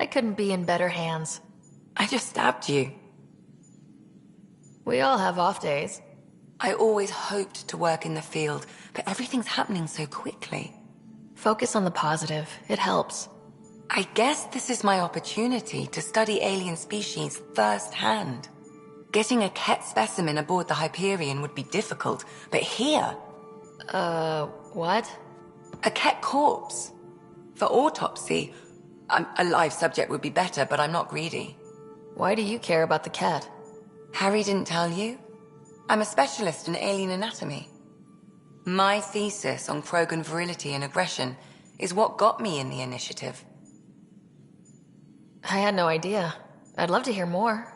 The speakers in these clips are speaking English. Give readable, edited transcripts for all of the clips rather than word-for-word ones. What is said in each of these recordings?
I couldn't be in better hands. I just stabbed you. We all have off days. I always hoped to work in the field, but everything's happening so quickly. Focus on the positive. It helps. I guess this is my opportunity to study alien species firsthand. Getting a Ket specimen aboard the Hyperion would be difficult, but here... What? A Ket corpse. For autopsy, a live subject would be better, but I'm not greedy. Why do you care about the cat? Harry didn't tell you? I'm a specialist in alien anatomy. My thesis on Krogan virility and aggression is what got me in the initiative. I had no idea. I'd love to hear more.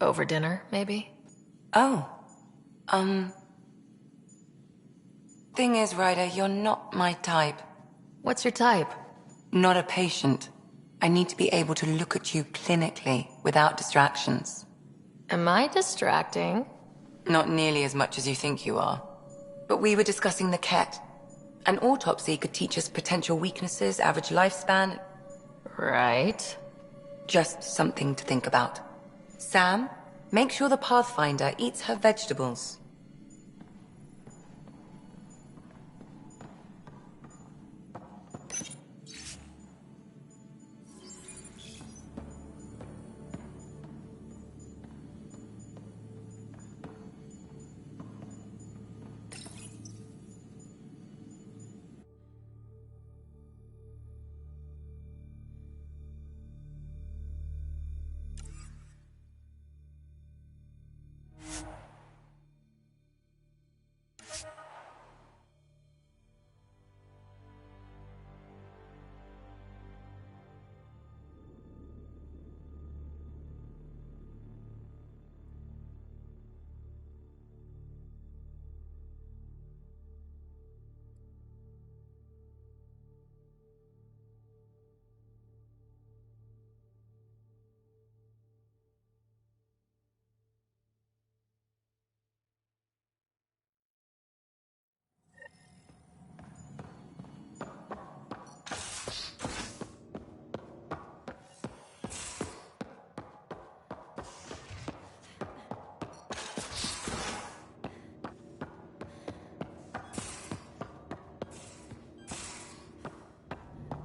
Over dinner, maybe? Oh. Thing is, Ryder, you're not my type. What's your type? Not a patient. I need to be able to look at you clinically, without distractions. Am I distracting? Not nearly as much as you think you are. But we were discussing the Ket. An autopsy could teach us potential weaknesses, average lifespan... Right. Just something to think about. Sam, make sure the Pathfinder eats her vegetables.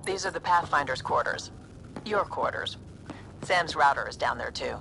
These are the Pathfinder's quarters. Your quarters. Sam's router is down there too.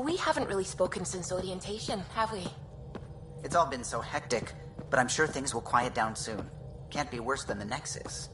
We haven't really spoken since orientation, have we? It's all been so hectic, but I'm sure things will quiet down soon. Can't be worse than the Nexus.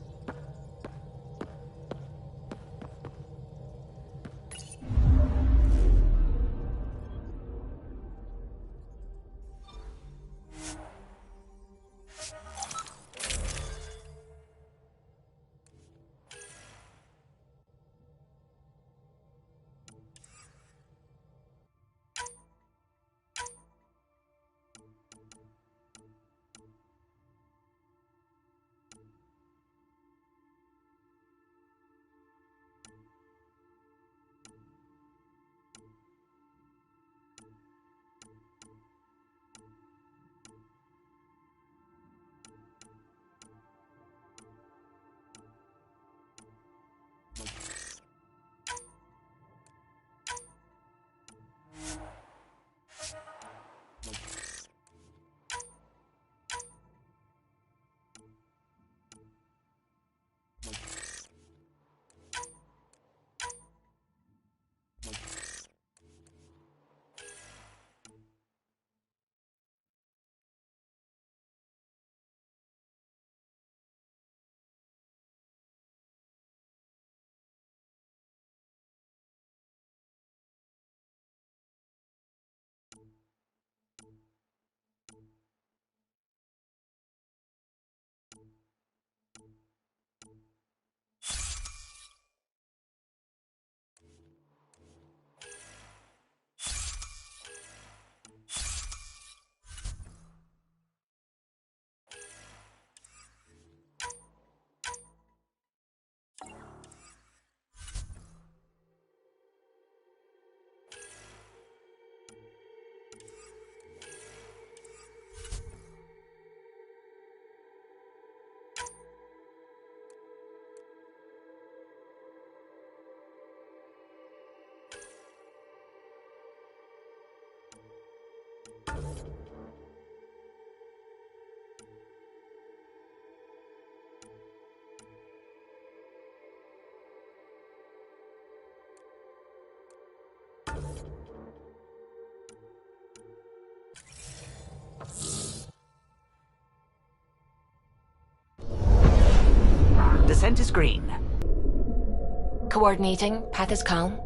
Scent is green. Coordinating. Path is calm.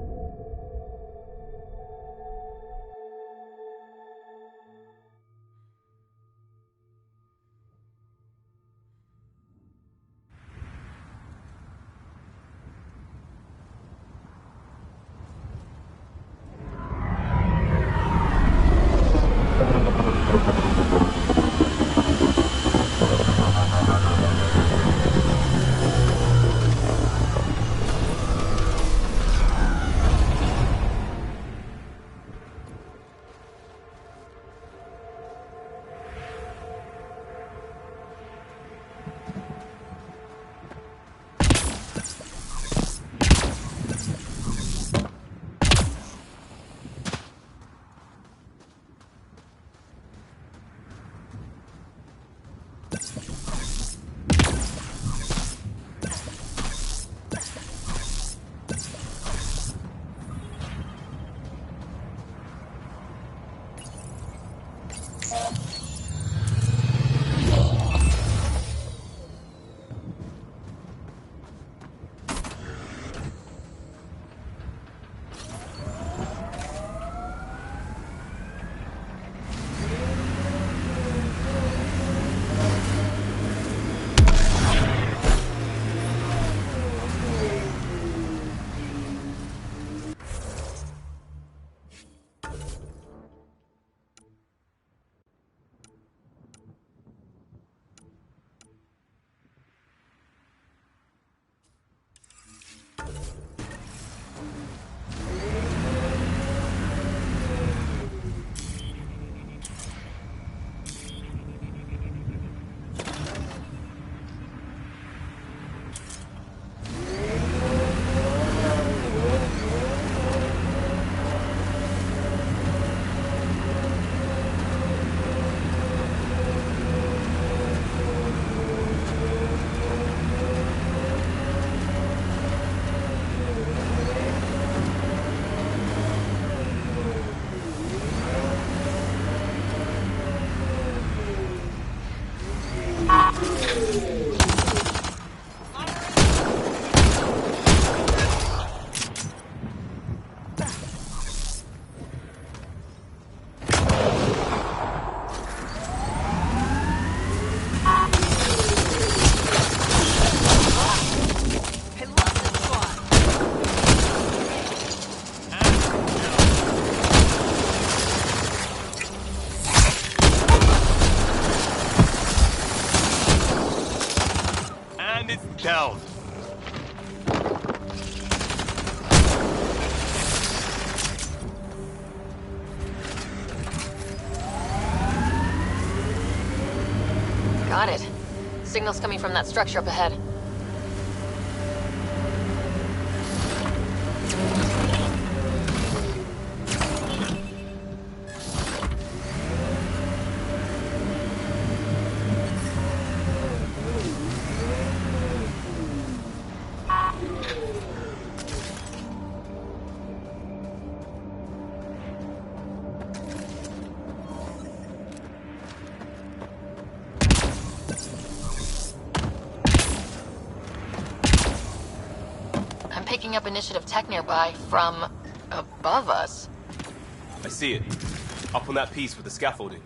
Down. Got it. Signal's coming from that structure up ahead. Picking up initiative tech nearby from above us. I see it. Up on that piece with the scaffolding.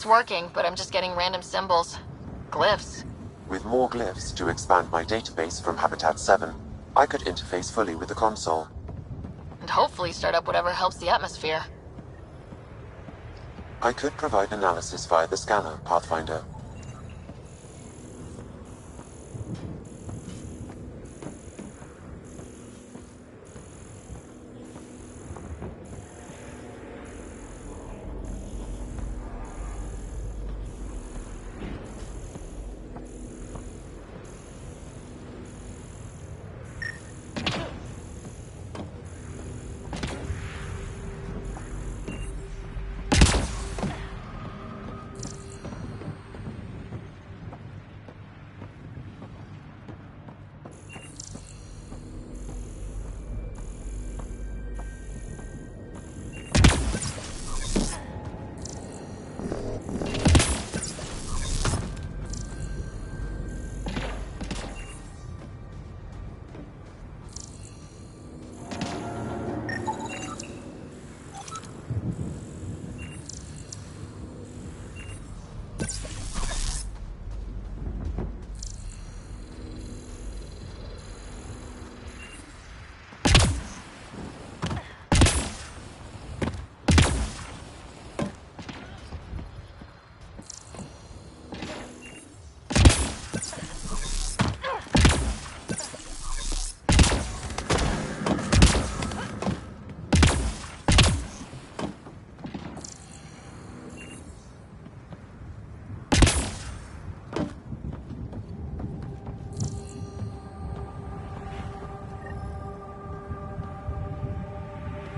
It's working, but I'm just getting random symbols. Glyphs. With more glyphs to expand my database from Habitat 7, I could interface fully with the console. And hopefully start up whatever helps the atmosphere. I could provide analysis via the scanner, Pathfinder.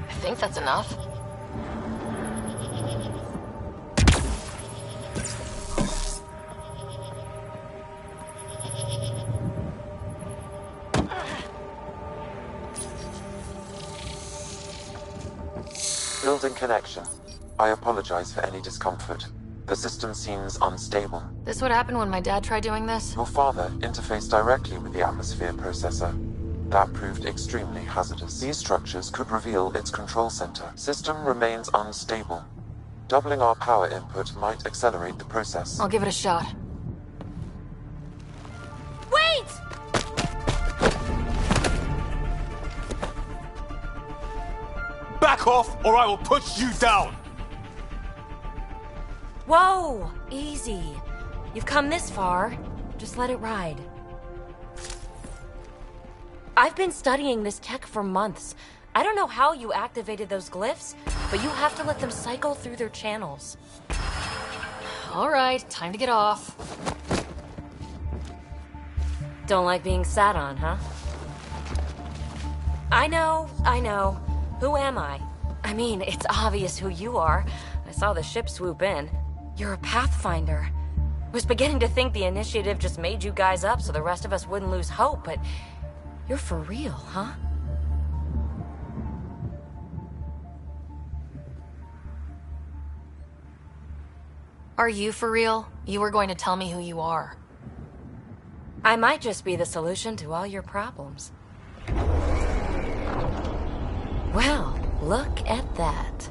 I think that's enough. Building connection. I apologize for any discomfort. The system seems unstable. This would happen when my dad tried doing this? Your father interfaced directly with the atmosphere processor. That proved extremely hazardous. These structures could reveal its control center. System remains unstable. Doubling our power input might accelerate the process. I'll give it a shot. Wait! Back off, or I will push you down! Whoa! Easy. You've come this far. Just let it ride. I've been studying this tech for months. I don't know how you activated those glyphs, but you have to let them cycle through their channels. All right, time to get off. Don't like being sat on, huh? I know. Who am I? I mean, it's obvious who you are. I saw the ship swoop in. You're a Pathfinder. Was beginning to think the initiative just made you guys up so the rest of us wouldn't lose hope, but you're for real, huh? Are you for real? You were going to tell me who you are. I might just be the solution to all your problems. Well, look at that.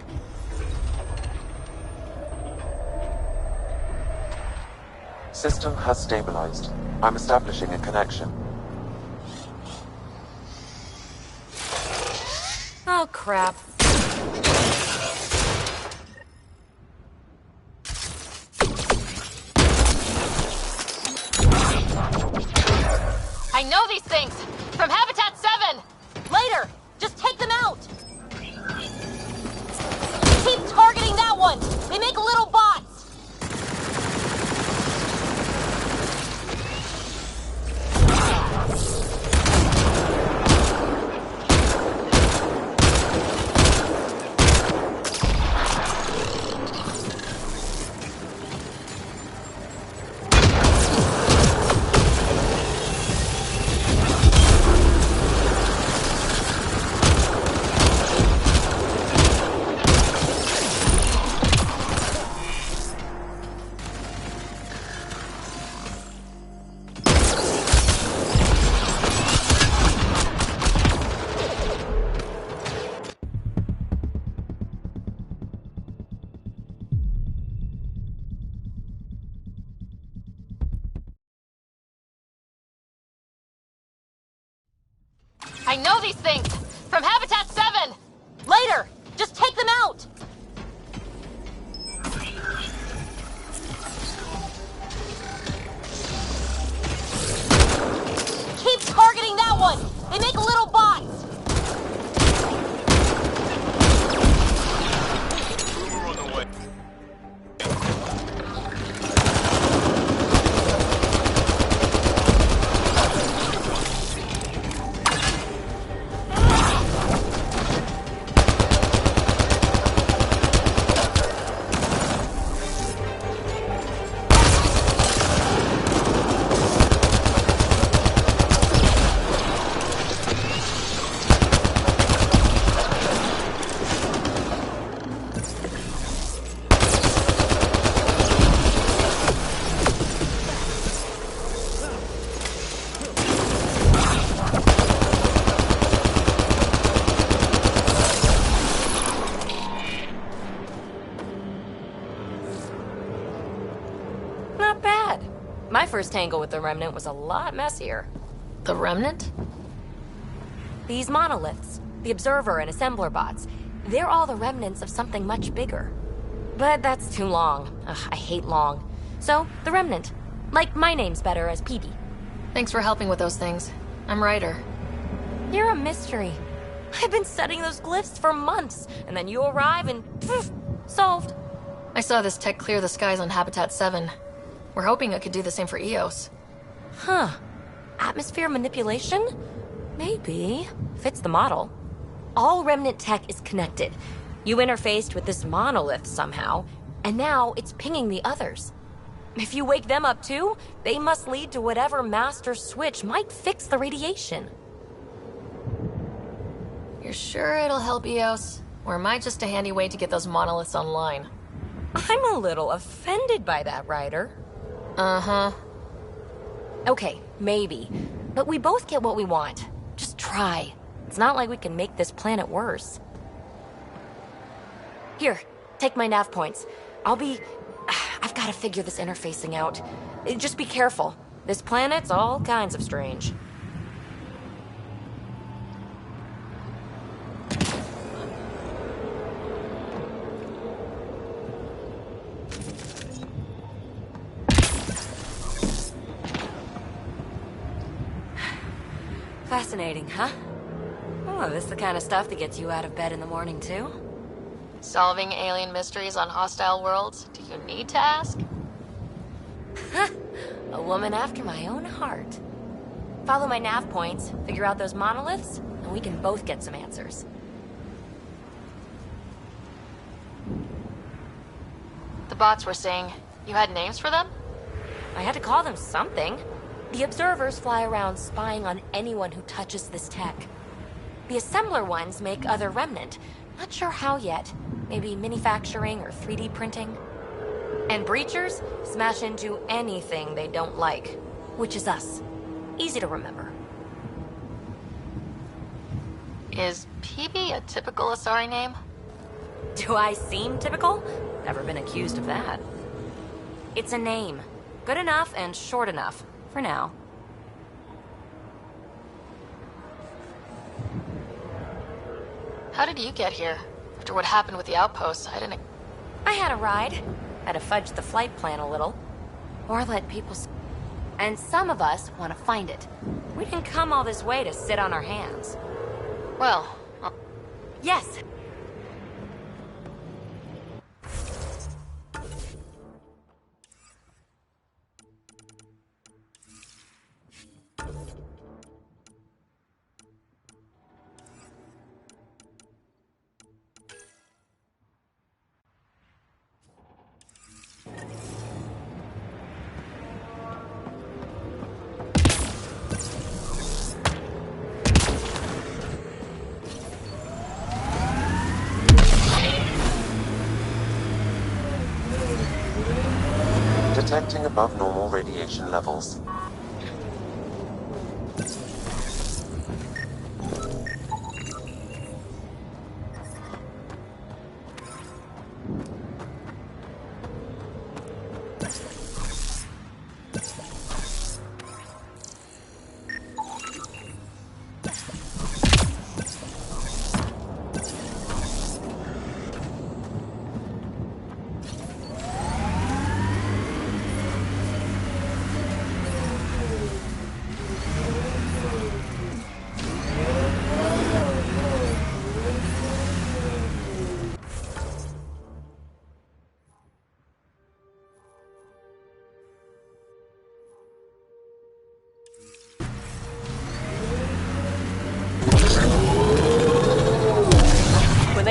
System has stabilized. I'm establishing a connection. Oh, crap. I know these things! From Habitat 7! Later! Just take them out! Keep targeting that one! They make little bots! I know these things! From Habitat 7! Later! Just take them out! Keep targeting that one! They make little bots! We're on the way. Not bad. My first tangle with the Remnant was a lot messier. The Remnant? These monoliths, the Observer and Assembler bots, they're all the remnants of something much bigger. But that's too long. Ugh, I hate long. So, the Remnant. Like, my name's better as Peebee. Thanks for helping with those things. I'm Ryder. You're a mystery. I've been studying those glyphs for months, and then you arrive and poof, solved. I saw this tech clear the skies on Habitat 7. We're hoping it could do the same for EOS. Huh. Atmosphere manipulation? Maybe. Fits the model. All Remnant tech is connected. You interfaced with this monolith somehow, and now it's pinging the others. If you wake them up too, they must lead to whatever master switch might fix the radiation. You're sure it'll help EOS? Or am I just a handy way to get those monoliths online? I'm a little offended by that, Ryder. Uh-huh. Okay, maybe. But we both get what we want. Just try. It's not like we can make this planet worse. Here, take my nav points. I've got to figure this interfacing out. Just be careful. This planet's all kinds of strange. Fascinating, huh? Oh, this is the kind of stuff that gets you out of bed in the morning, too? Solving alien mysteries on hostile worlds? Do you need to ask? A woman after my own heart. Follow my nav points, figure out those monoliths, and we can both get some answers. The bots were saying you had names for them? I had to call them something. The Observers fly around spying on anyone who touches this tech. The Assembler ones make other Remnant. Not sure how yet. Maybe manufacturing or 3D printing. And Breachers smash into anything they don't like. Which is us. Easy to remember. Is Peebee a typical Asari name? Do I seem typical? Never been accused of that. It's a name. Good enough and short enough. For now. How did you get here? After what happened with the outposts, I didn't... I had a ride. Had to fudge the flight plan a little. Or let people... And some of us want to find it. We didn't come all this way to sit on our hands. Well... Yes. Detecting above normal radiation levels.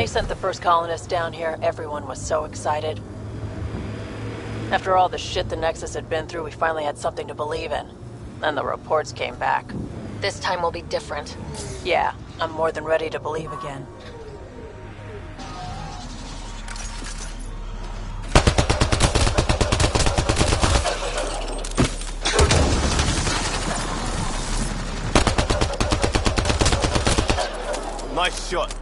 they sent the first colonists down here, everyone was so excited. After all the shit the Nexus had been through, we finally had something to believe in. Then the reports came back. This time will be different. Yeah, I'm more than ready to believe again. Nice shot.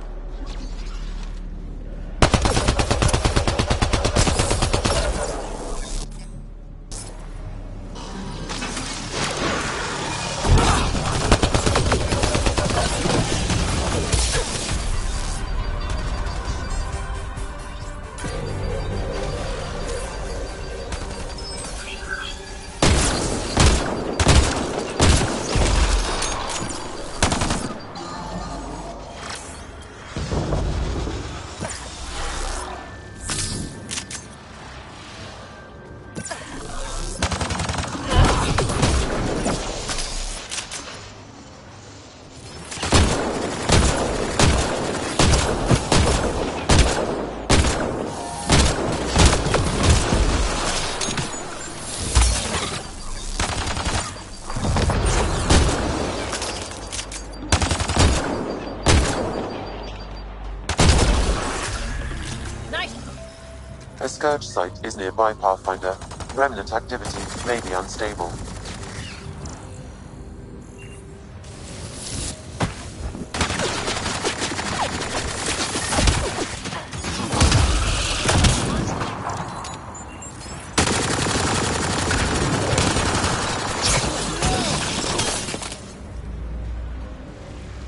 A Scourge site is nearby, Pathfinder. Remnant activity may be unstable.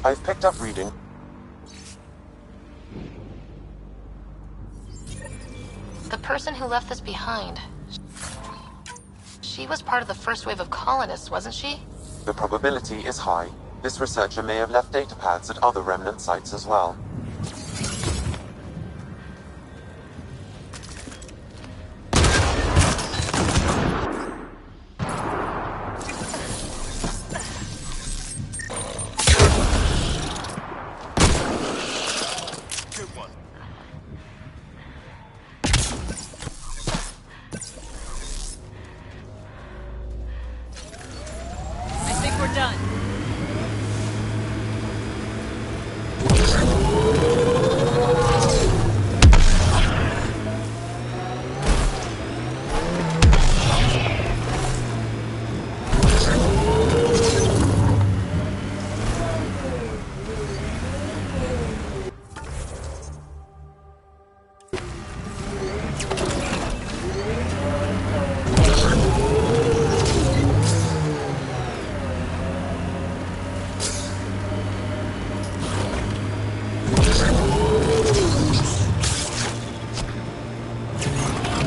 I've picked up reading. The person who left this behind. She was part of the first wave of colonists, wasn't she? The probability is high. This researcher may have left data pads at other remnant sites as well.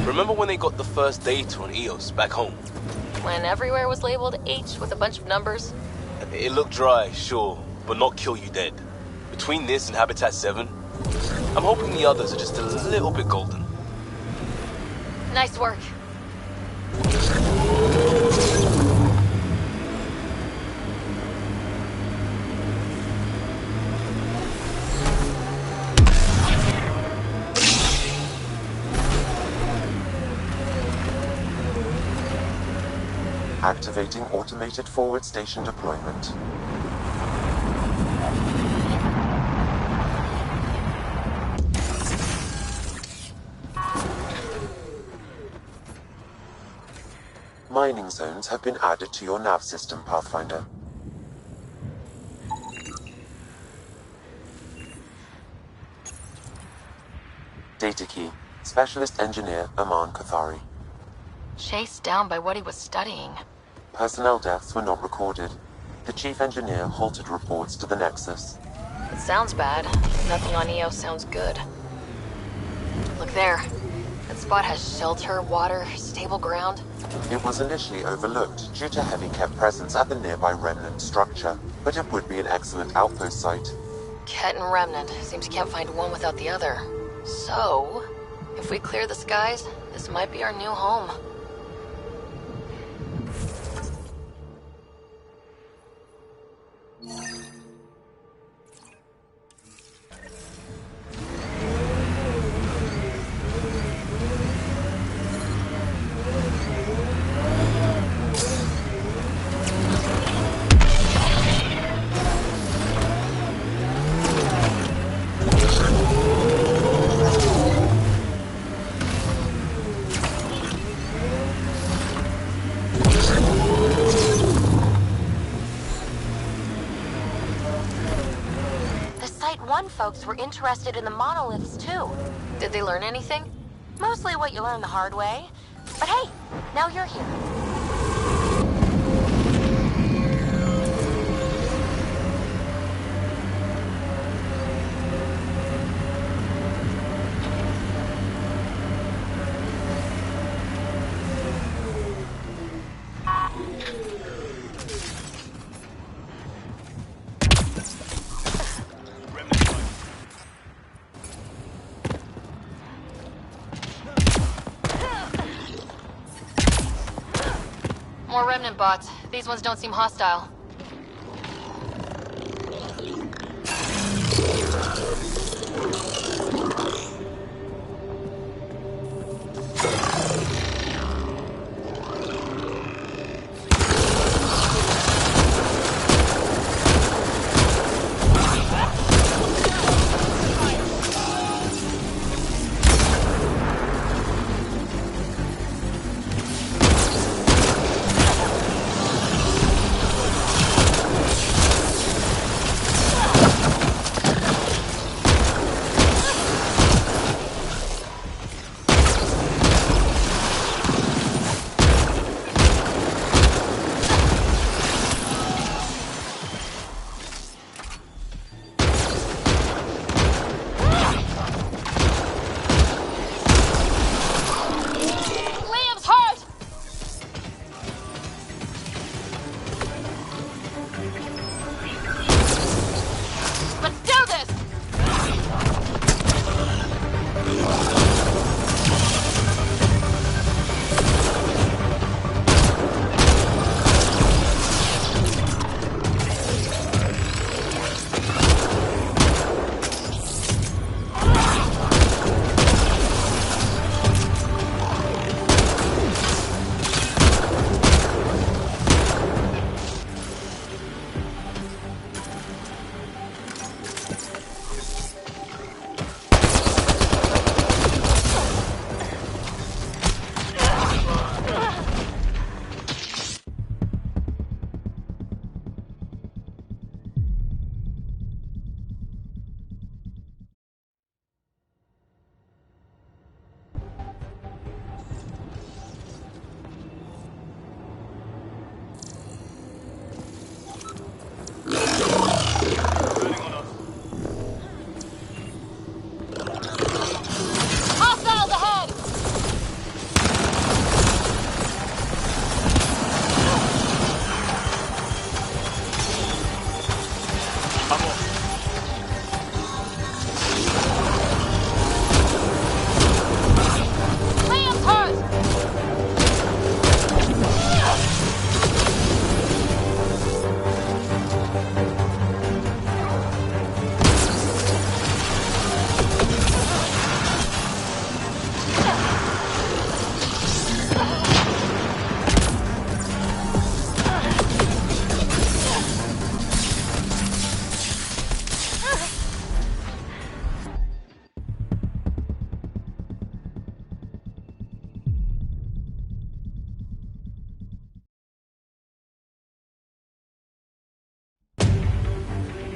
Remember when they got the first data on EOS back home? When everywhere was labeled H with a bunch of numbers? It looked dry, sure, but not kill you dead. Between this and Habitat 7, I'm hoping the others are just a little bit golden. Nice work. Activating automated forward station deployment. Mining zones have been added to your nav system, Pathfinder. Data key. Specialist Engineer Aman Kathari. Chased down by what he was studying. Personnel deaths were not recorded. The Chief Engineer halted reports to the Nexus. It sounds bad. Nothing on EOS sounds good. Look there. That spot has shelter, water, stable ground. It was initially overlooked due to heavy kept presence at the nearby remnant structure, but it would be an excellent outpost site. Ket and Remnant. Seems you can't find one without the other. So, if we clear the skies, this might be our new home. folks were interested in the monoliths too. Did they learn anything? Mostly what you learn the hard way. But hey, now you're here. More Remnant bots. These ones don't seem hostile.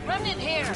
Remnant here!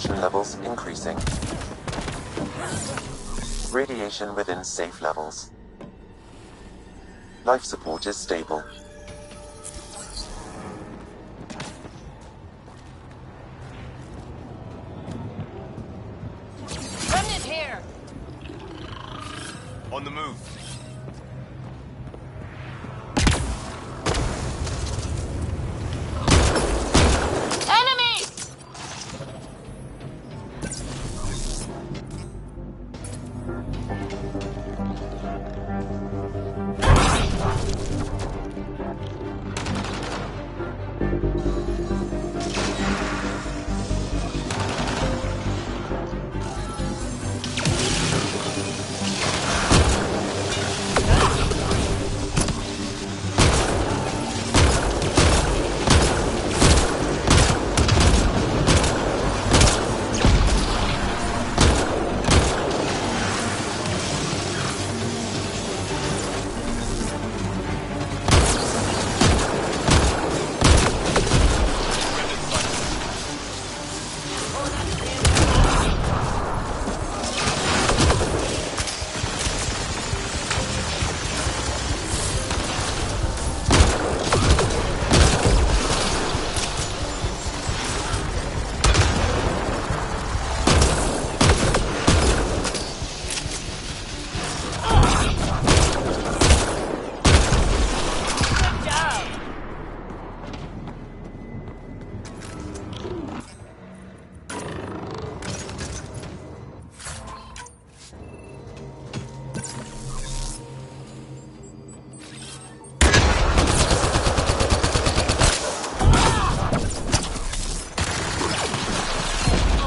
Radiation levels increasing. Radiation within safe levels. Life support is stable. Remnant here! On the move. Enemies!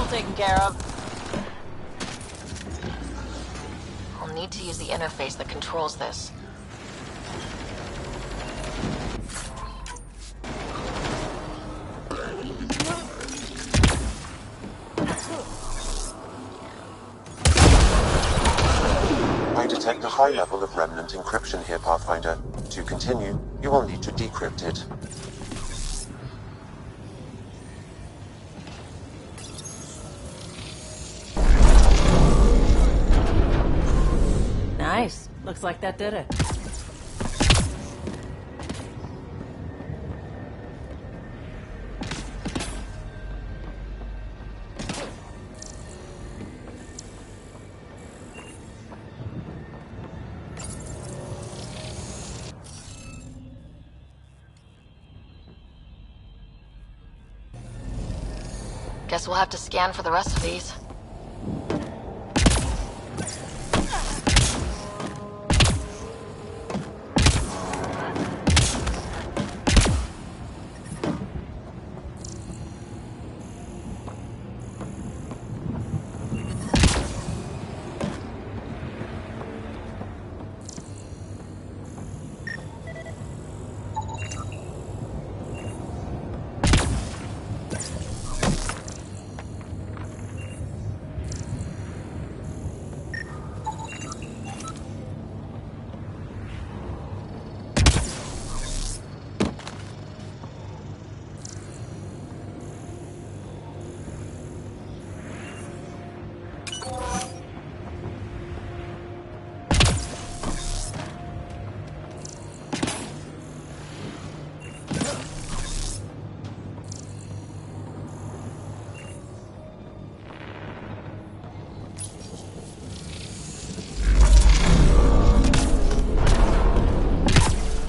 Taken care of. I'll need to use the interface that controls this. I detect a high level of remnant encryption here, Pathfinder. To continue, you will need to decrypt it. Nice. Looks like that did it. Guess we'll have to scan for the rest of these.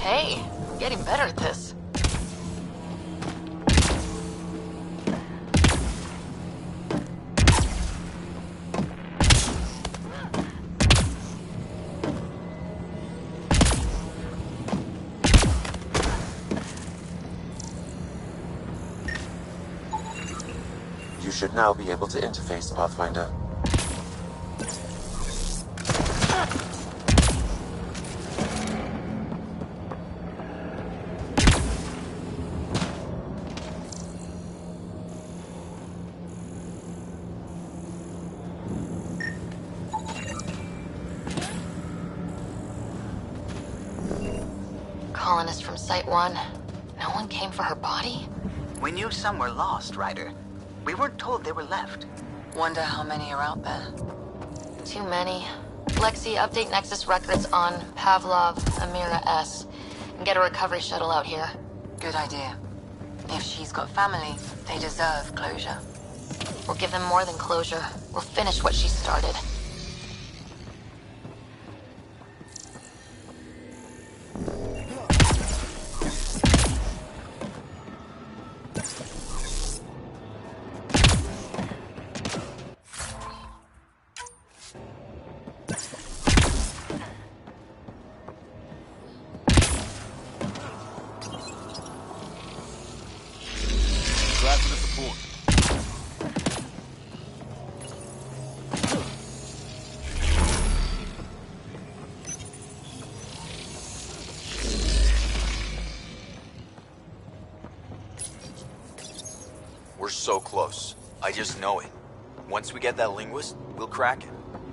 Hey, I'm getting better at this. You should now be able to interface, Pathfinder. Site 1. No one came for her body? We knew some were lost, Ryder. We weren't told they were left. Wonder how many are out there. Too many. Lexi, update Nexus records on Pavlov, Amira S. And get a recovery shuttle out here. Good idea. If she's got family, they deserve closure. We'll give them more than closure. We'll finish what she started. Glad for the support. We're so close. I just know it. Once we get that linguist, we'll crack it.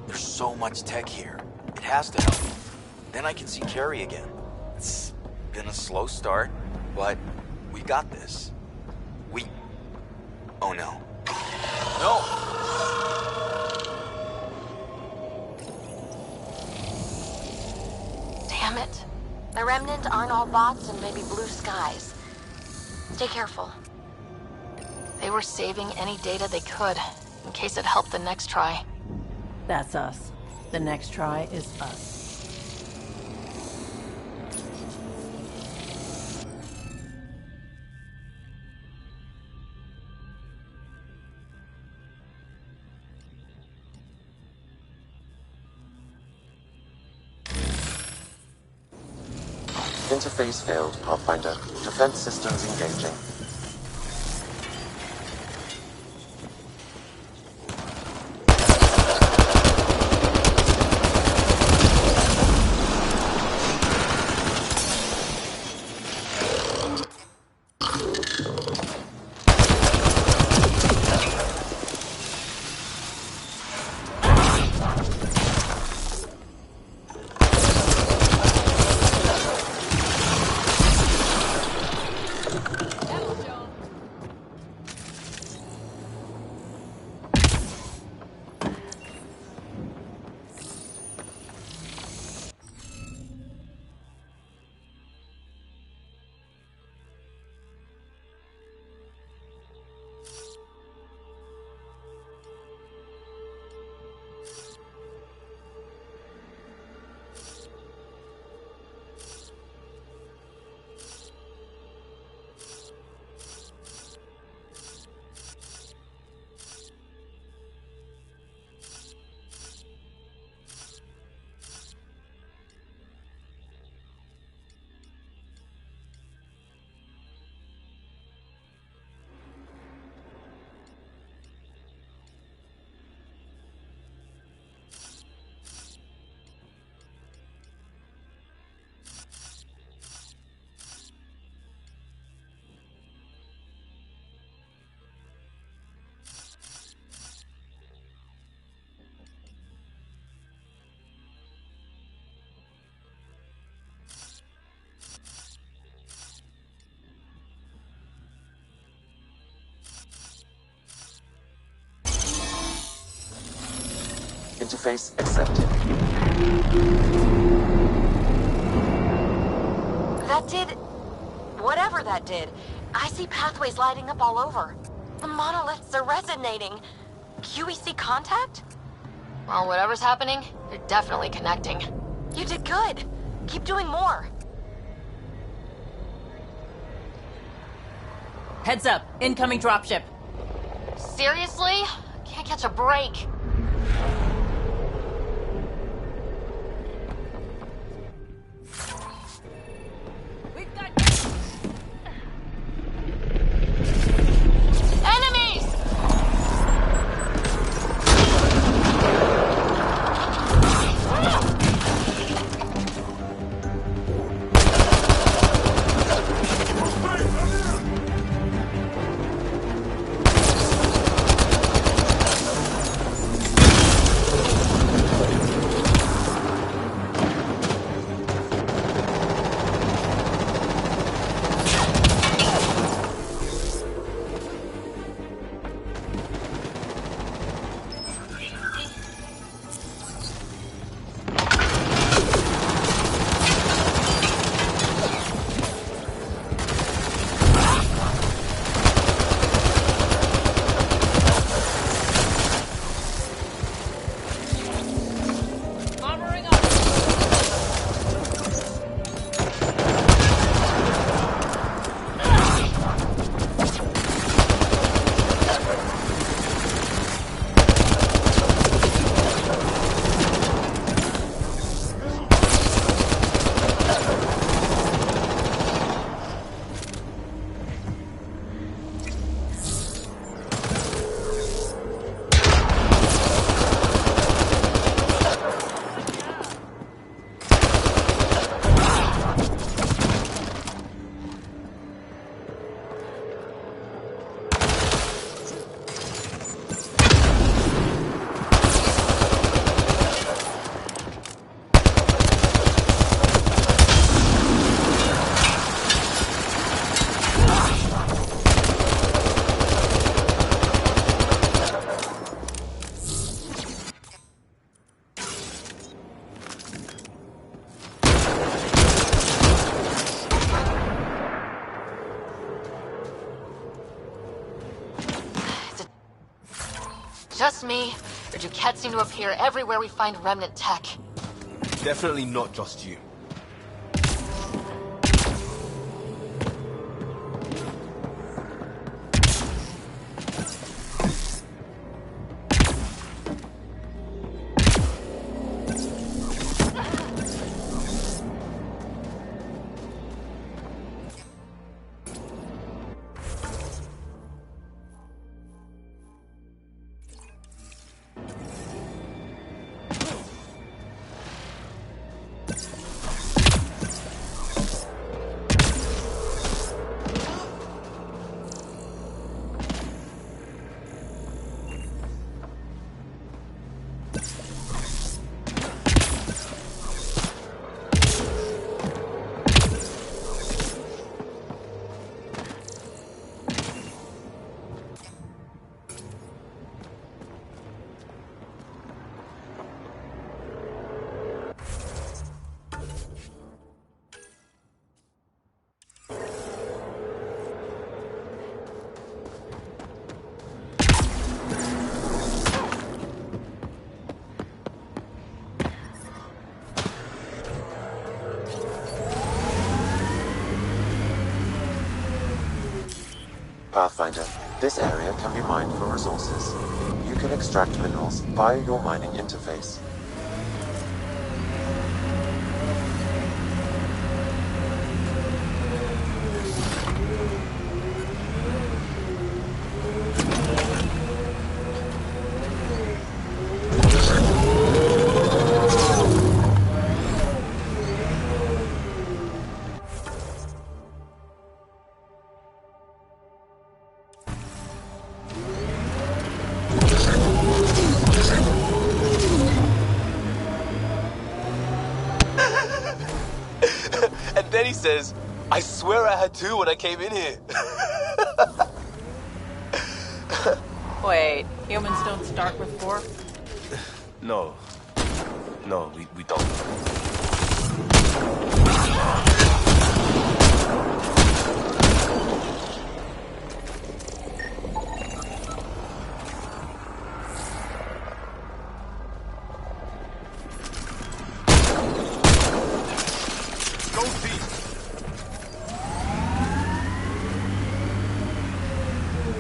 There's so much tech here. It has to help. Then I can see Carrie again. It's been a slow start, but we got this. Oh no. No! Damn it. The Remnant aren't all bots and maybe blue skies. Stay careful. They were saving any data they could, in case it helped the next try. That's us. The next try is us. Interface failed, Pathfinder. Defense systems engaging. Interface accepted. That did... whatever that did. I see pathways lighting up all over. The monoliths are resonating. QEC contact? Well, whatever's happening, they're definitely connecting. You did good. Keep doing more. Heads up, incoming dropship. Seriously? Can't catch a break. Enemies! just me, or do Kett seem to appear everywhere we find remnant tech? Definitely not just you. Pathfinder, this area can be mined for resources. You can extract minerals via your mining interface. And then he says, I swear I had two when I came in here. Wait, humans don't start with 4? No. No, we don't.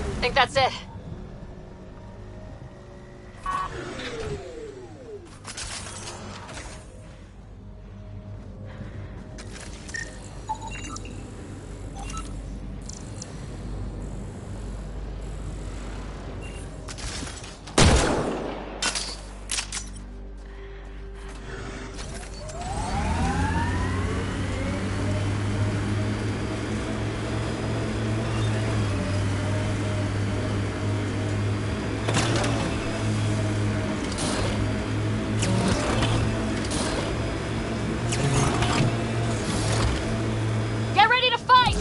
I think that's it. Get ready to fight!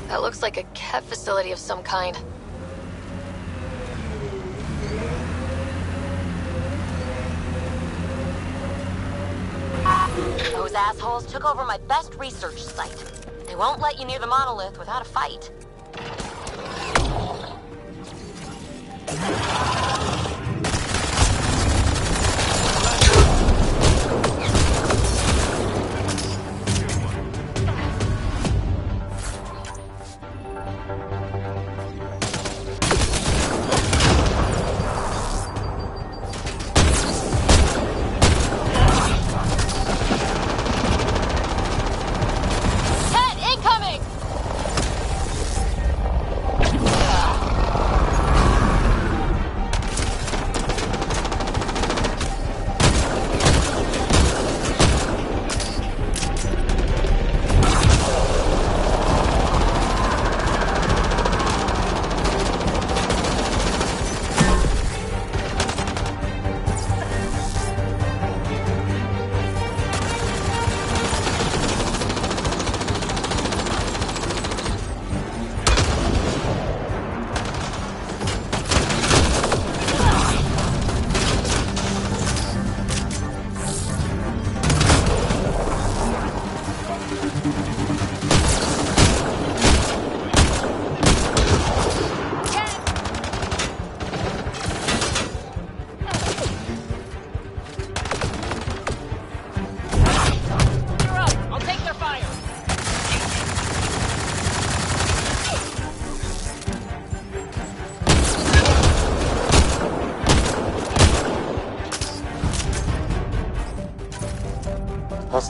That looks like a Kett facility of some kind. Those assholes took over my best research site. They won't let you near the monolith without a fight. Kett, incoming!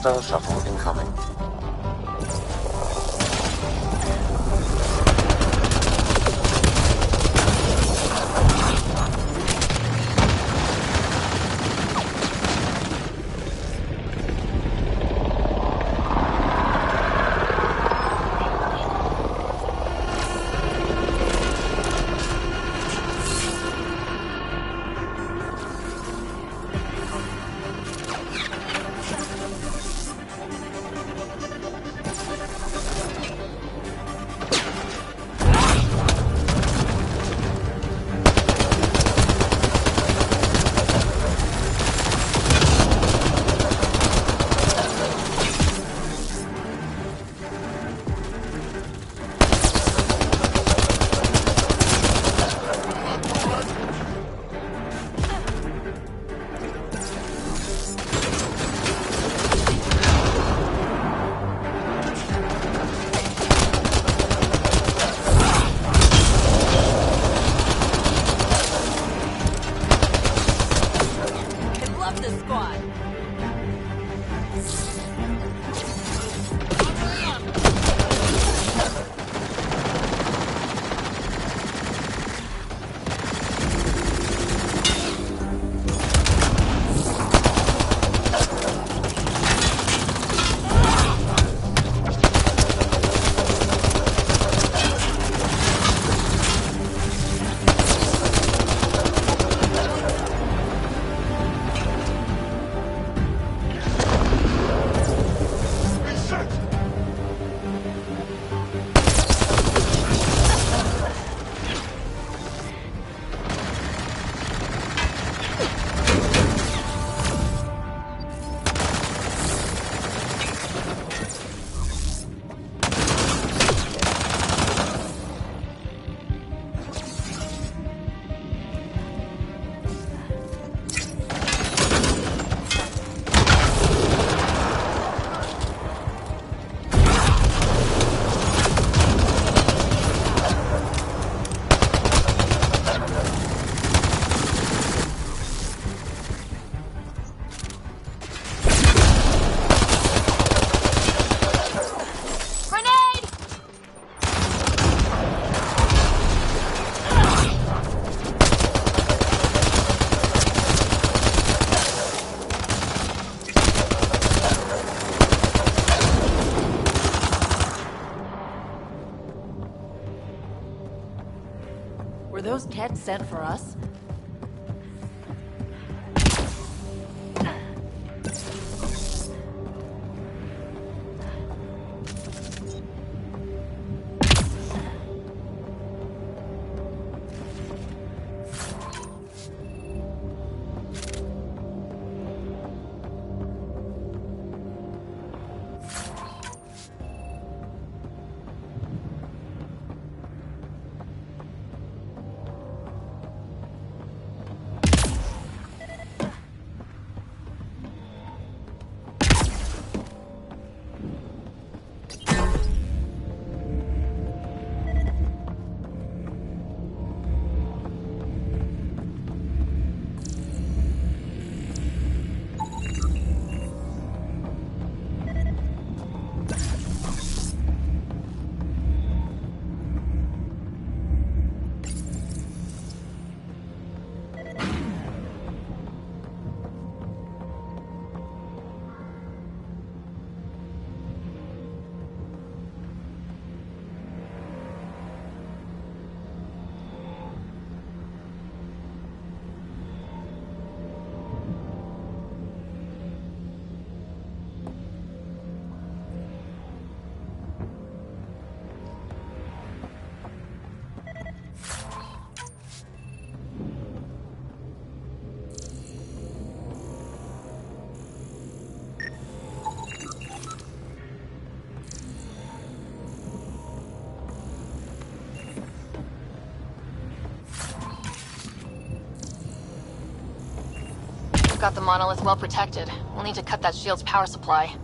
Hostile shuttle incoming. Were those Kett sent for us? Got the monolith well protected. We'll need to cut that shield's power supply.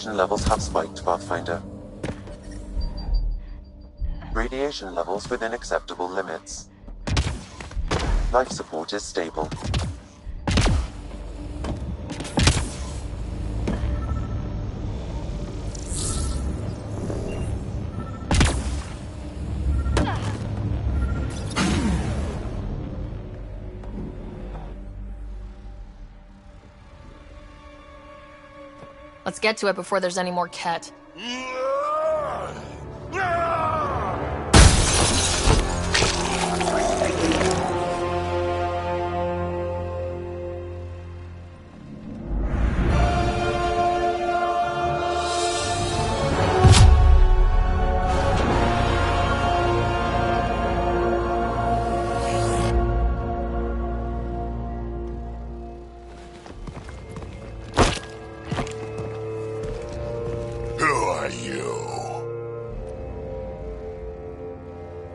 Radiation levels have spiked, Pathfinder. Radiation levels within acceptable limits. Life support is stable. Let's get to it before there's any more Ket.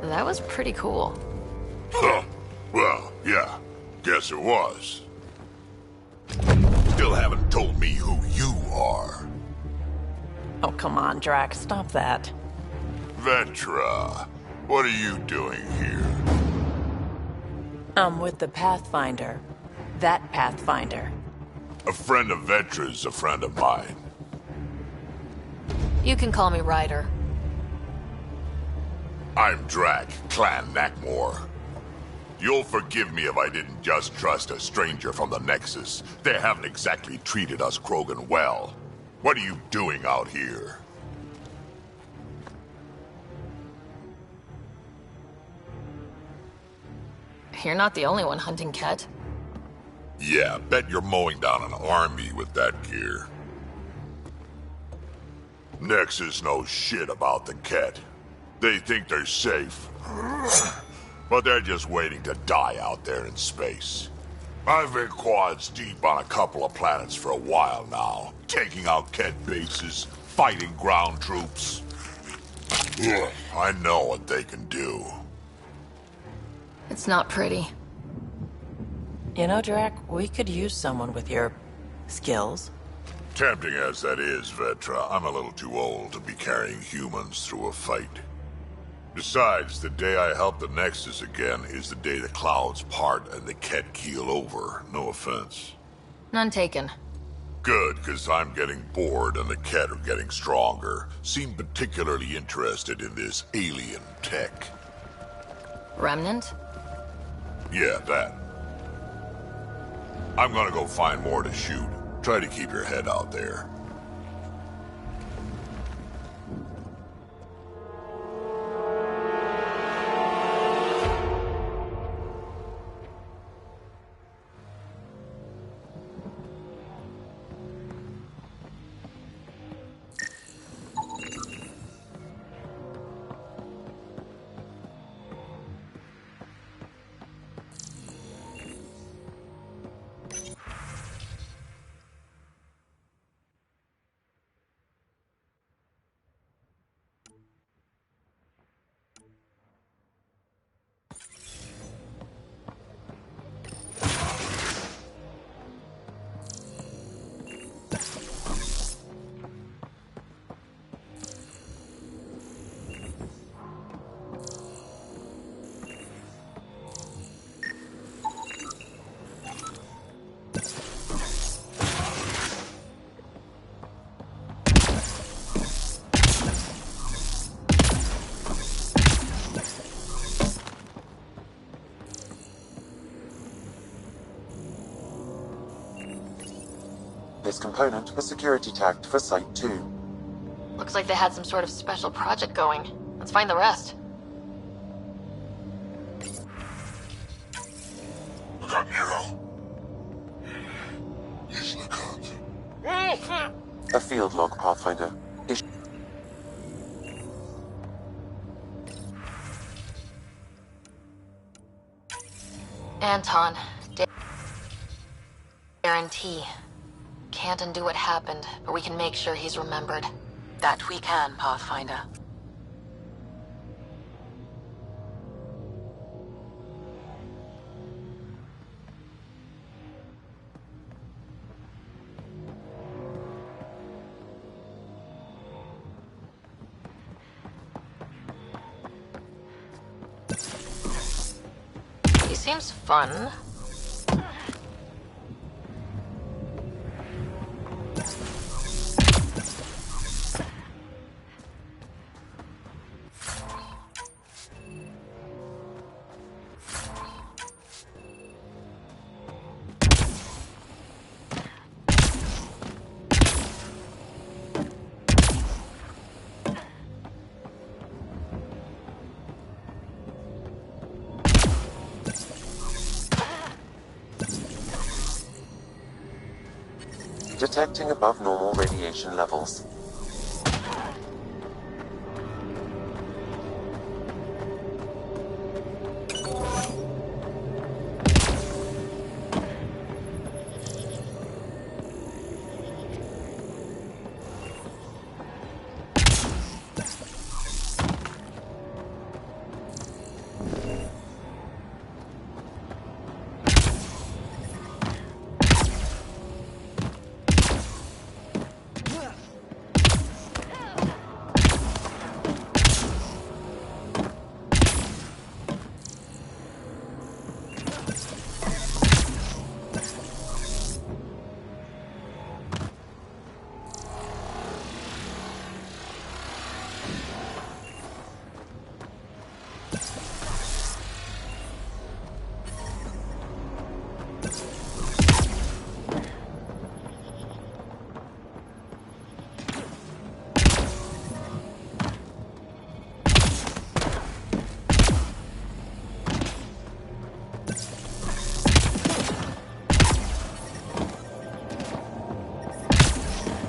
That was pretty cool. Huh. Well, yeah. Guess it was. Still haven't told me who you are. Oh, come on, Drax. Stop that. Vetra, what are you doing here? I'm with the Pathfinder. That Pathfinder. A friend of Vetra's a friend of mine. You can call me Ryder. I'm Drac, Clan Nakmor. You'll forgive me if I didn't just trust a stranger from the Nexus. They haven't exactly treated us Krogan well. What are you doing out here? You're not the only one hunting Ket. Yeah, bet you're mowing down an army with that gear. Nexus knows shit about the Ket. They think they're safe. But they're just waiting to die out there in space. I've been quads deep on a couple of planets for a while now, taking out Ket bases, fighting ground troops. Ugh, I know what they can do. It's not pretty. You know, Drac, we could use someone with your skills. Tempting as that is, Vetra, I'm a little too old to be carrying humans through a fight. Besides, the day I help the Nexus again is the day the clouds part and the Ket keel over. No offense. None taken. Good, because I'm getting bored and the Ket are getting stronger. Seem particularly interested in this alien tech. Remnant? Yeah, that. I'm gonna go find more to shoot. Try to keep your head out there. This component was security tagged for Site 2. Looks like they had some sort of special project going. Let's find the rest. Look up, Nero. Yes, look up. A field log, Pathfinder. Anton. Guarantee. Can't undo what happened, but we can make sure he's remembered. That we can, Pathfinder. seems fun. Detecting above normal radiation levels.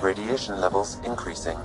Radiation levels increasing.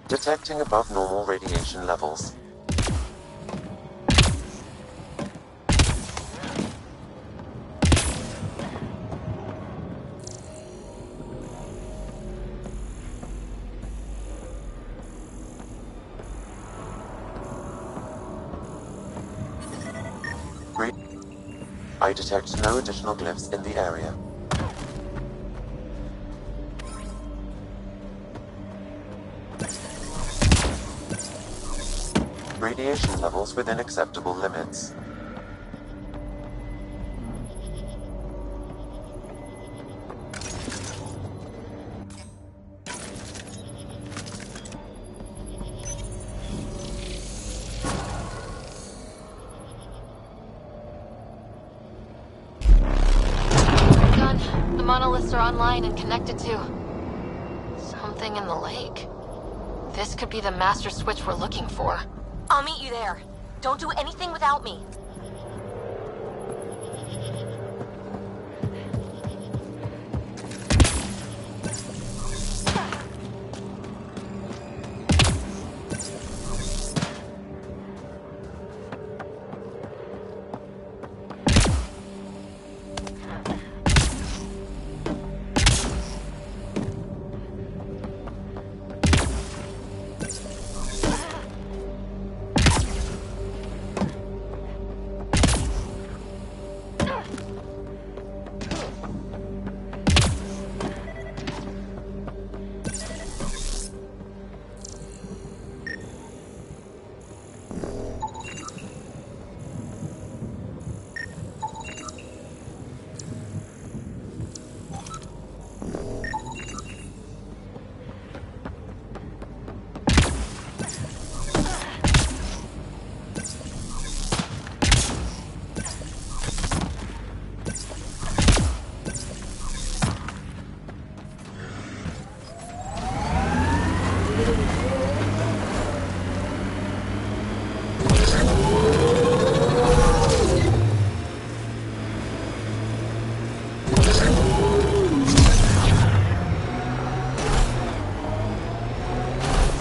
Detecting above normal radiation levels. I detect no additional glyphs in the area. Radiation levels within acceptable limits. monoliths are online and connected to something in the lake. This could be the master switch we're looking for. I'll meet you there. Don't do anything without me.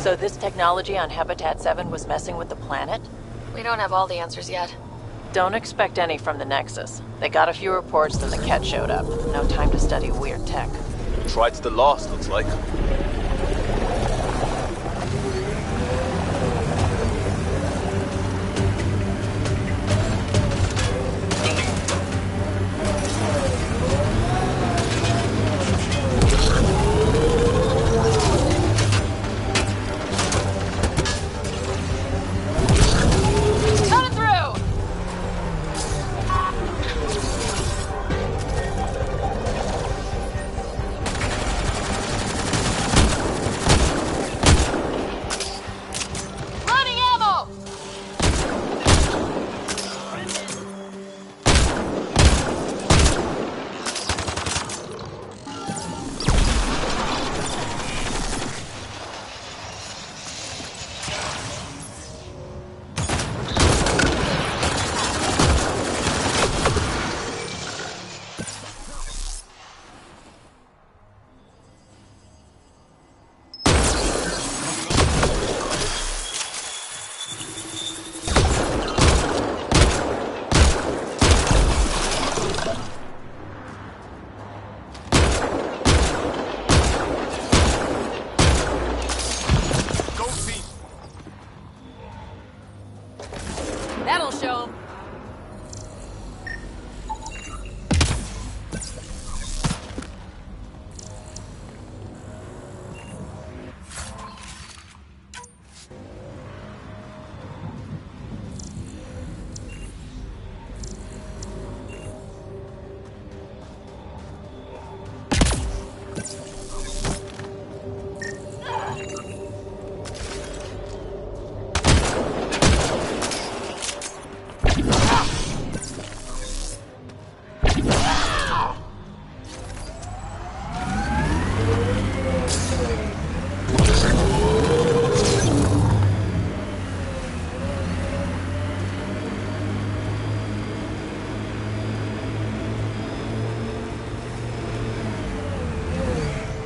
So this technology on Habitat 7 was messing with the planet? We don't have all the answers yet. Don't expect any from the Nexus. They got a few reports, then the Ket showed up. No time to study weird tech. Tried to the last, looks like. That'll show 'em.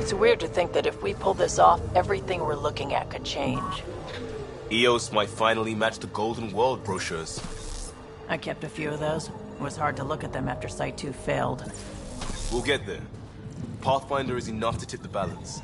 It's weird to think that if we pull this off, everything we're looking at could change. EOS might finally match the Golden World brochures. I kept a few of those. It was hard to look at them after Site 2 failed. We'll get there. Pathfinder is enough to tip the balance.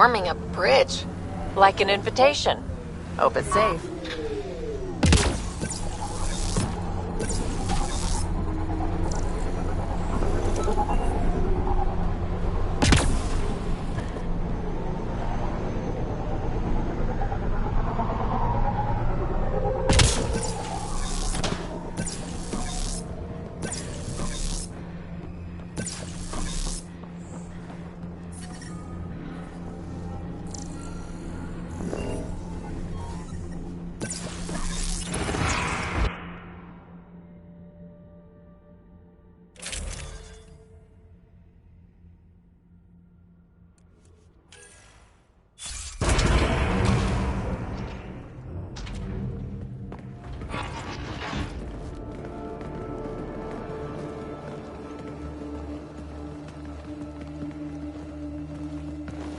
forming a bridge. Like an invitation. Hope it's safe.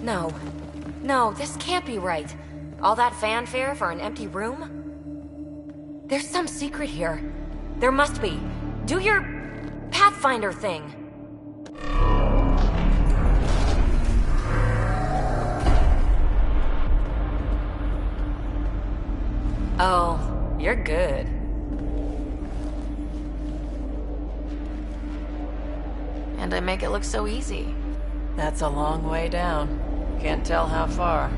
No. No, this can't be right. All that fanfare for an empty room? There's some secret here. There must be. Do your Pathfinder thing. Oh, you're good. And I make it look so easy. That's a long way down. Can't tell how far.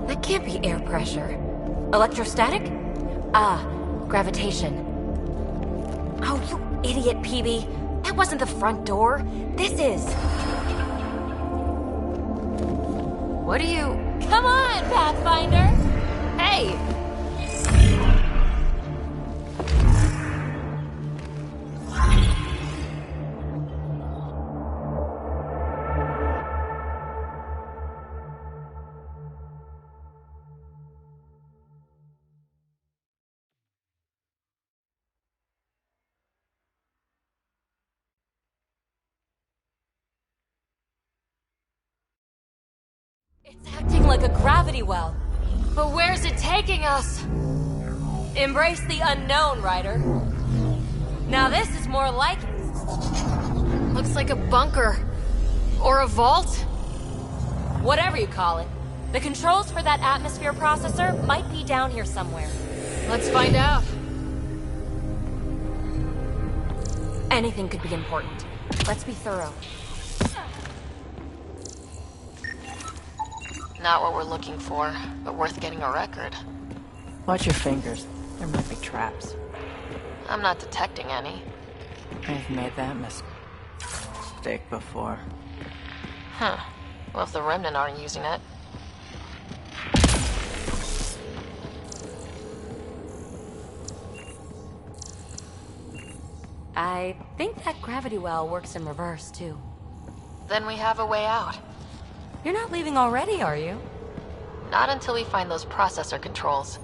That can't be air pressure. Electrostatic? Ah, gravitation. Oh, you idiot, PB. That wasn't the front door. This is. What do you... Come on, Pathfinder! Hey! It's acting like a gravity well. But where's it taking us? Embrace the unknown, Ryder. Now this is more like it. Looks like a bunker. Or a vault? Whatever you call it. The controls for that atmosphere processor might be down here somewhere. Let's find out. Anything could be important. Let's be thorough. Not what we're looking for, but worth getting a record. Watch your fingers. There might be traps. I'm not detecting any. I've made that mistake before. Huh. Well, if the Remnant aren't using it. I think that gravity well works in reverse, too. Then we have a way out. You're not leaving already, are you? Not until we find those processor controls.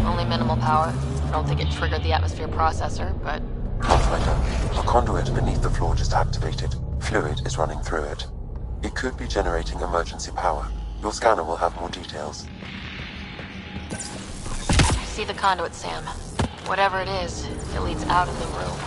Only minimal power. I don't think it triggered the atmosphere processor, but... Pathfinder, a conduit beneath the floor just activated. Fluid is running through it. It could be generating emergency power. Your scanner will have more details. I see the conduit, Sam. Whatever it is, it leads out of the room.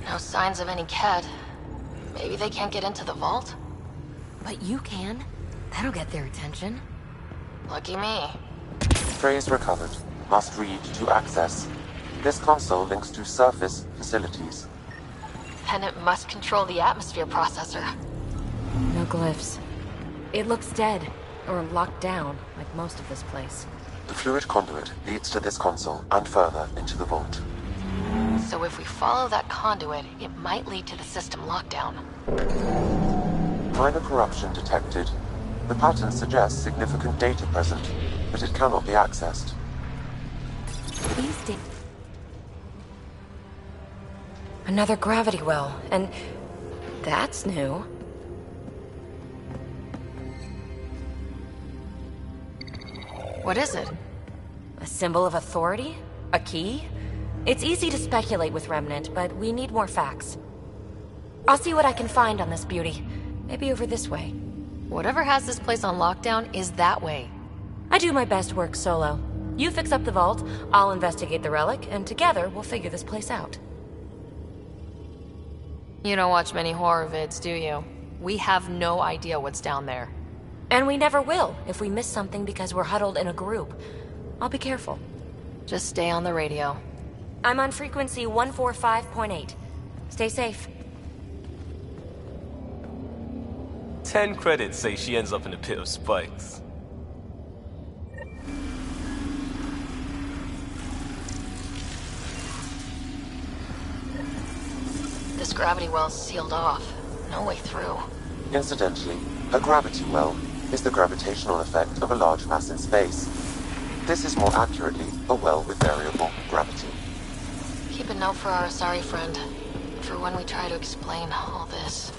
No signs of any Kett. Maybe they can't get into the vault? But you can. That'll get their attention. Lucky me. Phrase recovered. Must read to access. This console links to surface facilities. And it must control the atmosphere processor. No glyphs. It looks dead, or locked down, like most of this place. The fluid conduit leads to this console and further into the vault. So if we follow that conduit, it might lead to the system lockdown. Minor corruption detected. The pattern suggests significant data present, but it cannot be accessed. These days. Another gravity well, and that's new. What is it? A symbol of authority? A key? It's easy to speculate with Remnant, but we need more facts. I'll see what I can find on this beauty. Maybe over this way. Whatever has this place on lockdown is that way. I do my best work solo. You fix up the vault, I'll investigate the relic, and together we'll figure this place out. You don't watch many horror vids, do you? We have no idea what's down there. And we never will if we miss something because we're huddled in a group. I'll be careful. Just stay on the radio. I'm on frequency 145.8. Stay safe. 10 credits say she ends up in a pit of spikes. This gravity well's sealed off. No way through. Incidentally, a gravity well is the gravitational effect of a large mass in space. This is more accurately a well with variable gravity. Keep a note for our Asari friend, for when we try to explain all this.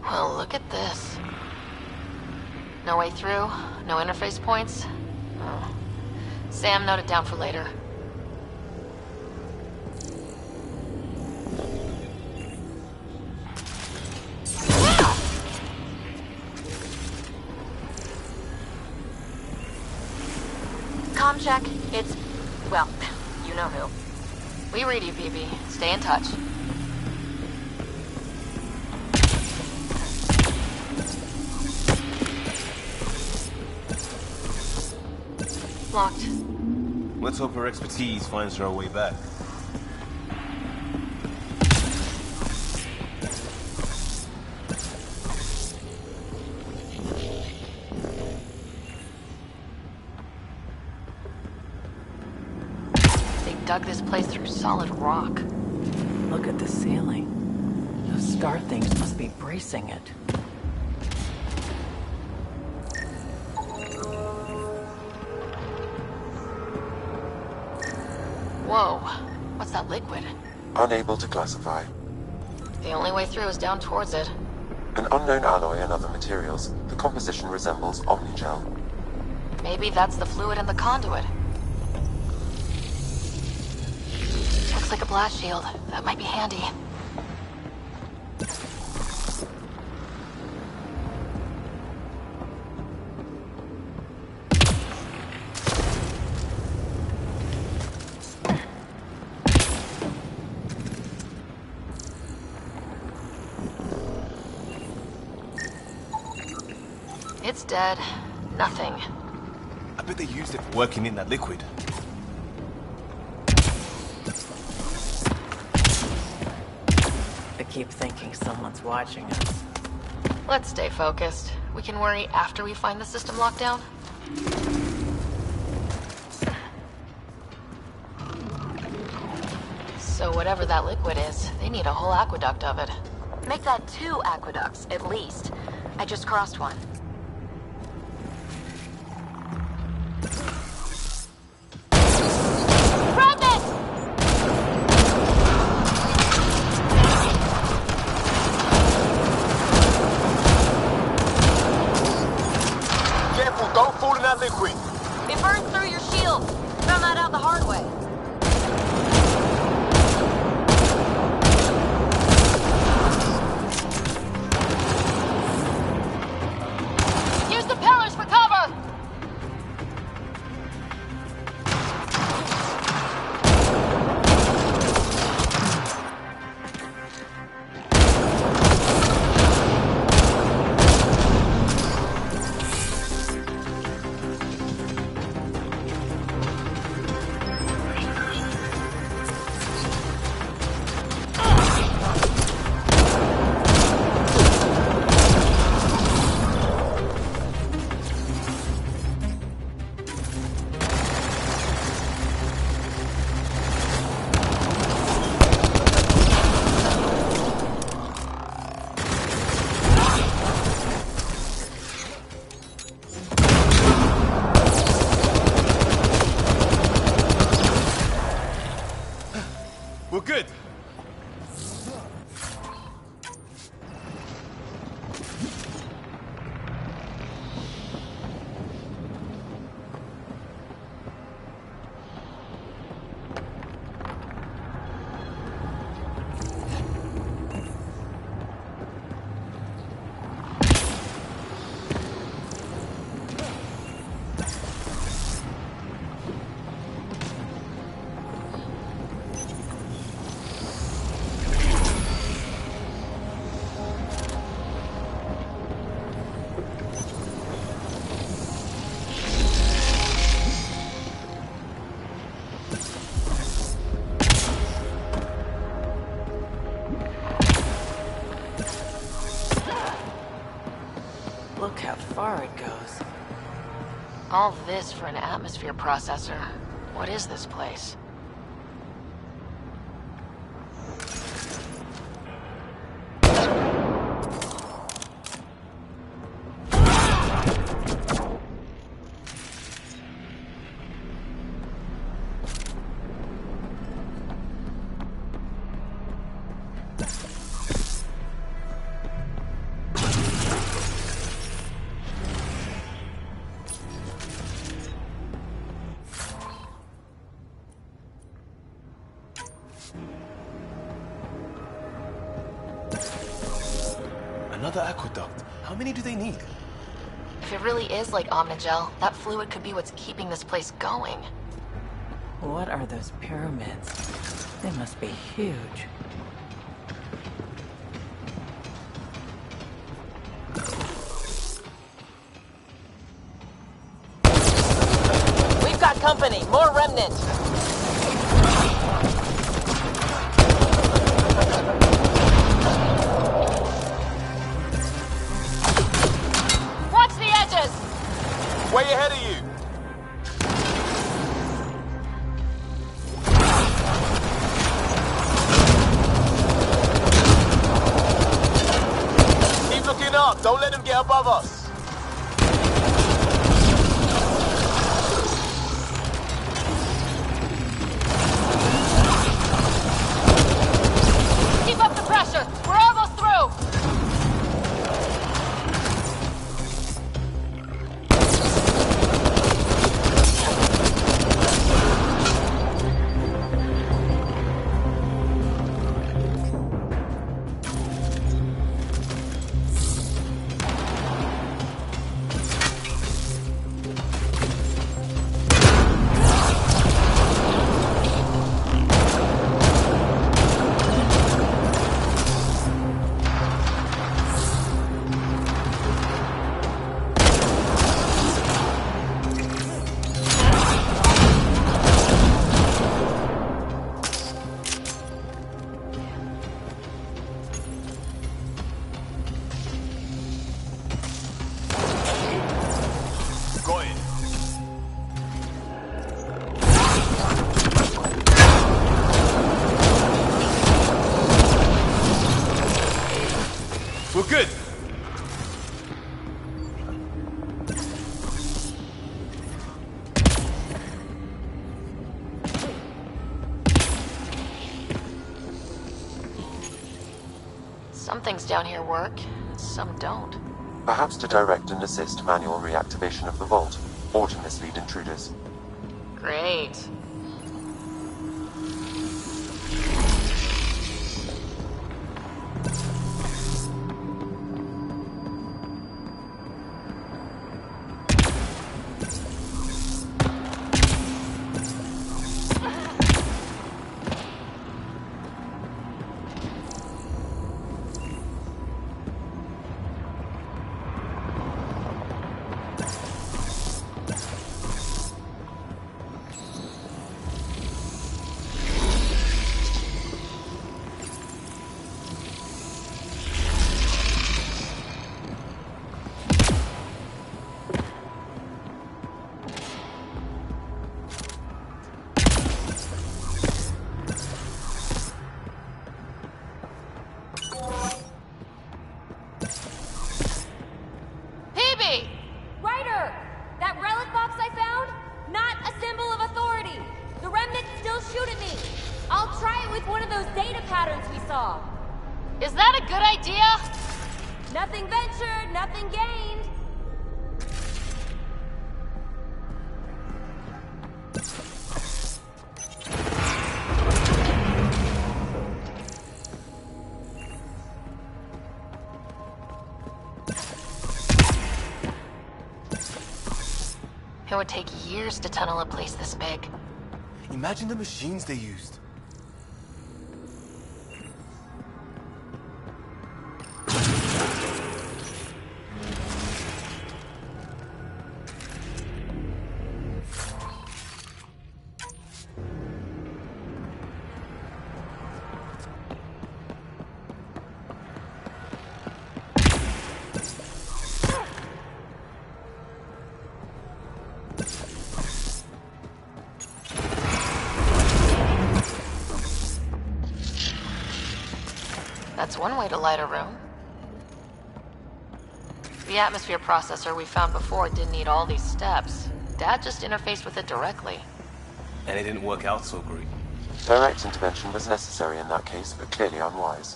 Well, look at this. No way through, no interface points. Oh. Sam, note it down for later. Comm check. It's... well, you know who. We read you, BB. Stay in touch. Locked. Let's hope her expertise finds her way back. They dug this place through solid rock. Look at the ceiling. Those star things must be bracing it. Whoa. What's that liquid? Unable to classify. The only way through is down towards it. An unknown alloy and other materials. The composition resembles Omnigel. Maybe that's the fluid in the conduit. Looks like a blast shield. That might be handy. It's dead. Nothing. I bet they used it for working in that liquid. I keep thinking someone's watching us. Let's stay focused. We can worry after we find the system lockdown. So whatever that liquid is, they need a whole aqueduct of it. Make that 2 aqueducts, at least. I just crossed one. Don't fall in that liquid. It burns through your shield. Found that out the hard way. Look how far it goes. All this for an atmosphere processor. What is this place? Another aqueduct. How many do they need? If it really is like Omnigel, that fluid could be what's keeping this place going. What are those pyramids? They must be huge. We've got company! More remnants! Way ahead of you! Keep looking up! Don't let them get above us! Keep up the pressure! We're almost through! We're good. Some things down here work, some don't. Perhaps to direct and assist manual reactivation of the vault, or to mislead intruders. Great. Is that a good idea? Nothing ventured, nothing gained. It would take years to tunnel a place this big. Imagine the machines they used. That's one way to light a room. The atmosphere processor we found before didn't need all these steps. Dad just interfaced with it directly. And it didn't work out so great. Direct intervention was necessary in that case, but clearly unwise.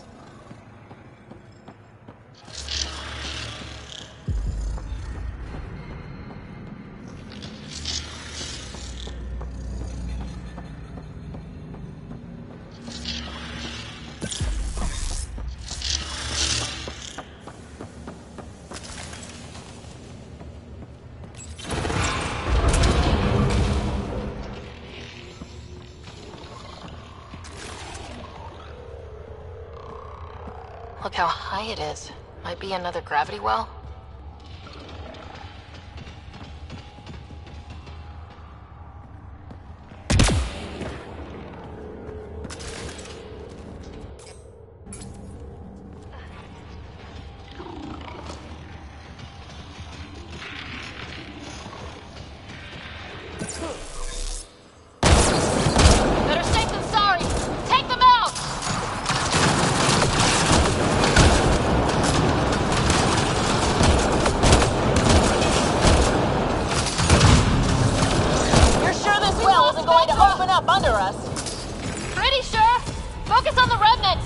Look how high it is. Might be another gravity well. Better safe than sorry. Take them out! You're sure this well isn't going to open up under us? Pretty sure. Focus on the remnant.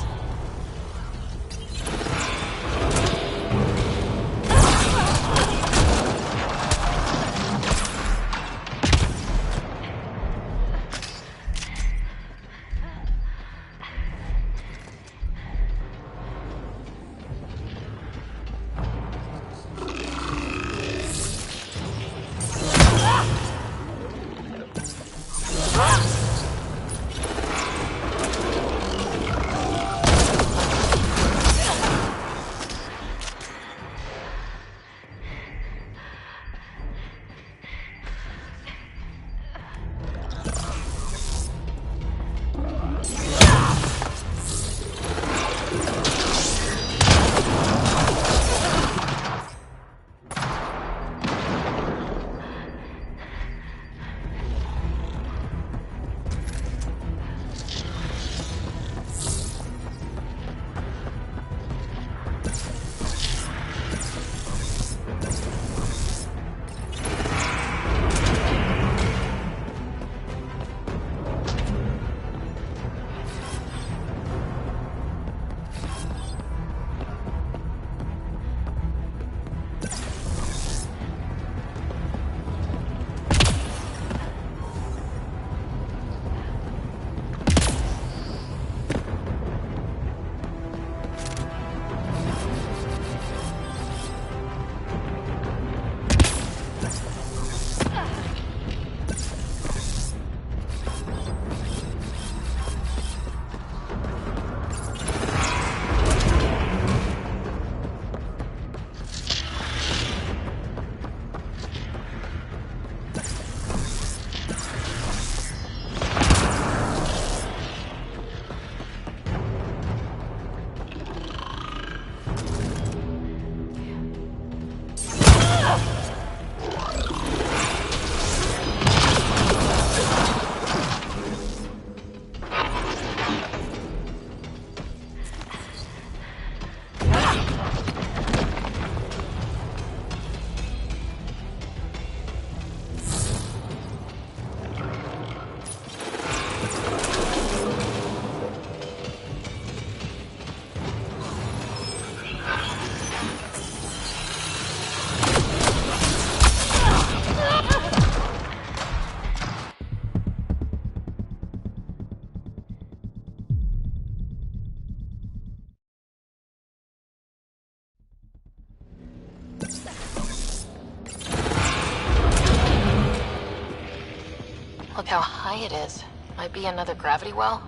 Look how high it is. Might be another gravity well.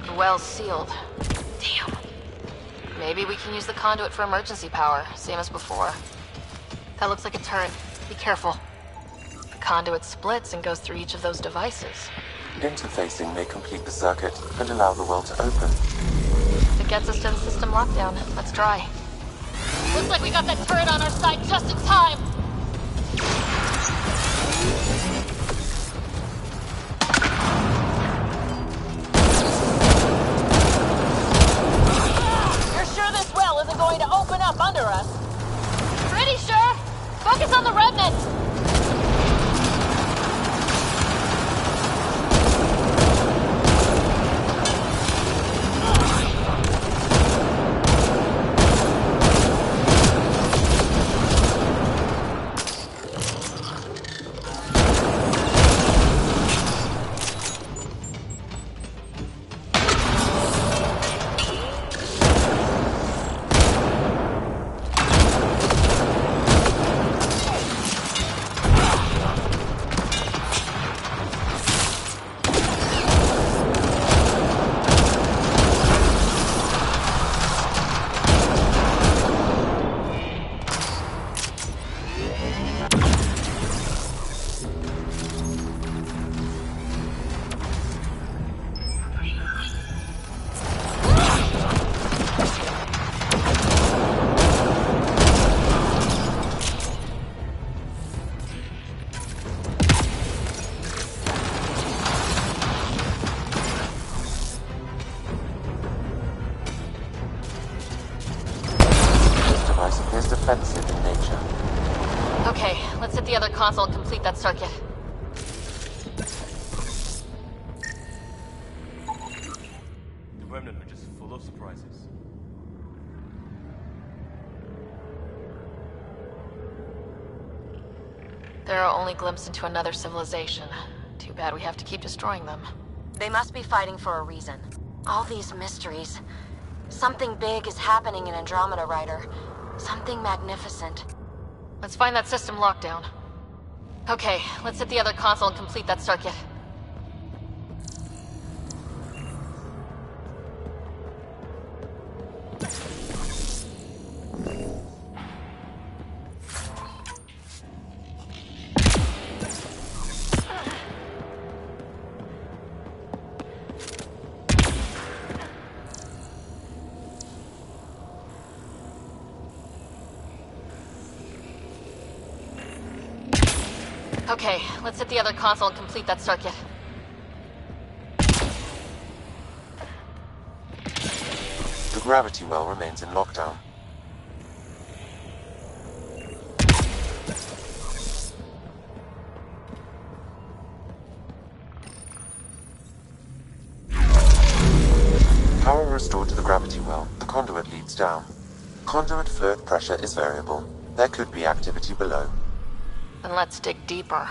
The well's sealed. Damn. Maybe we can use the conduit for emergency power, same as before. That looks like a turret. Be careful. The conduit splits and goes through each of those devices. Interfacing may complete the circuit and allow the well to open. If it gets us to the system lockdown, let's try. Looks like we got that turret on our side just in time. Focus on the remnants! Defensive in nature. Okay, let's hit the other console and complete that circuit. The Remnant are just full of surprises. They're our only glimpse into another civilization. Too bad we have to keep destroying them. They must be fighting for a reason. All these mysteries. Something big is happening in Andromeda, Ryder. Something magnificent. Let's find that system lockdown. Okay, let's hit the other console and complete that circuit. Okay, let's hit the other console and complete that circuit. The gravity well remains in lockdown. Power restored to the gravity well. The conduit leads down. Conduit fluid pressure is variable. There could be activity below. Then let's dig deeper.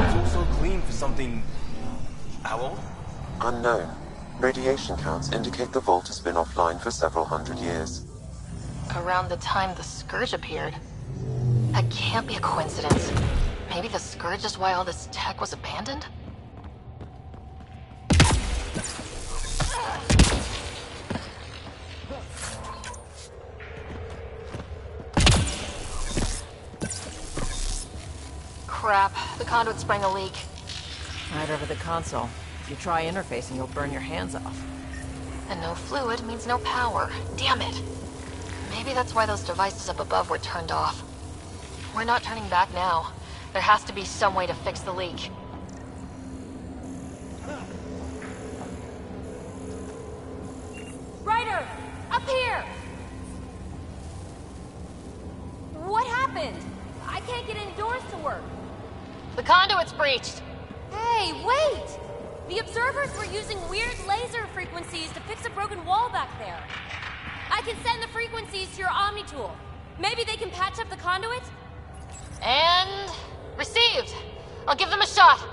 It's all so clean for something... how old? Unknown. Radiation counts indicate the vault has been offline for several hundred years. Around the time the Scourge appeared. That can't be a coincidence. Maybe the Scourge is why all this tech was abandoned? Crap, the conduit sprang a leak. Right over the console. If you try interfacing, you'll burn your hands off. And no fluid means no power. Damn it. Maybe that's why those devices up above were turned off. We're not turning back now. There has to be some way to fix the leak. Ryder! Up here! What happened? I can't get indoors to work. The conduit's breached! Hey, wait! The observers were using weird laser frequencies to fix a broken wall back there. I can send the frequencies to your Omni tool. Maybe they can patch up the conduit? And... received! I'll give them a shot!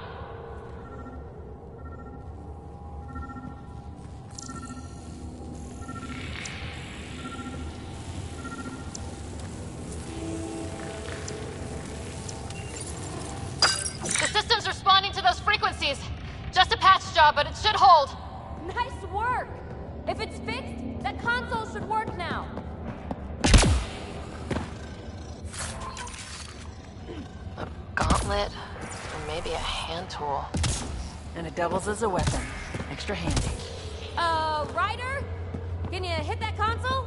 The system's responding to those frequencies. Just a patch job, but it should hold. Nice work! If it's fixed, that console should work now. A gauntlet, or maybe a hand tool. And it doubles as a weapon. Extra handy. Ryder? Can you hit that console?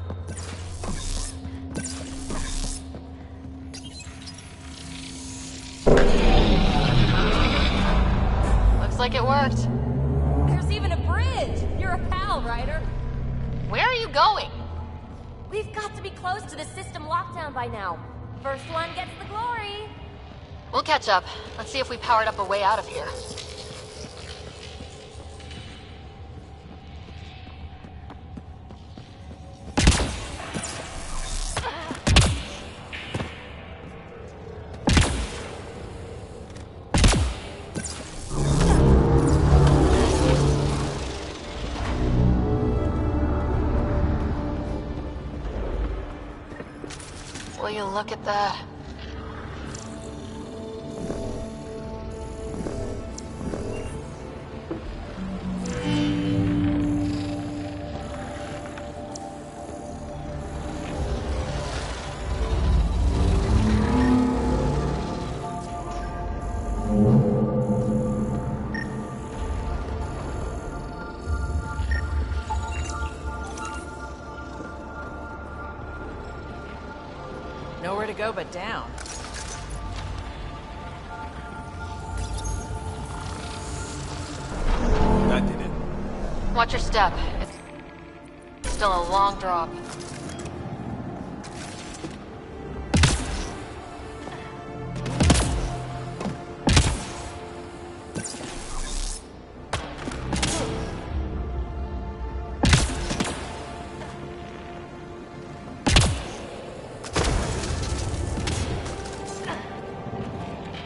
Looks like it worked. There's even a bridge! You're a pal, Ryder. Where are you going? We've got to be close to the system lockdown by now. First one gets the glory. We'll catch up. Let's see if we powered up a way out of here. Will you look at that? Nowhere to go but down. That did it. Watch your step. It's still a long drop.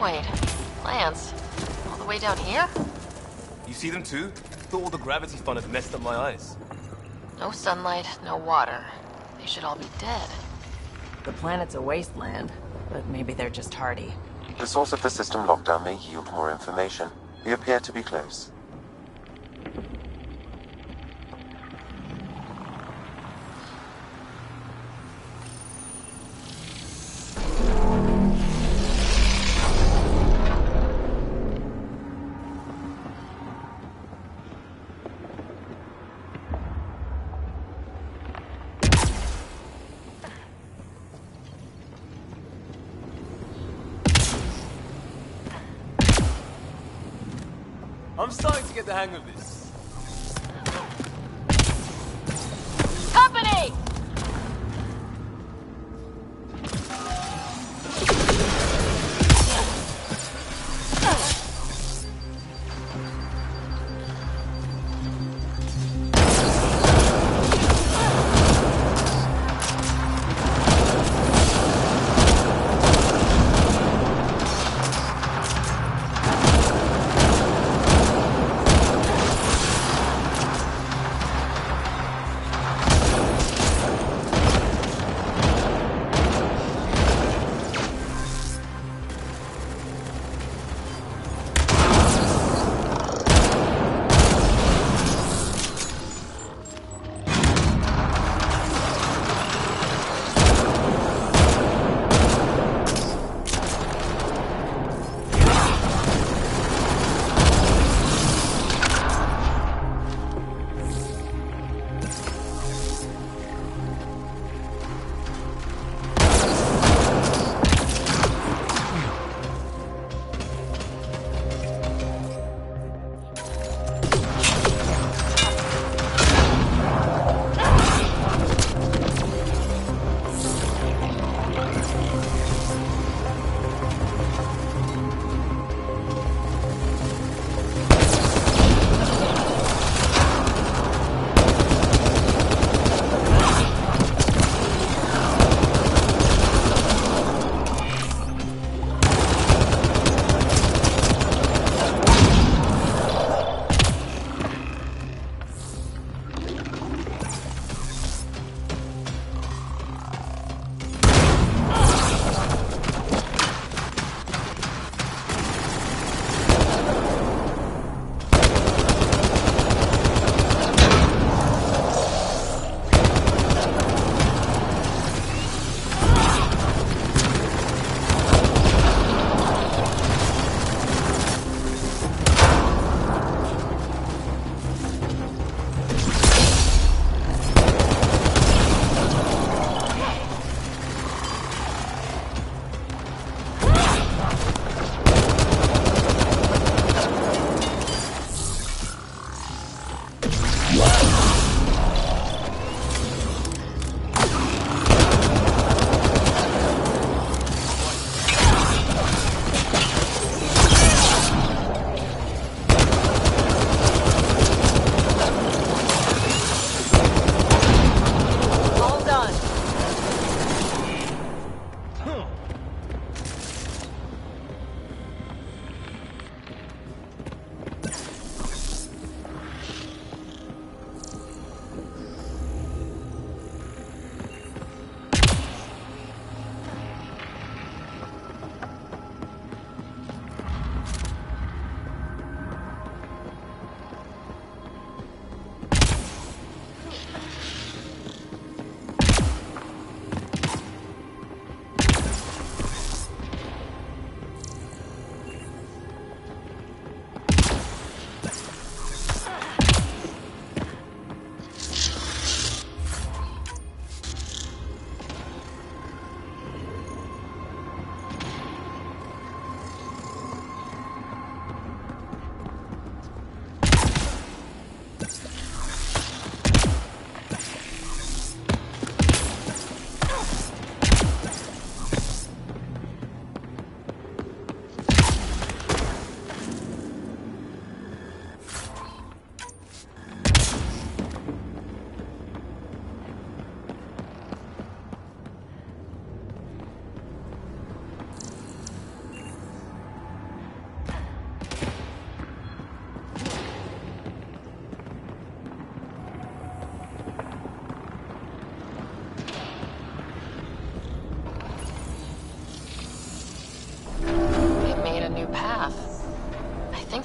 Wait, plants? All the way down here? You see them too? Thought all the gravity fun had messed up my eyes. No sunlight, no water. They should all be dead. The planet's a wasteland, but maybe they're just hardy. The source of the system lockdown may yield more information. We appear to be close. I'm starting to get the hang of this. Company!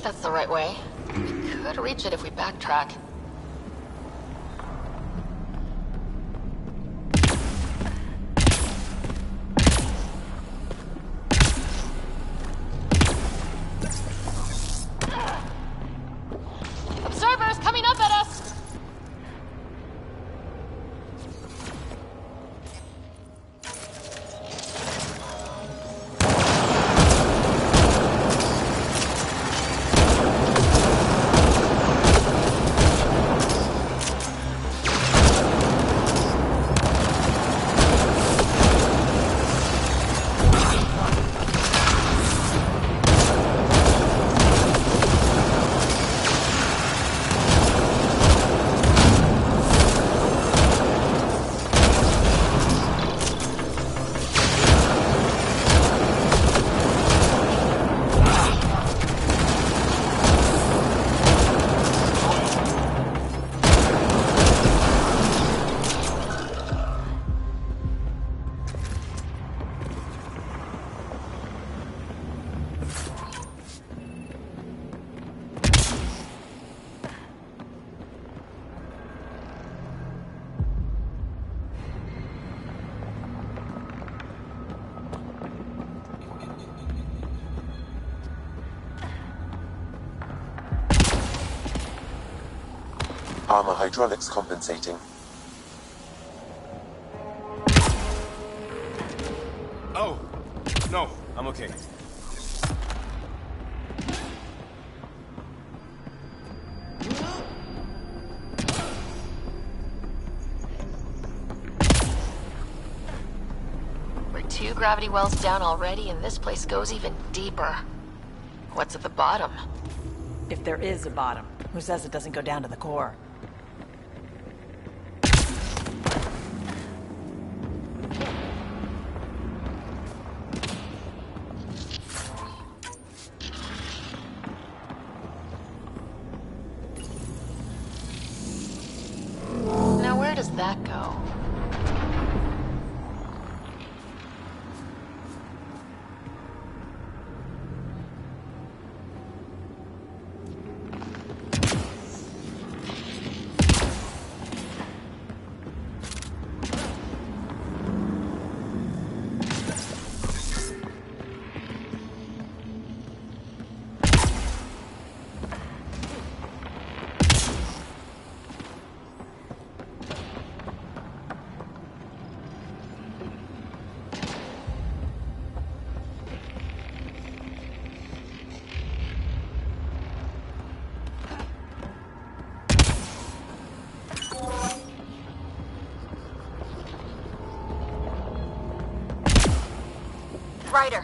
That's the right way. We could reach it if we backtrack. Observers coming up at us! Armor hydraulics compensating. Oh, no, I'm okay. We're 2 gravity wells down already, and this place goes even deeper. What's at the bottom? If there is a bottom, who says it doesn't go down to the core? Now where does that go? Ryder,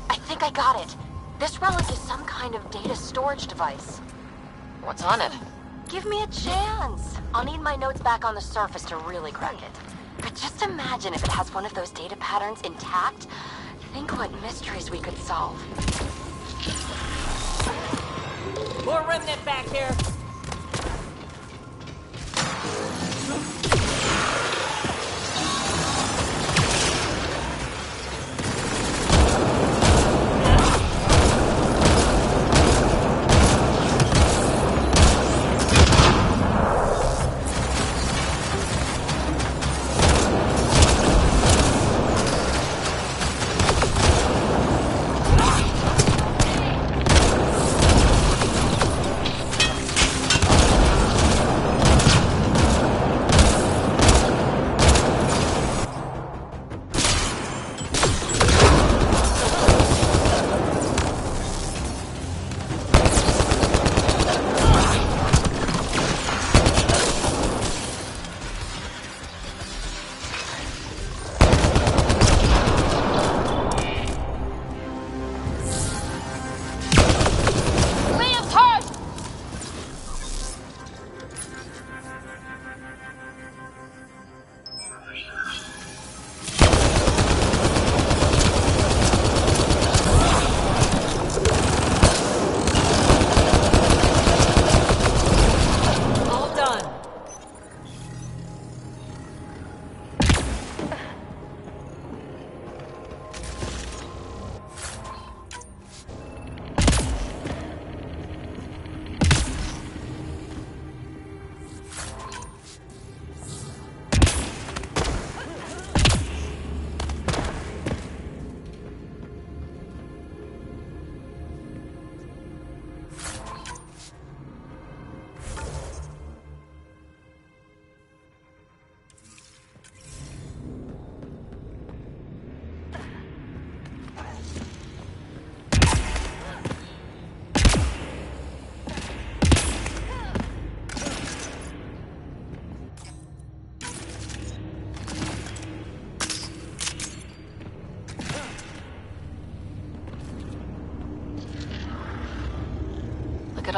I think I got it. This relic is some kind of data storage device. What's on it? Give me a chance. I'll need my notes back on the surface to really crack it. But just imagine if it has one of those data patterns intact. Think what mysteries we could solve. More remnant back here!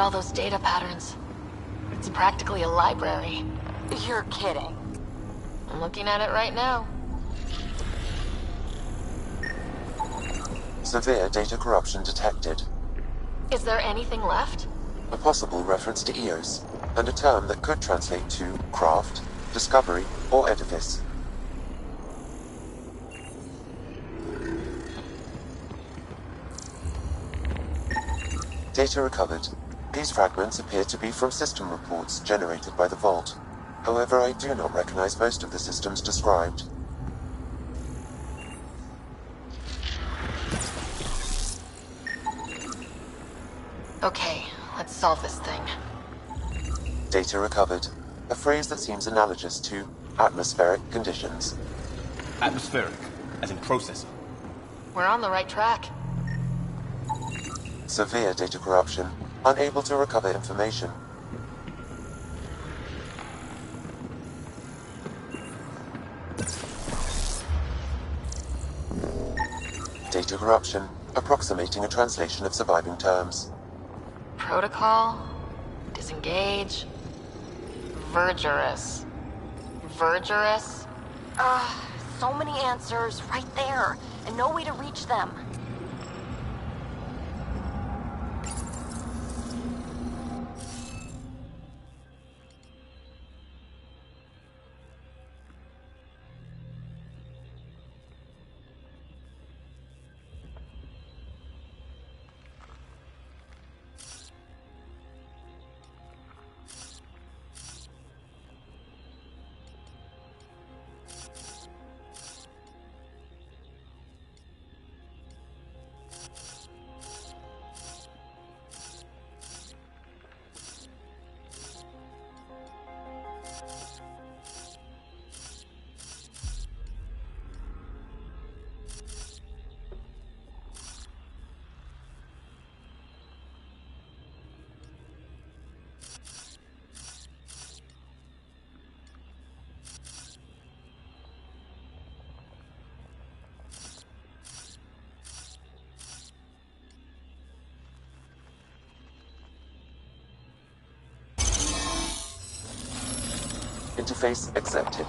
all those data patterns. It's practically a library. You're kidding. I'm looking at it right now. Severe data corruption detected. Is there anything left? A possible reference to Eos, and a term that could translate to craft, discovery, or edifice. Data recovered. These fragments appear to be from system reports generated by the Vault. However, I do not recognize most of the systems described. Okay, let's solve this thing. Data recovered. A phrase that seems analogous to atmospheric conditions. Atmospheric, as in processor. We're on the right track. Severe data corruption. Unable to recover information. Data corruption. Approximating a translation of surviving terms. Protocol, disengage, Vergerus. Vergerus? So many answers right there, and no way to reach them. Interface accepted.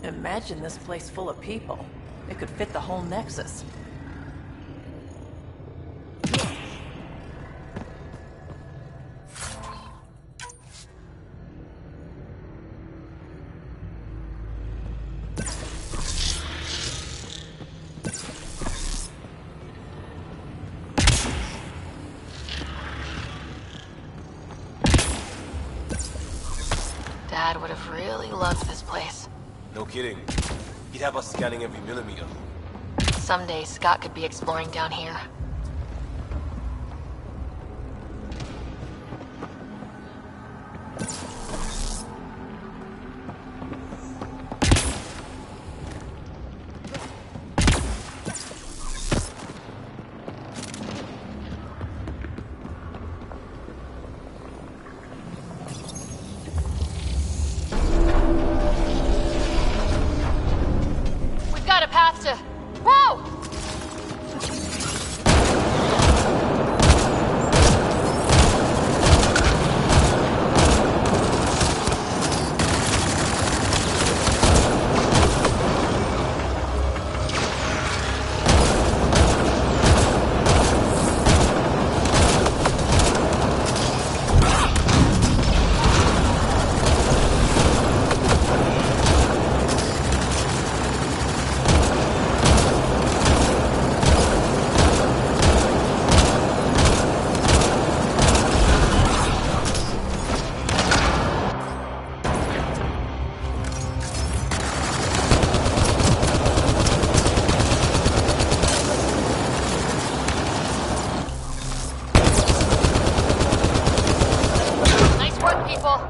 Imagine this place full of people. It could fit the whole Nexus. Dad would have really loved this place. No kidding. He'd have us scanning every millimeter. Someday Scott could be exploring down here. We've got a path to... Whoa! people.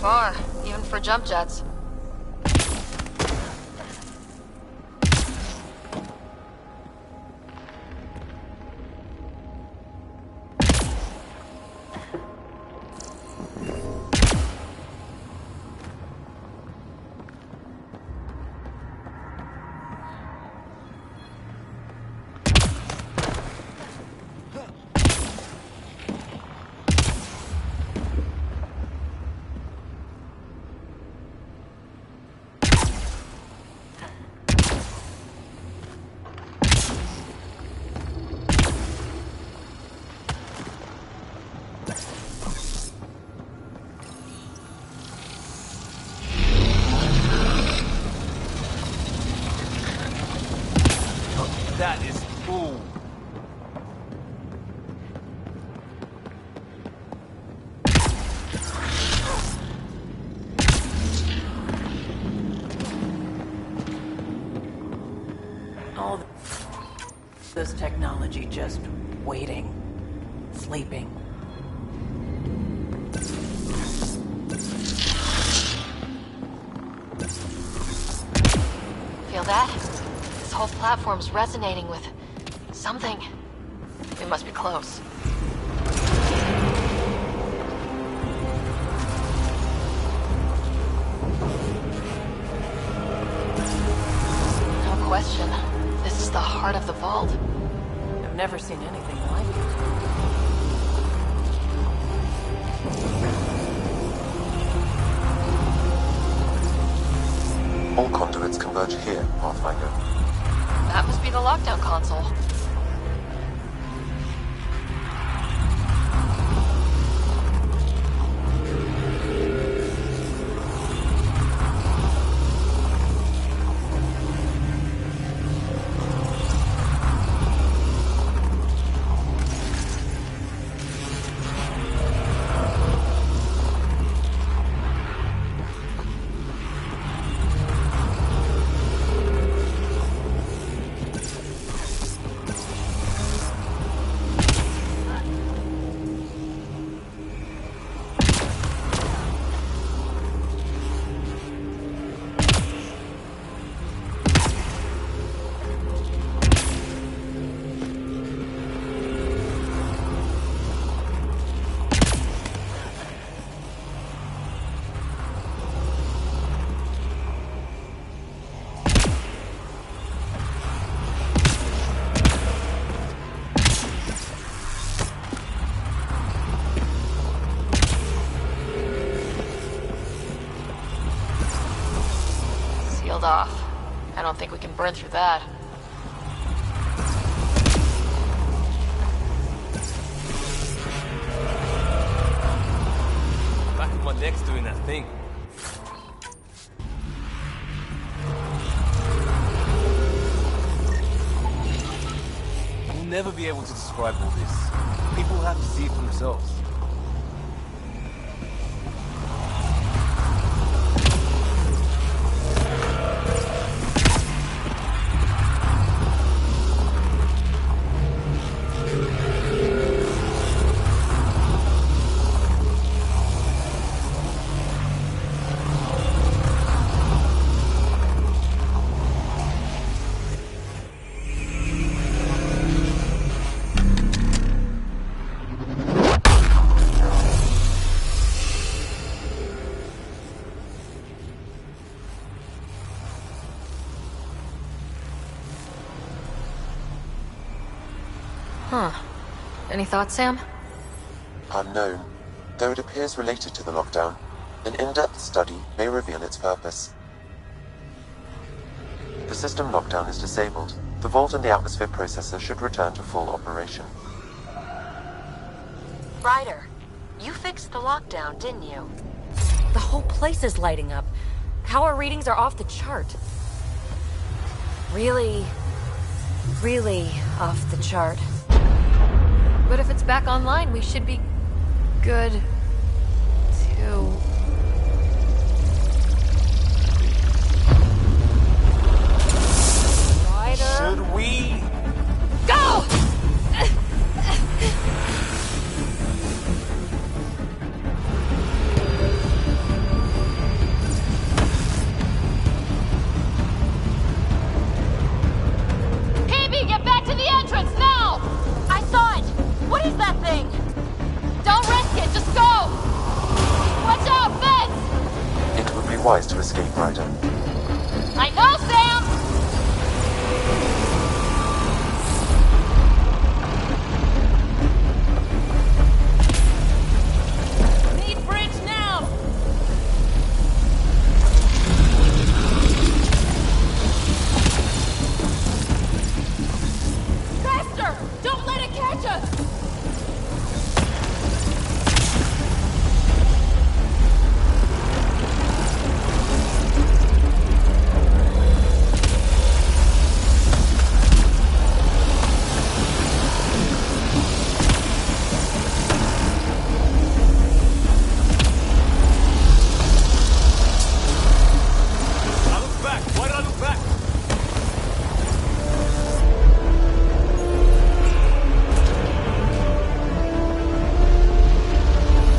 Far, even for jump jets. That is cool. All this technology just waiting, sleeping. Feel that? This whole platform's resonating with something. We must be close. No question. This is the heart of the vault. I've never seen anything like it. All conduits converge here, Pathfinder. That must be the lockdown console. Off. I don't think we can burn through that. Back of my neck's doing that thing. We'll never be able to describe all this. People have to see it for themselves. Huh. Any thoughts, Sam? Unknown. Though it appears related to the lockdown, an in-depth study may reveal its purpose. The system lockdown is disabled. The vault and the atmosphere processor should return to full operation. Ryder, You fixed the lockdown, didn't you? The whole place is lighting up. Power readings are off the chart. Really, really off the chart. But if it's back online, we should be good too. Ryder. Should we? Go! PB, get back to the entrance now! I saw it! What is that thing? Don't risk it, just go! Watch out, fence! It would be wise to escape, Ryder. I know, Sam! Need bridge now! Faster! Don't let it catch us! I look back. Why did I look back?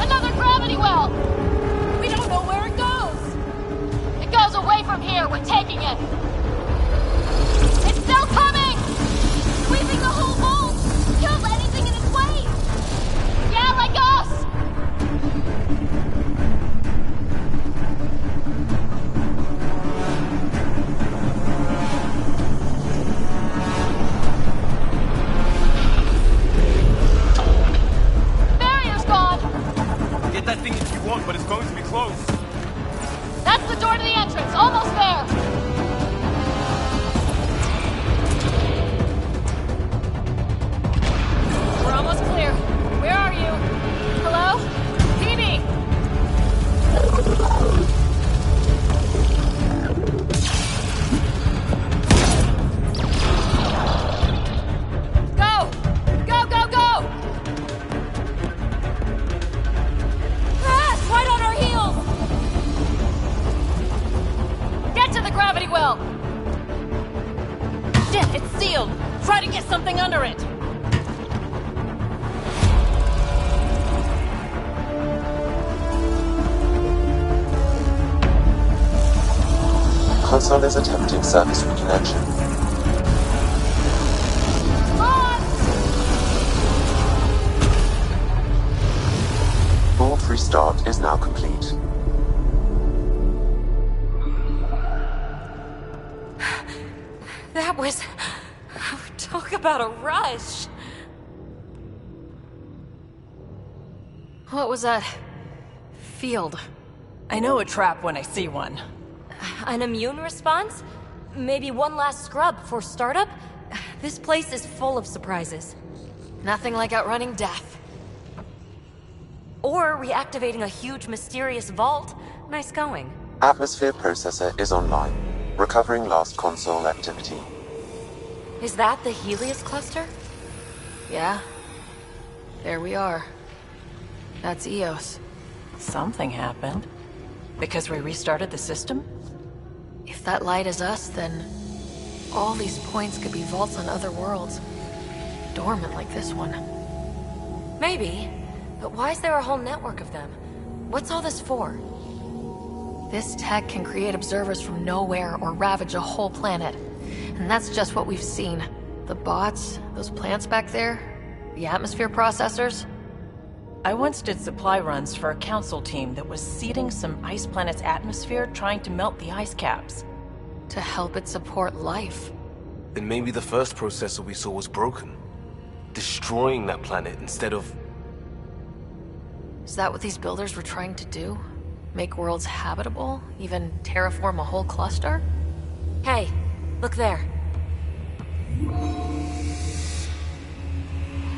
Another gravity well! We don't know where it goes! It goes away from here, we're taking it! It's still coming! Sweeping the whole vault! Kills anything in its way! Yeah, like us! Barrier's gone! Get that thing if you want, but it's going to be closed. That's the door to the entrance, almost there! We're almost clear. Where are you? Hello? PB! Go! Go, go, go! Crash! Right on our heels! Get to the gravity well! Shit, it's sealed! Try to get something under it! Console is attempting service reconnection. On! Vault restart is now complete. That was... Talk about a rush. What was that? Field. I know a trap when I see one. An immune response? Maybe one last scrub for startup? This place is full of surprises. Nothing like outrunning death. Or reactivating a huge mysterious vault. Nice going. Atmosphere processor is online, recovering lost console activity. Is that the Helios cluster? Yeah. There we are. That's Eos. Something happened. Because we restarted the system? If that light is us, then all these points could be vaults on other worlds. Dormant like this one. Maybe. But why is there a whole network of them? What's all this for? This tech can create observers from nowhere or ravage a whole planet. And that's just what we've seen. The bots, those plants back there, the atmosphere processors. I once did supply runs for a council team that was seeding some ice planet's atmosphere, trying to melt the ice caps. To help it support life. Then maybe the first processor we saw was broken. Destroying that planet instead of... Is that what these builders were trying to do? Make worlds habitable? Even terraform a whole cluster? Hey, look there.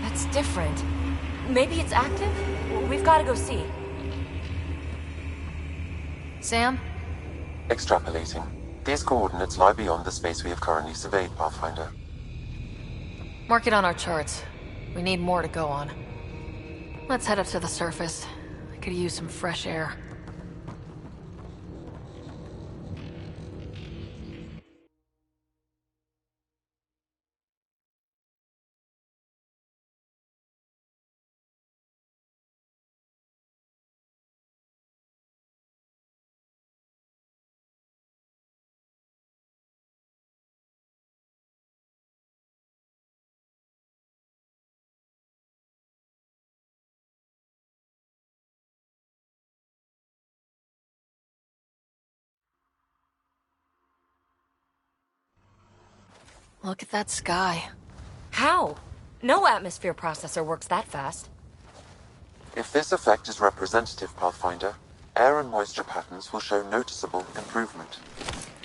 That's different. Maybe it's active? We've got to go see. Sam? Extrapolating. These coordinates lie beyond the space we have currently surveyed, Pathfinder. Mark it on our charts. We need more to go on. Let's head up to the surface. I could use some fresh air. Look at that sky. How? No atmosphere processor works that fast. If this effect is representative, Pathfinder, air and moisture patterns will show noticeable improvement.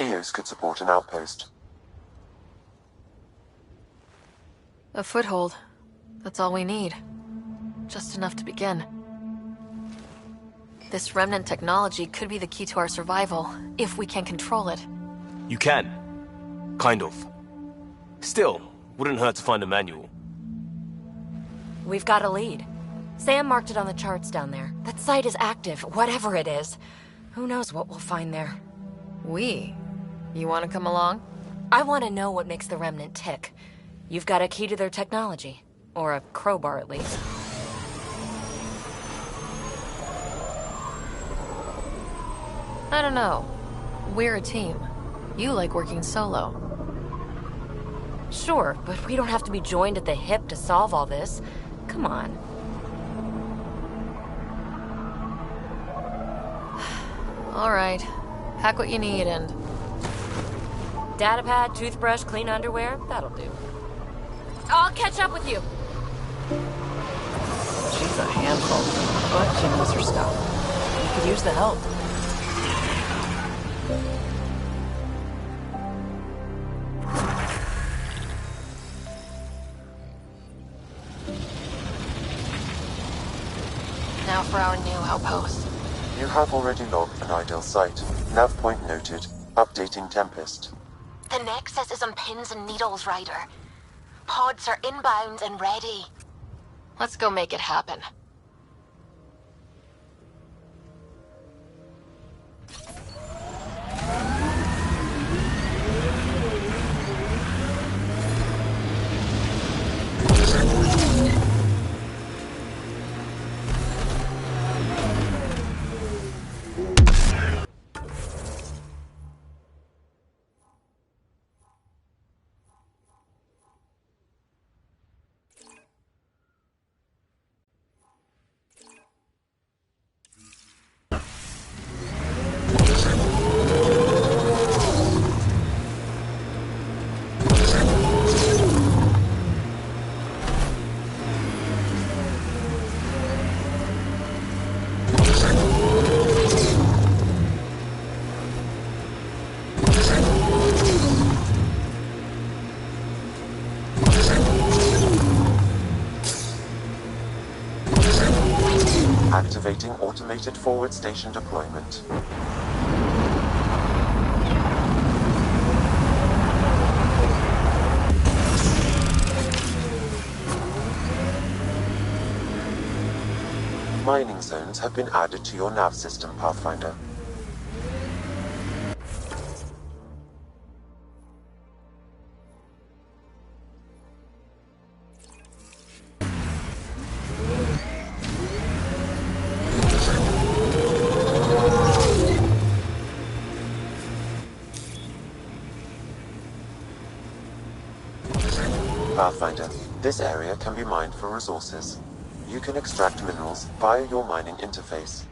EOS could support an outpost. A foothold. That's all we need. Just enough to begin. This remnant technology could be the key to our survival, if we can control it. You can. Kind of. Still, wouldn't hurt to find a manual. We've got a lead. Sam marked it on the charts down there. That site is active, whatever it is. Who knows what we'll find there. We? You want to come along? I want to know what makes the Remnant tick. You've got a key to their technology. Or a crowbar, at least. I don't know. We're a team. You like working solo. Sure, but we don't have to be joined at the hip to solve all this. Come on. All right. Pack what you need and... Datapad, toothbrush, clean underwear, that'll do. I'll catch up with you. She's a handful, but she knows her stuff. We could use the help. Now for our new outpost. You have already logged an ideal site. Nav point noted. Updating Tempest. The Nexus is on pins and needles, Ryder. Pods are inbound and ready. Let's go make it happen. Activating automated forward station deployment. Mining zones have been added to your nav system, Pathfinder. Pathfinder, this area can be mined for resources. You can extract minerals via your mining interface.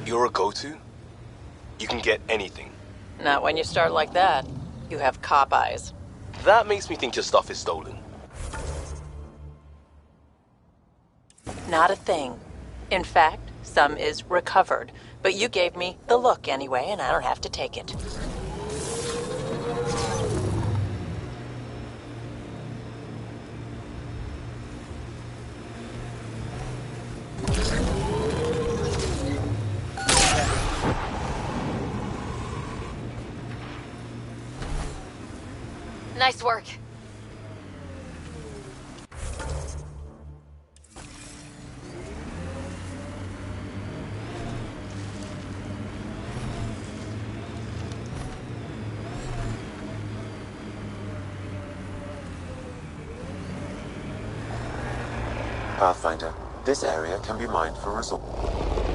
You're a go-to? You can get anything. Not when you start like that. You have cop eyes. That makes me think your stuff is stolen. Not a thing. In fact, some is recovered. But you gave me the look anyway, and I don't have to take it. Nice work. Pathfinder, this area can be mined for resource.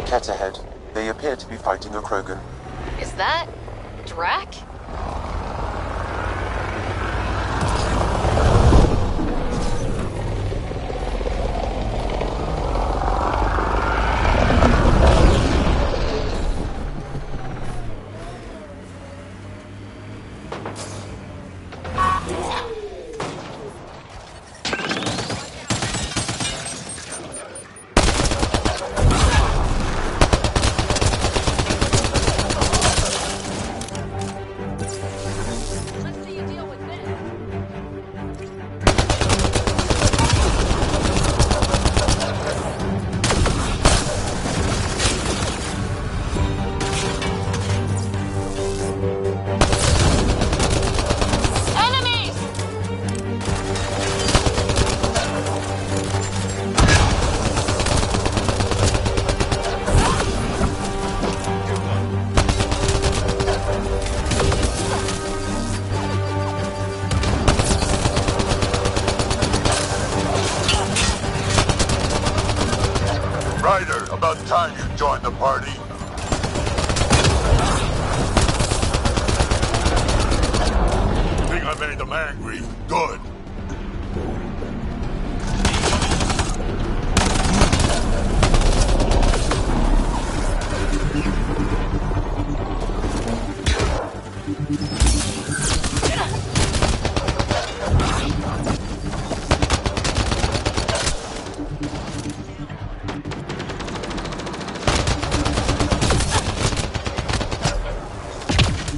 Ket ahead. They appear to be fighting a Krogan. Is that... Drac? Ryder, about time you joined the party. Think I made them angry? Good.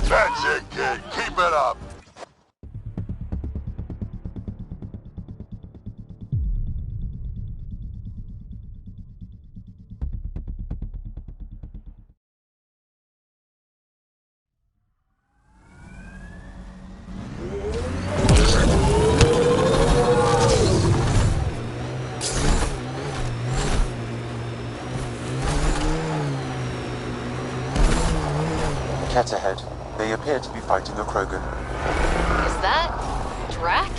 That's it, kid. Keep it up. Ket ahead. They appear to be fighting a Krogan. Is that... Drac?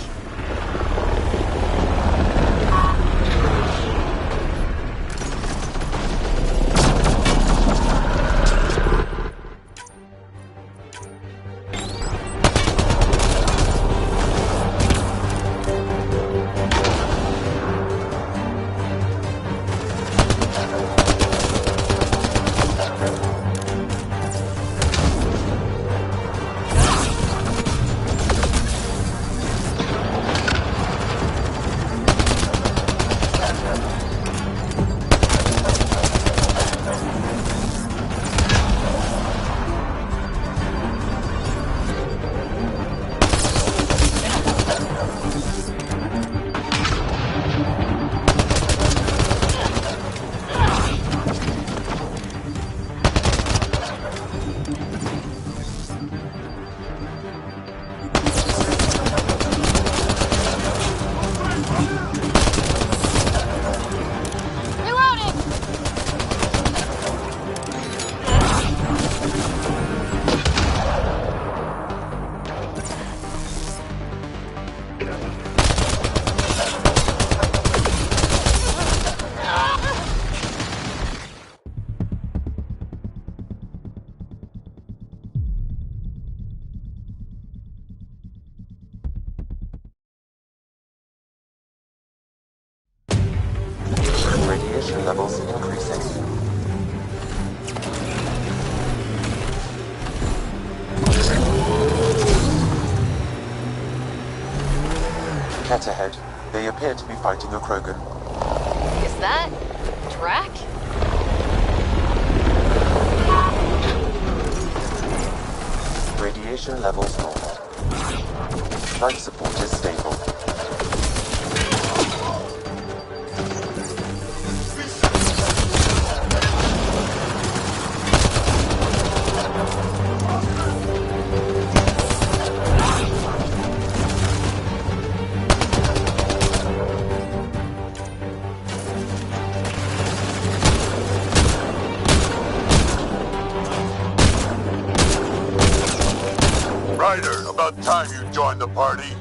Radiation levels increasing. Kett ahead. They appear to be fighting a Krogan. Is that Drac? Radiation levels normal. Life support is stable. Ryder, about time you joined the party.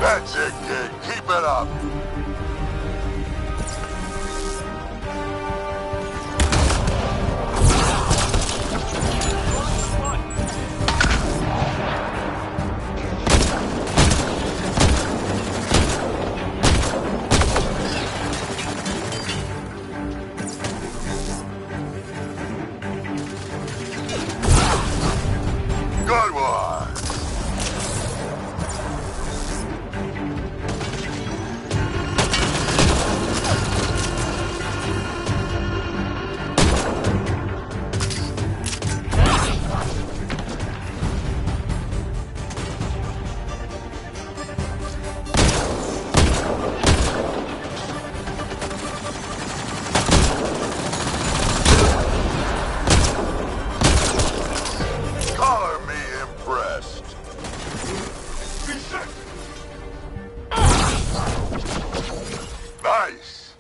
That's it, kid. Keep it up. Good one. Color me impressed. Nice.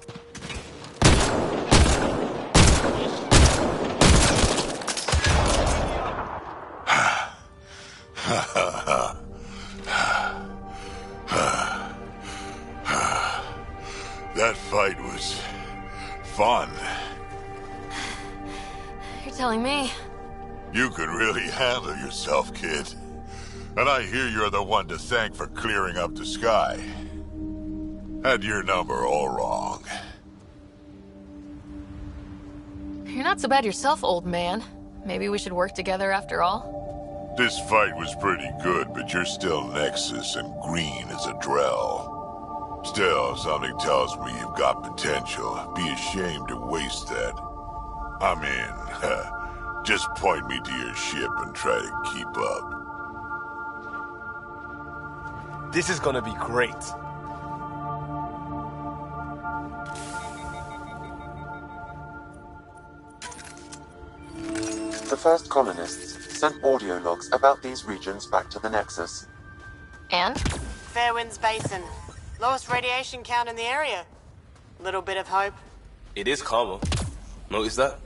That fight was fun. You're telling me. You could really handle yourself, kid. And I hear you're the one to thank for clearing up the sky. Had your number all wrong. You're not so bad yourself, old man. Maybe we should work together after all. This fight was pretty good, but you're still Nexus and green as a Drell. Still, something tells me you've got potential. Be ashamed to waste that. I mean, just point me to your ship and try to keep up. This is gonna be great. The first colonists sent audio logs about these regions back to the Nexus. And? Fairwinds Basin. Lowest radiation count in the area. Little bit of hope. It is calmer. Notice that?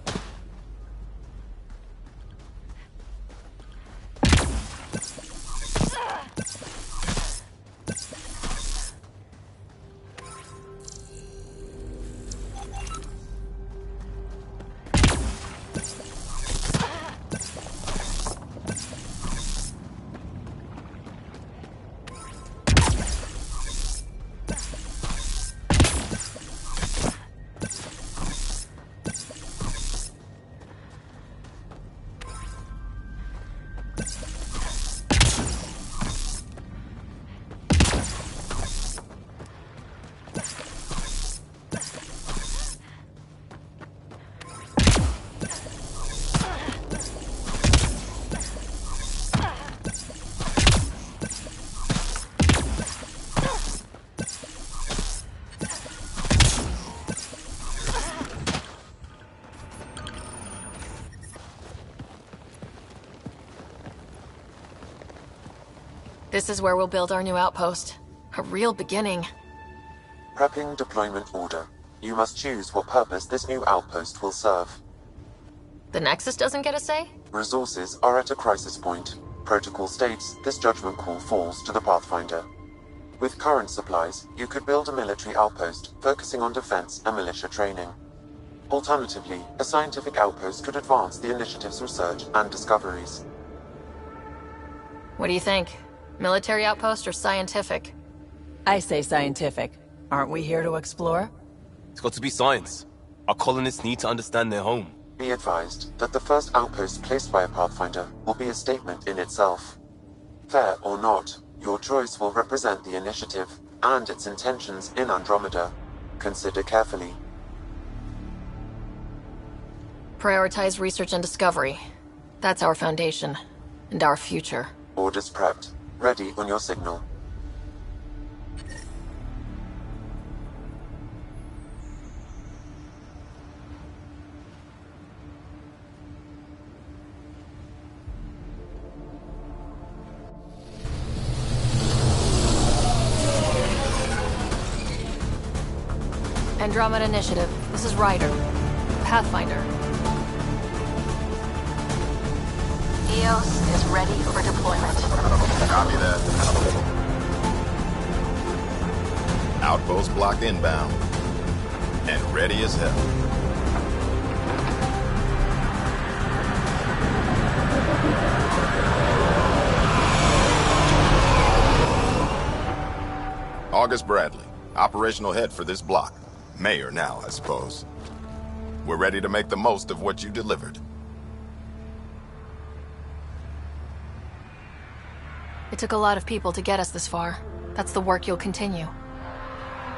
This is where we'll build our new outpost. A real beginning. Prepping deployment order. You must choose what purpose this new outpost will serve. The Nexus doesn't get a say? Resources are at a crisis point. Protocol states this judgment call falls to the Pathfinder. With current supplies, you could build a military outpost focusing on defense and militia training. Alternatively, a scientific outpost could advance the initiative's research and discoveries. What do you think? Military outpost or scientific? I say scientific. Aren't we here to explore? It's got to be science. Our colonists need to understand their home. Be advised that the first outpost placed by a Pathfinder will be a statement in itself. Fair or not, your choice will represent the initiative and its intentions in Andromeda. Consider carefully. Prioritize research and discovery. That's our foundation. And our future. Orders prepped. Ready on your signal. Andromeda Initiative. This is Ryder. Pathfinder. EOS is ready for deployment. Copy that. Outpost block inbound. And ready as hell. August Bradley, operational head for this block. Mayor now, I suppose. We're ready to make the most of what you delivered. It took a lot of people to get us this far. That's the work you'll continue.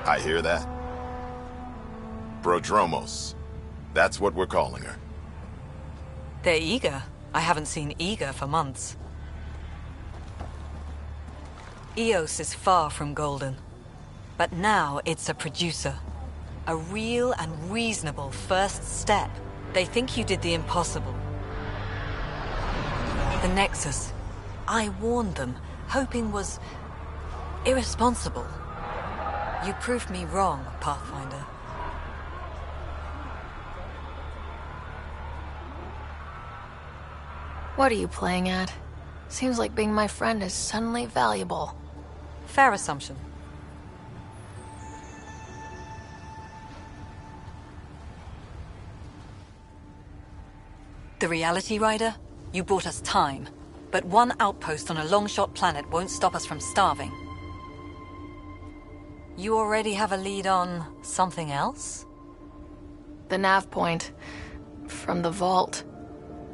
I hear that. Prodromos. That's what we're calling her. They're eager. I haven't seen eager for months. EOS is far from golden. But now it's a producer. A real and reasonable first step. They think you did the impossible. The Nexus. I warned them, hoping was irresponsible. You proved me wrong, Pathfinder. What are you playing at? Seems like being my friend is suddenly valuable. Fair assumption. The reality, Ryder? You bought us time. But one outpost on a long-shot planet won't stop us from starving. You already have a lead on something else? The nav point. From the vault.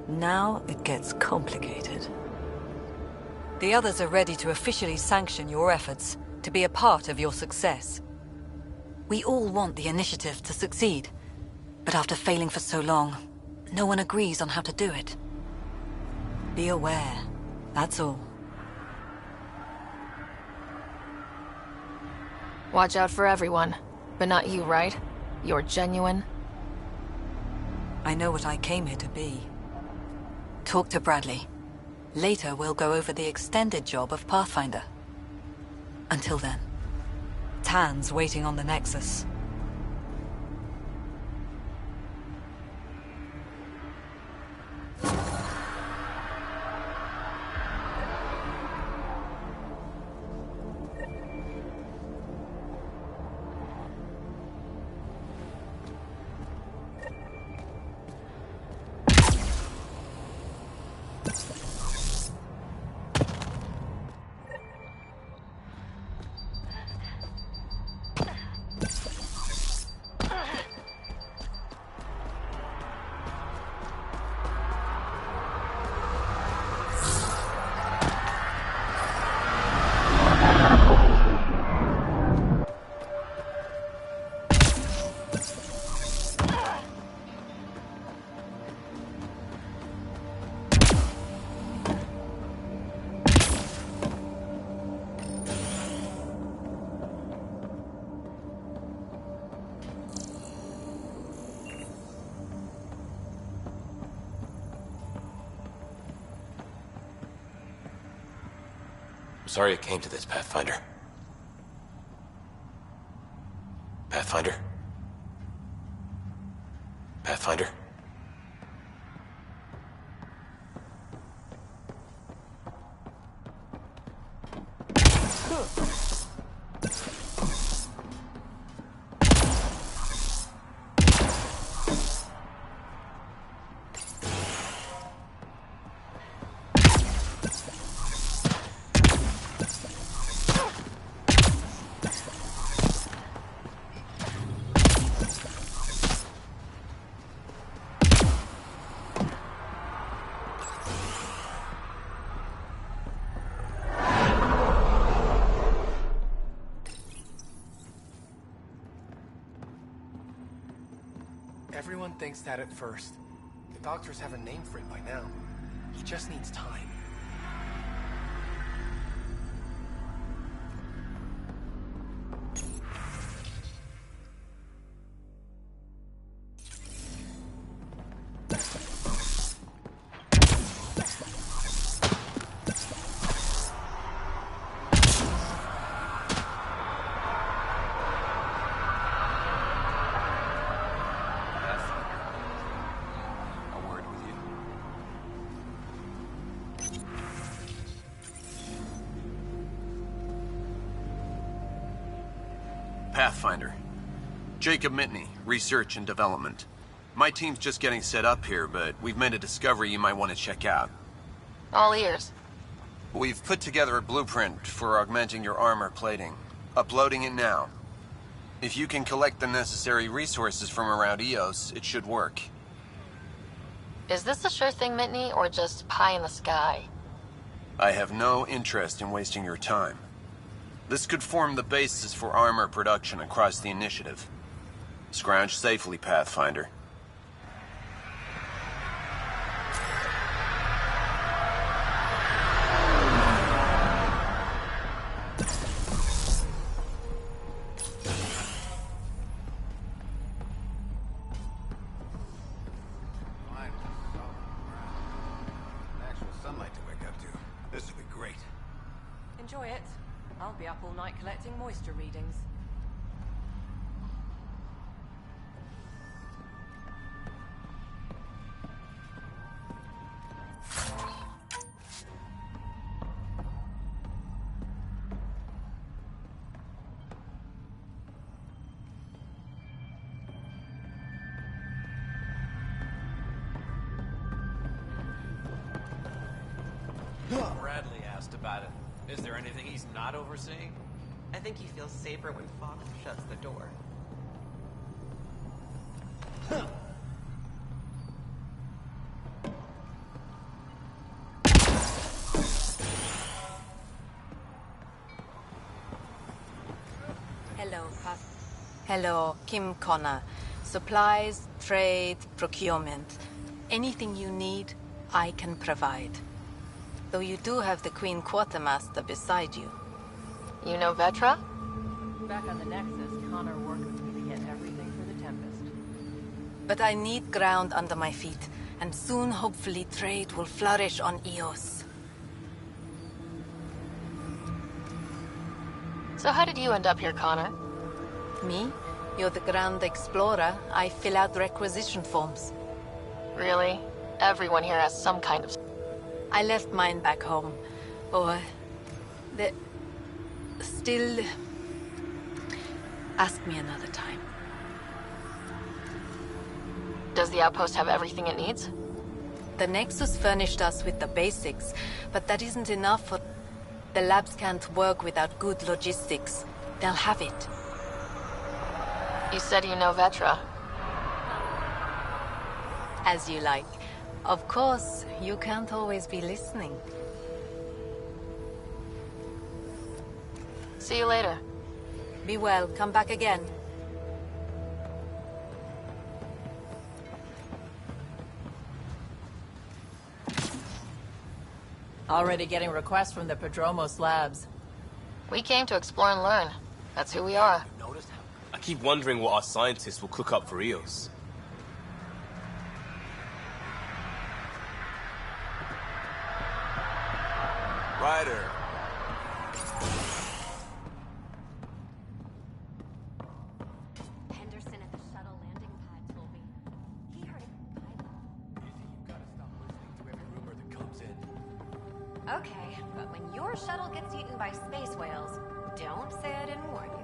Now it gets complicated. The others are ready to officially sanction your efforts, to be a part of your success. We all want the initiative to succeed, but after failing for so long, no one agrees on how to do it. Be aware, that's all. Watch out for everyone, but not you, right? You're genuine. I know what I came here to be. Talk to Bradley. Later we'll go over the extended job of Pathfinder. Until then, Tan's waiting on the Nexus. sorry it came to this, Pathfinder. Pathfinder? Pathfinder? Everyone thinks that at first. The doctors have a name for it by now. He just needs time. Pathfinder. Jacob Mitney, Research and Development. My team's just getting set up here, but we've made a discovery you might want to check out. All ears. We've put together a blueprint for augmenting your armor plating. Uploading it now. If you can collect the necessary resources from around Eos, it should work. Is this a sure thing, Mitney, or just pie in the sky? I have no interest in wasting your time. This could form the basis for armor production across the initiative. Scrounge safely, Pathfinder. Actual sunlight to wake up to. This would be great. Enjoy it. I'll be up all night collecting moisture readings. Bradley asked about it. Is there anything he's not overseeing? I think he feels safer when Fox shuts the door. Hello, Hello, Kim Connor. Supplies, trade, procurement. Anything you need, I can provide. Though you do have the Queen Quartermaster beside you. You know Vetra? Back on the Nexus, Connor worked with me to get everything for the Tempest. But I need ground under my feet, and soon, hopefully, trade will flourish on Eos. So how did you end up here, Connor? Me? You're the Grand Explorer. I fill out requisition forms. Really? Everyone here has some kind of... I left mine back home. Or... Still... Ask me another time. Does the outpost have everything it needs? The Nexus furnished us with the basics, but that isn't enough for... The labs can't work without good logistics. They'll have it. You said you know Vetra. As you like. Of course, you can't always be listening. See you later. Be well. Come back again. Already getting requests from the Prodromos labs. We came to explore and learn. That's who we are. I keep wondering what our scientists will cook up for Eos. Ryder, Okay, but when your shuttle gets eaten by space whales, don't say I didn't warn you.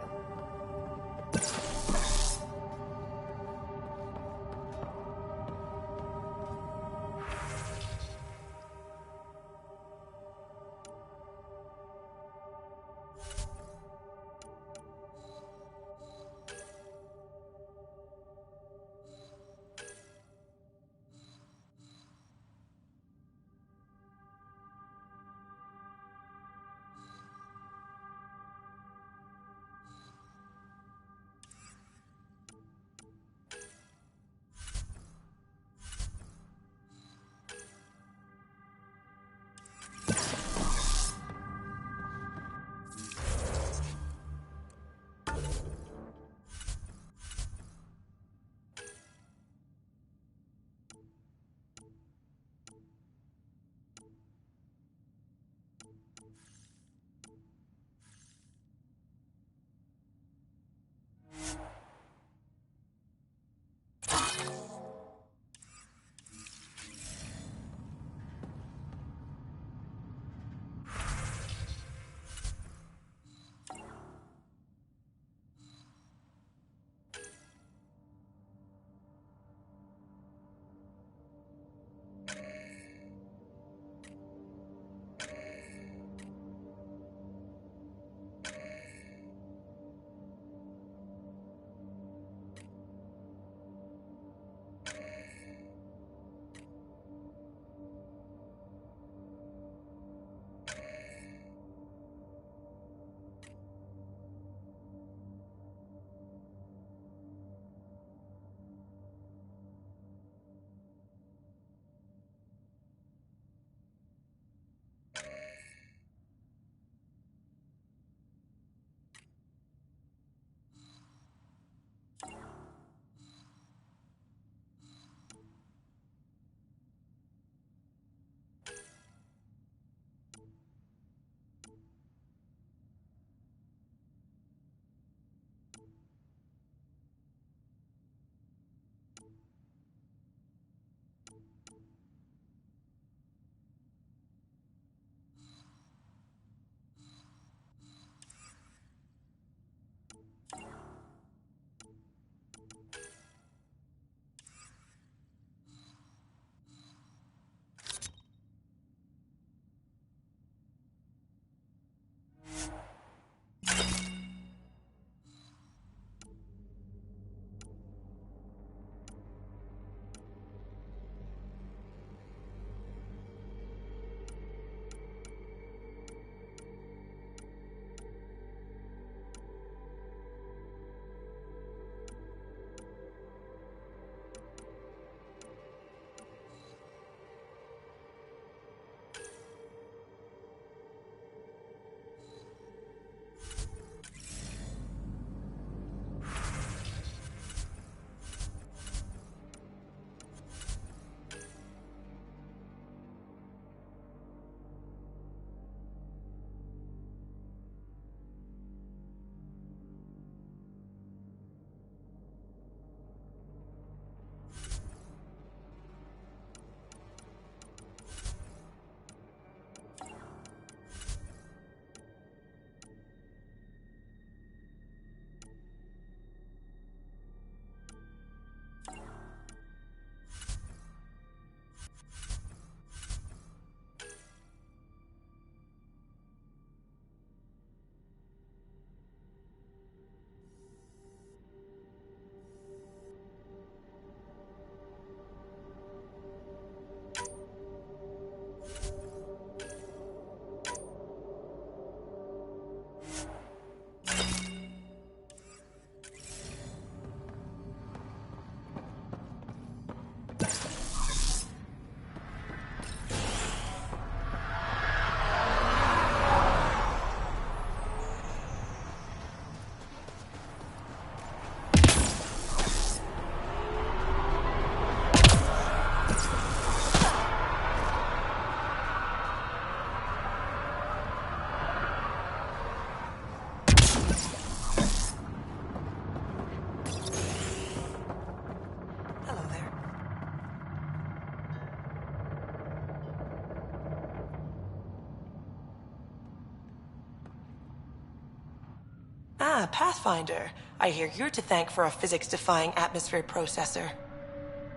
Pathfinder. I hear you're to thank for a physics-defying atmosphere processor.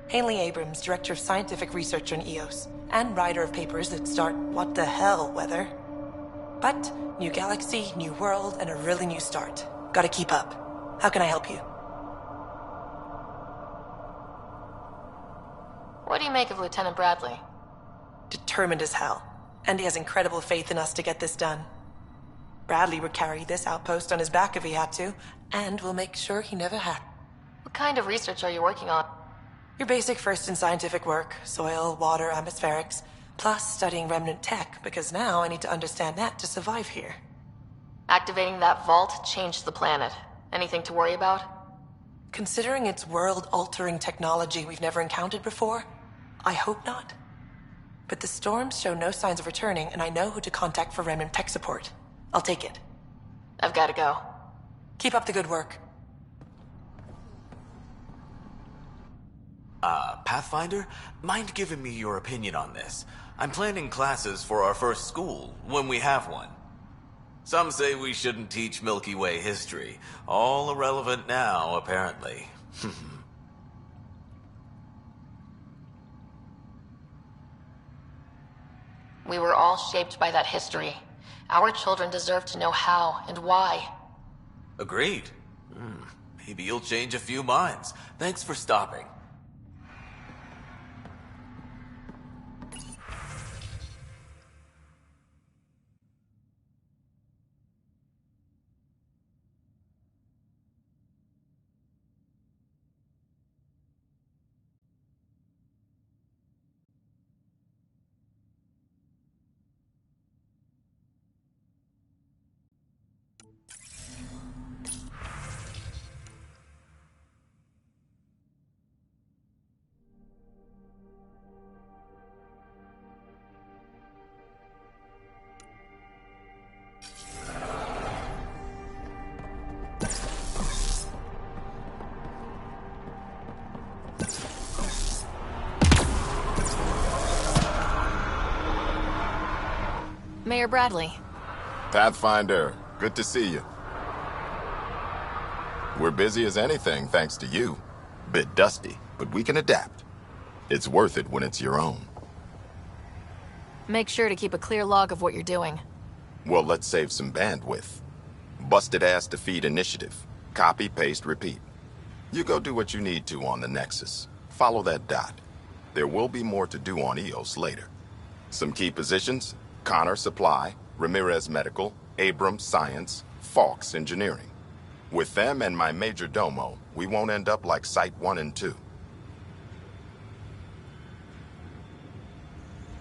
Haley Abrams, Director of Scientific Research on EOS, and writer of papers that start what the hell weather. But, new galaxy, new world, and a really new start. Gotta keep up. How can I help you? What do you make of Lieutenant Bradley? Determined as hell. And he has incredible faith in us to get this done. Bradley would carry this outpost on his back if he had to, and we'll make sure he never had. What kind of research are you working on? Your basic first in scientific work, soil, water, atmospherics, plus studying remnant tech, because now I need to understand that to survive here. Activating that vault changed the planet. Anything to worry about? Considering it's world-altering technology we've never encountered before, I hope not. But the storms show no signs of returning, and I know who to contact for remnant tech support. I'll take it. I've got to go. Keep up the good work. Pathfinder? Mind giving me your opinion on this? I'm planning classes for our first school, when we have one. Some say we shouldn't teach Milky Way history. All irrelevant now, apparently. We were all shaped by that history. Our children deserve to know how and why. Agreed. Maybe you'll change a few minds. Thanks for stopping. Mayor Bradley. Pathfinder, good to see you. We're busy as anything, thanks to you. Bit dusty, but we can adapt. It's worth it when it's your own. Make sure to keep a clear log of what you're doing. Well, let's save some bandwidth. Busted ass defeat initiative. Copy, paste, repeat. You go do what you need to on the Nexus. Follow that dot. There will be more to do on EOS later. Some key positions: Connor Supply, Ramirez Medical, Abrams Science, Fawkes Engineering. With them and my major domo, we won't end up like Site 1 and 2.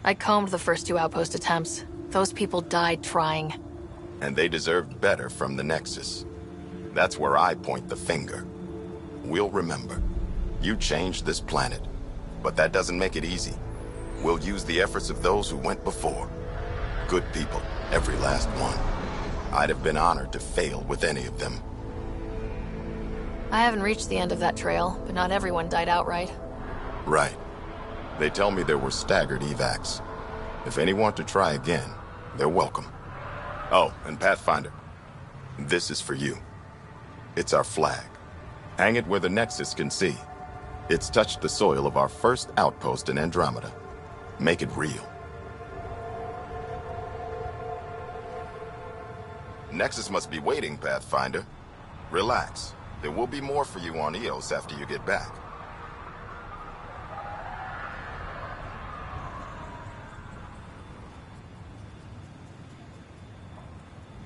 I combed the first 2 outpost attempts. Those people died trying. And they deserved better from the Nexus. That's where I point the finger. We'll remember. You changed this planet. But that doesn't make it easy. We'll use the efforts of those who went before. Good people, every last one. I'd have been honored to fail with any of them. I haven't reached the end of that trail, but not everyone died outright. Right. They tell me there were staggered evacs. If any want to try again, they're welcome. Oh, and Pathfinder, this is for you. It's our flag. Hang it where the Nexus can see. It's touched the soil of our first outpost in Andromeda. Make it real. Nexus must be waiting, Pathfinder. Relax. There will be more for you on EOS after you get back.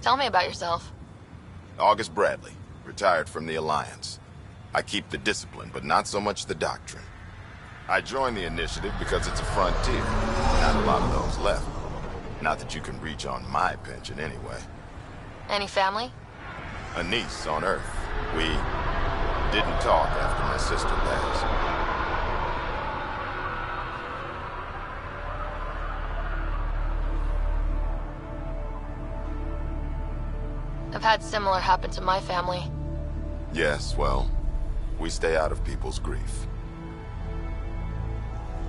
Tell me about yourself. August Bradley, retired from the Alliance. I keep the discipline, but not so much the doctrine. I joined the initiative because it's a frontier. Not a lot of those left. Not that you can reach on my pension anyway. Any family? A niece on Earth. We didn't talk after my sister passed. I've had similar happen to my family. Yes, well, we stay out of people's grief.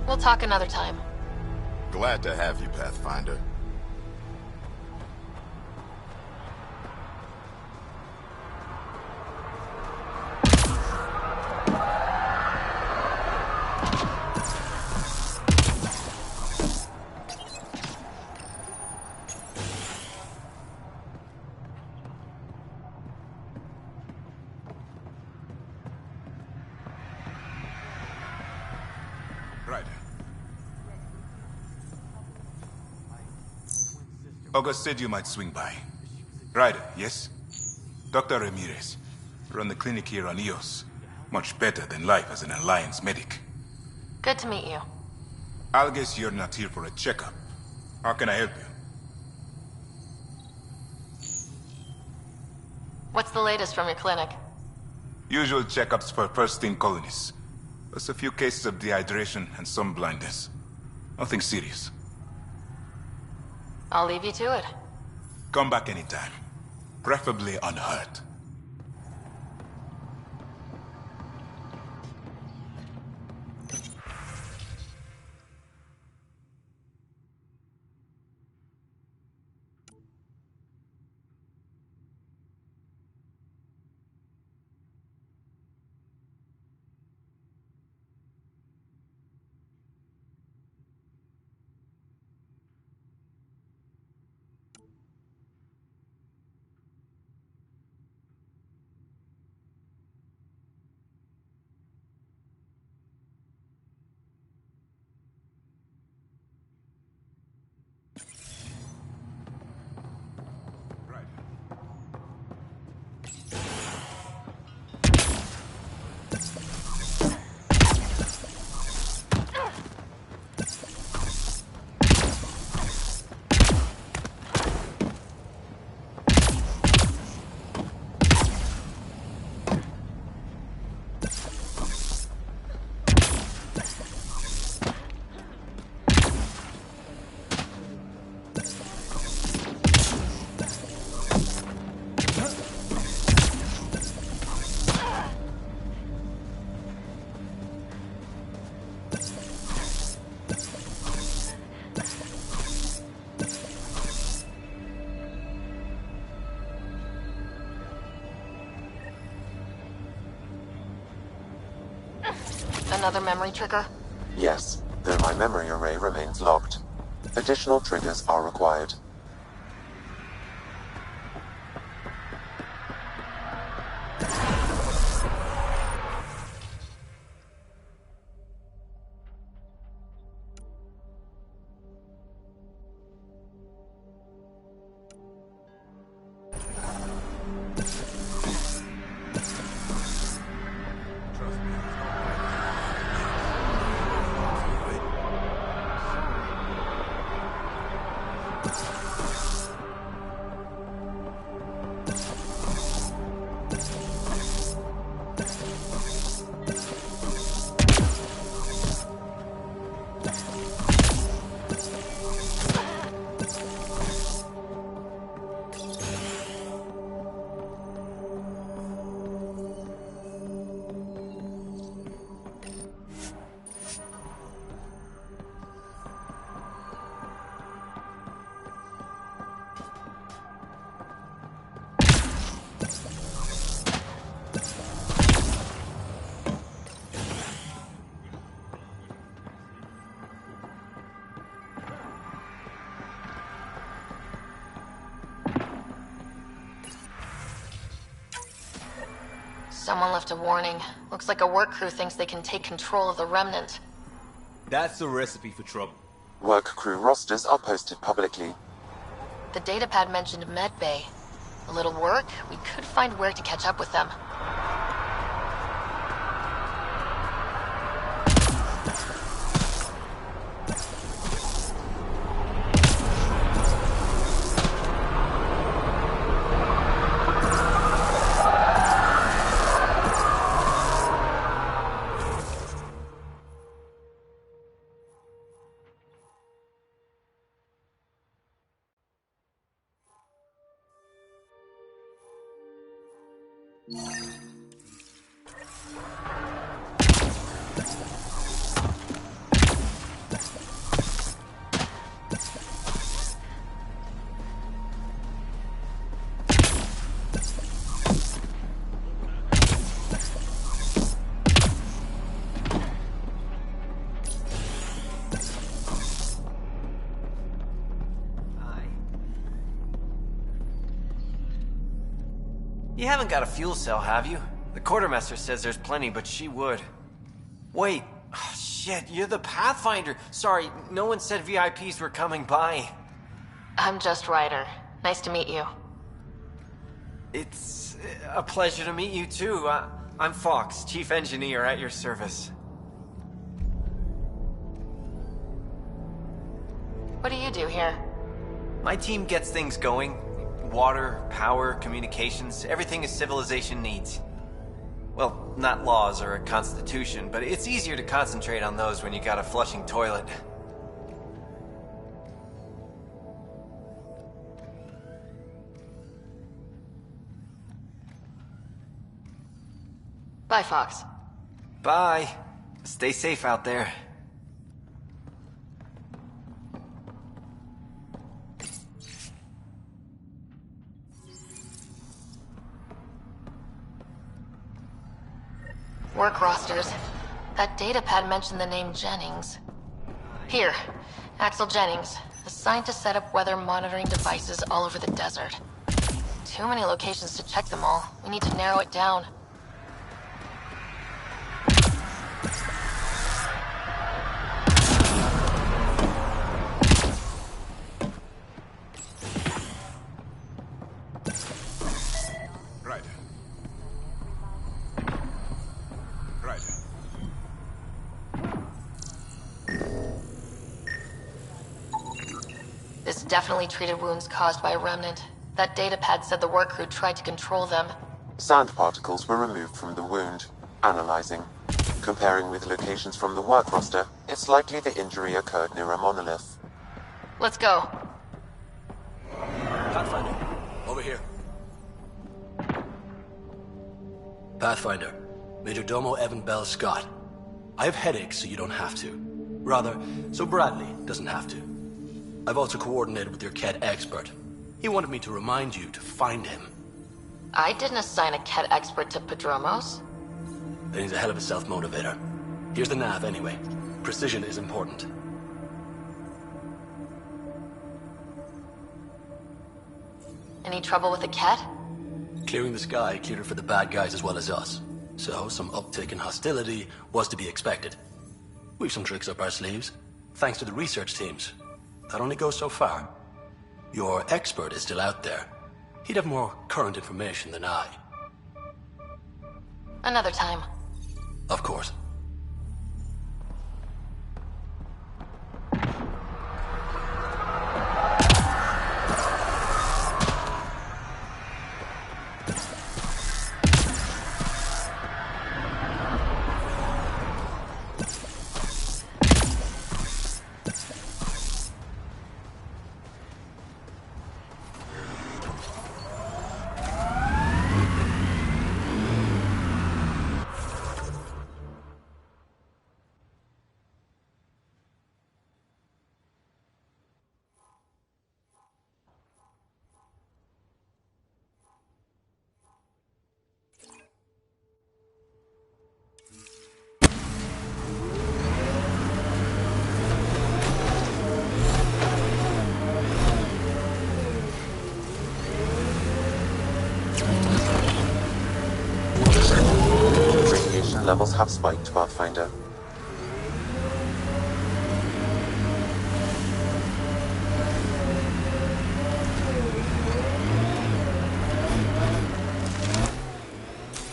We'll talk another time. Glad to have you, Pathfinder. August said you might swing by. Ryder, yes? Dr. Ramirez. Run the clinic here on Eos. Much better than life as an Alliance medic. Good to meet you. I'll guess you're not here for a checkup. How can I help you? What's the latest from your clinic? Usual checkups for first-in colonists. Plus a few cases of dehydration and some blindness. Nothing serious. I'll leave you to it. Come back anytime. Preferably unhurt. Another memory trigger? Yes, though my memory array remains locked. Additional triggers are required. Someone left a warning. Looks like a work crew thinks they can take control of the Remnant. That's a recipe for trouble. Work crew rosters are posted publicly. The datapad mentioned Medbay. A little work, we could find where to catch up with them. You haven't got a fuel cell, have you? The quartermaster says there's plenty, but she would. Wait. Shit, you're the Pathfinder. Sorry, no one said VIPs were coming by. I'm just Ryder. Nice to meet you. It's a pleasure to meet you too. I'm Fox, Chief Engineer at your service. What do you do here? My team gets things going. Water, power, communications, everything a civilization needs. Well, not laws or a constitution, but it's easier to concentrate on those when you got a flushing toilet. Bye, Fox. Bye. Stay safe out there. Work rosters. That datapad mentioned the name Jennings. Here, Axel Jennings, assigned to set up weather monitoring devices all over the desert. Too many locations to check them all. We need to narrow it down. Definitely treated wounds caused by a remnant. That datapad said the work crew tried to control them. Sand particles were removed from the wound. Analyzing. Comparing with locations from the work roster, it's likely the injury occurred near a monolith. Let's go. Pathfinder, over here. Pathfinder, Major Domo Evan Bell Scott. I have headaches, so you don't have to. Rather, so Bradley doesn't have to. I've also coordinated with your Kett expert. He wanted me to remind you to find him. I didn't assign a Kett expert to Prodromos. Then he's a hell of a self-motivator. Here's the nav anyway. Precision is important. Any trouble with the Kett? Clearing the sky cleared it for the bad guys as well as us. So some uptick in hostility was to be expected. We've some tricks up our sleeves, thanks to the research teams. That only goes so far. Your expert is still out there. He'd have more current information than I. Another time. Of course. Levels have spiked, Pathfinder.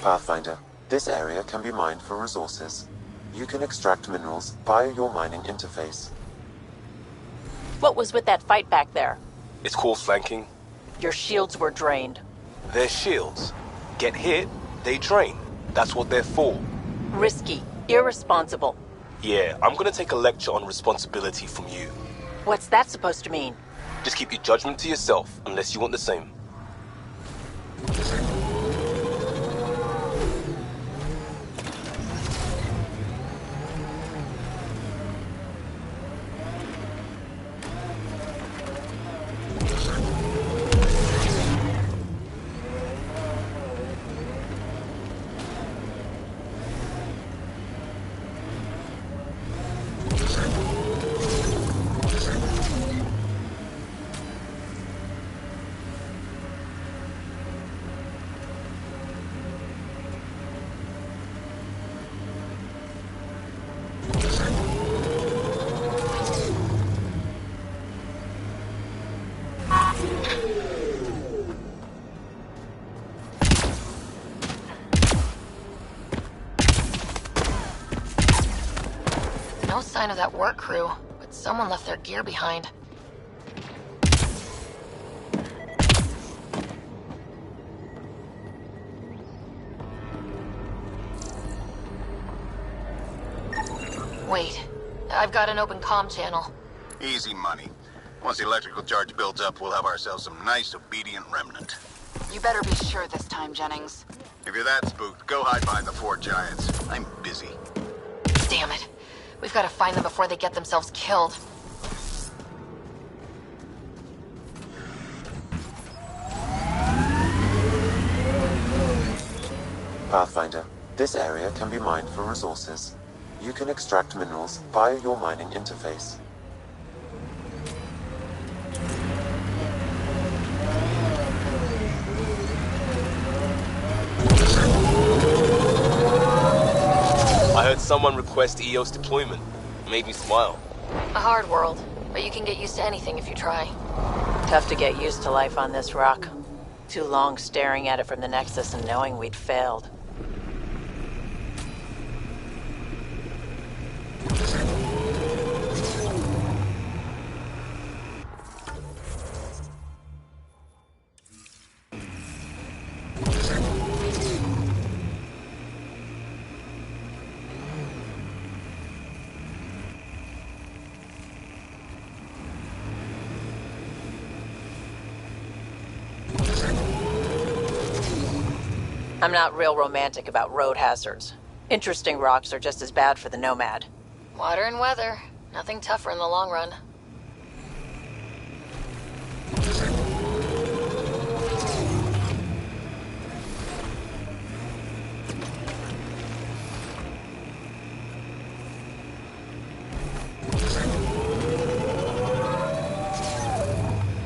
Pathfinder, this area can be mined for resources. You can extract minerals via your mining interface. What was with that fight back there? It's called flanking. Your shields were drained. Their shields. Get hit, they drain. That's what they're for. Risky. Irresponsible. Yeah, I'm gonna take a lecture on responsibility from you. What's that supposed to mean? Just keep your judgment to yourself, unless you want the same. sign of that work crew, but someone left their gear behind. Wait, I've got an open comm channel. Easy money. Once the electrical charge builds up, we'll have ourselves some nice, obedient remnant. You better be sure this time, Jennings. If you're that spooked, go hide behind the four giants. I'm busy. Damn it. We've got to find them before they get themselves killed. Pathfinder, this area can be mined for resources. You can extract minerals via your mining interface. I heard someone request EOS deployment. Made me smile. A hard world, but you can get used to anything if you try. Tough to get used to life on this rock. Too long staring at it from the Nexus and knowing we'd failed. I'm not real romantic about road hazards. Interesting rocks are just as bad for the Nomad. Water and weather. Nothing tougher in the long run.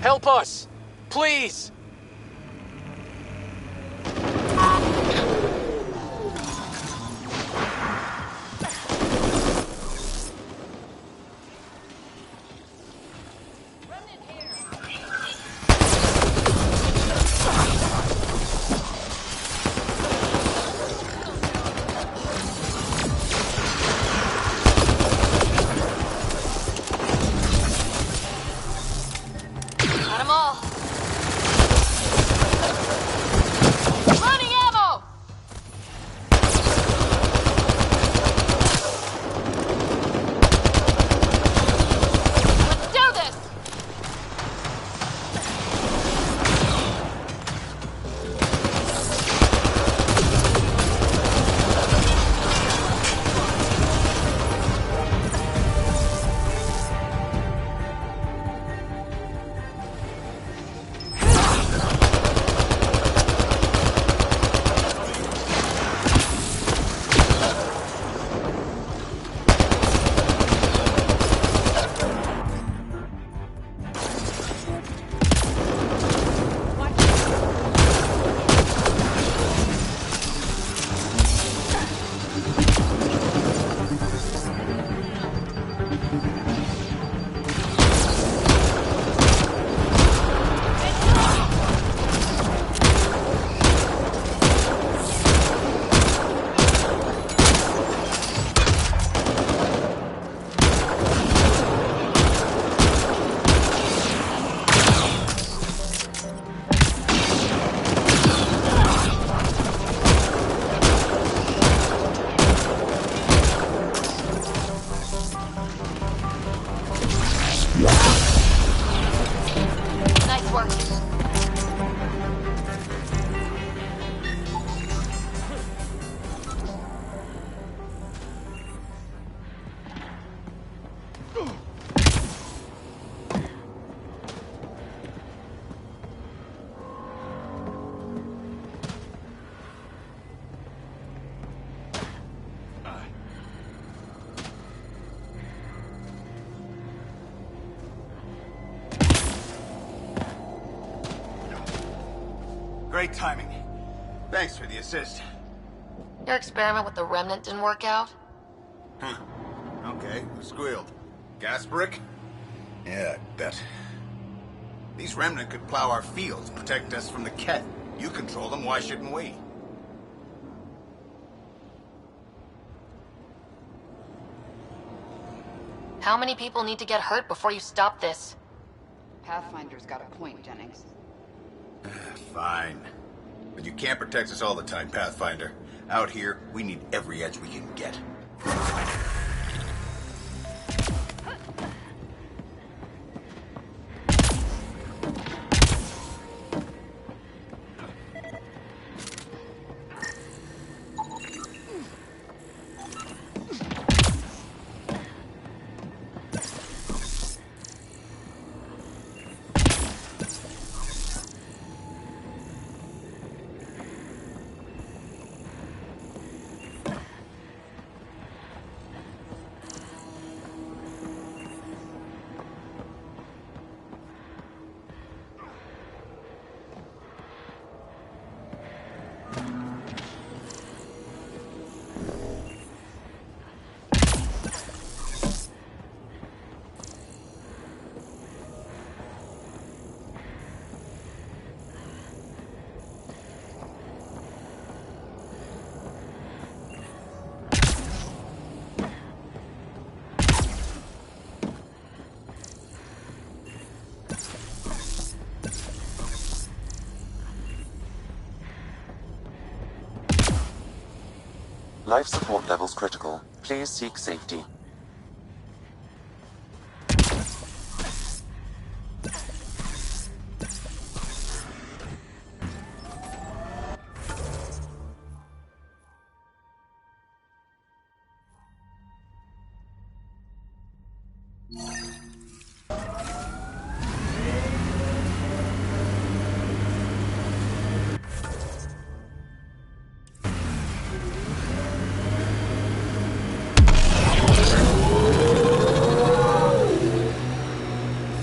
Help us! Please! Got 'em all. Running ammo! Let's do this! Nice work. Great timing. Thanks for the assist. Your experiment with the Remnant didn't work out? Huh. Okay, who squealed? Gasbrik? Yeah, I bet. These Remnant could plow our fields, protect us from the Ket. You control them, why shouldn't we? How many people need to get hurt before you stop this? Pathfinder's got a point, Jennings. Fine. But you can't protect us all the time, Pathfinder. Out here, we need every edge we can get. Life support levels critical. Please seek safety.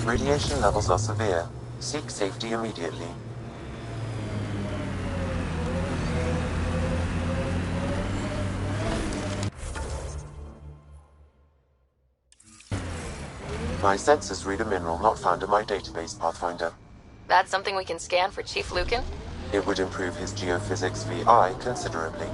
Radiation levels are severe. Seek safety immediately. My sensors read a mineral not found in my database, Pathfinder. That's something we can scan for Chief Lucan? It would improve his geophysics VI considerably.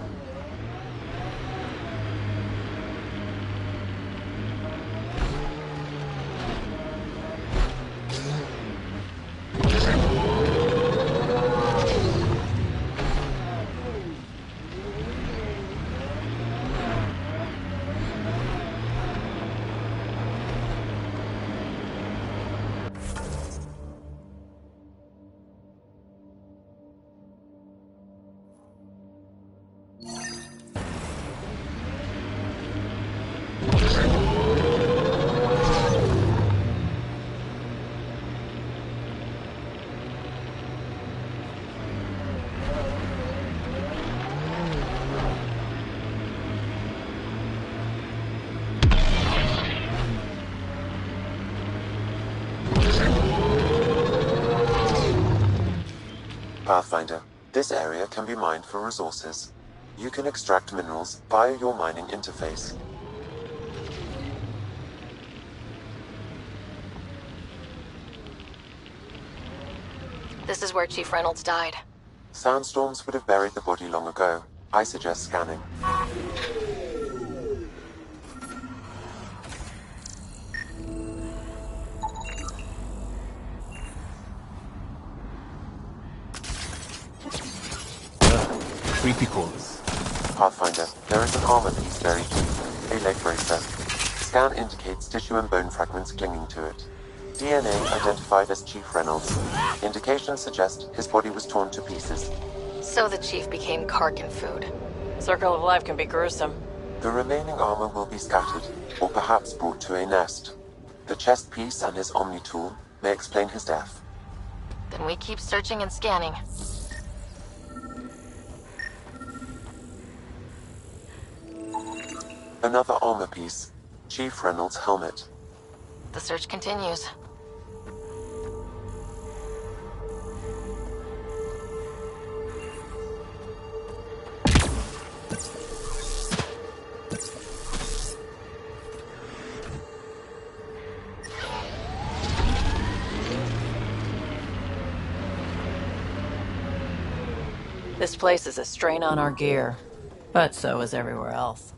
Pathfinder, this area can be mined for resources. You can extract minerals via your mining interface. This is where Chief Reynolds died. Sandstorms would have buried the body long ago. I suggest scanning. Creepy crawlers. Pathfinder, there is an armor piece buried deep. A leg bracer. Scan indicates tissue and bone fragments clinging to it. DNA identified as Chief Reynolds. Indications suggest his body was torn to pieces. So the Chief became Karkin food. Circle of life can be gruesome. The remaining armor will be scattered, or perhaps brought to a nest. The chest piece and his Omni tool may explain his death. Then we keep searching and scanning. Another armor piece. Chief Reynolds' helmet. The search continues. This place is a strain on our gear, but so is everywhere else.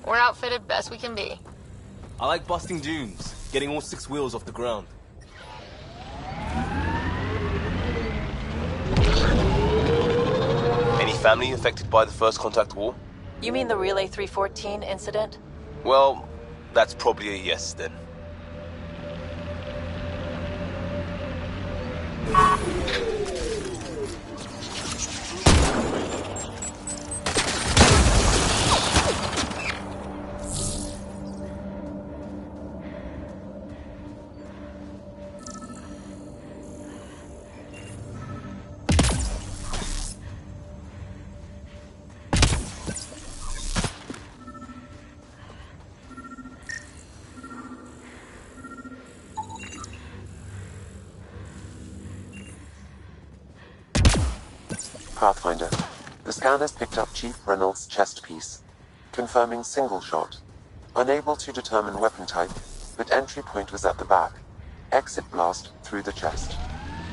We're outfitted best we can be. I like busting dunes, getting all 6 wheels off the ground. Any family affected by the First Contact War? You mean the Relay 314 incident? Well, that's probably a yes then. Pathfinder. The scan has picked up Chief Reynolds' chest piece, confirming single shot. Unable to determine weapon type, but entry point was at the back. Exit blast through the chest.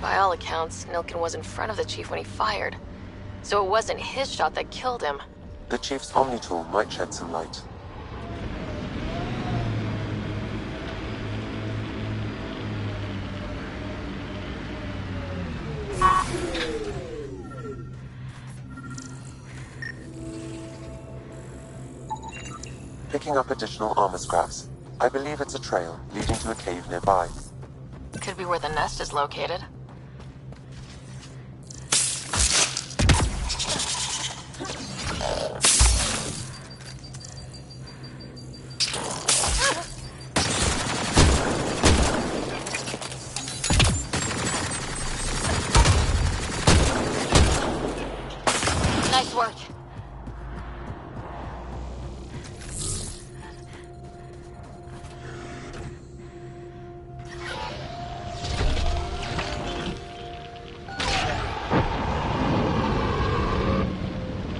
By all accounts, Nilken was in front of the Chief when he fired. So it wasn't his shot that killed him. The Chief's Omni-tool might shed some light. Picking up additional armor scraps. I believe it's a trail leading to a cave nearby. Could be where the nest is located. Nice work.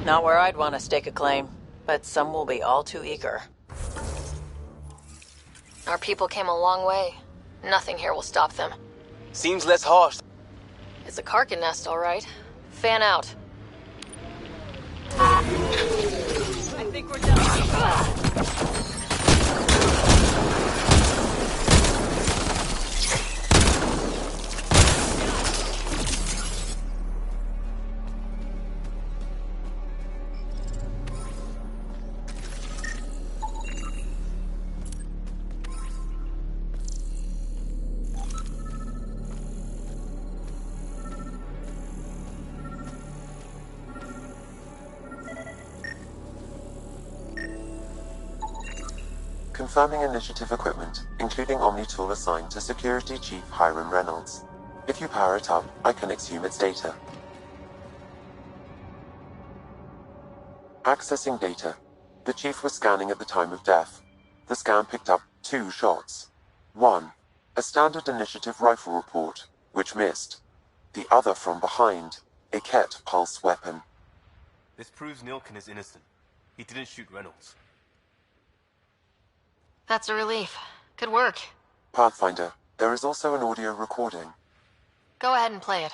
Not where I'd want to stake a claim, but some will be all too eager. Our people came a long way. Nothing here will stop them. Seems less harsh. It's a Karkin nest, all right. Fan out. I think we're done. Confirming initiative equipment, including Omni-tool assigned to Security Chief Hiram Reynolds. If you power it up, I can exhume its data. Accessing data. The Chief was scanning at the time of death. The scan picked up 2 shots. One, a standard initiative rifle report, which missed. The other from behind, a Ket pulse weapon. This proves Nilken is innocent. He didn't shoot Reynolds. That's a relief. Good work. Pathfinder, there is also an audio recording. Go ahead and play it.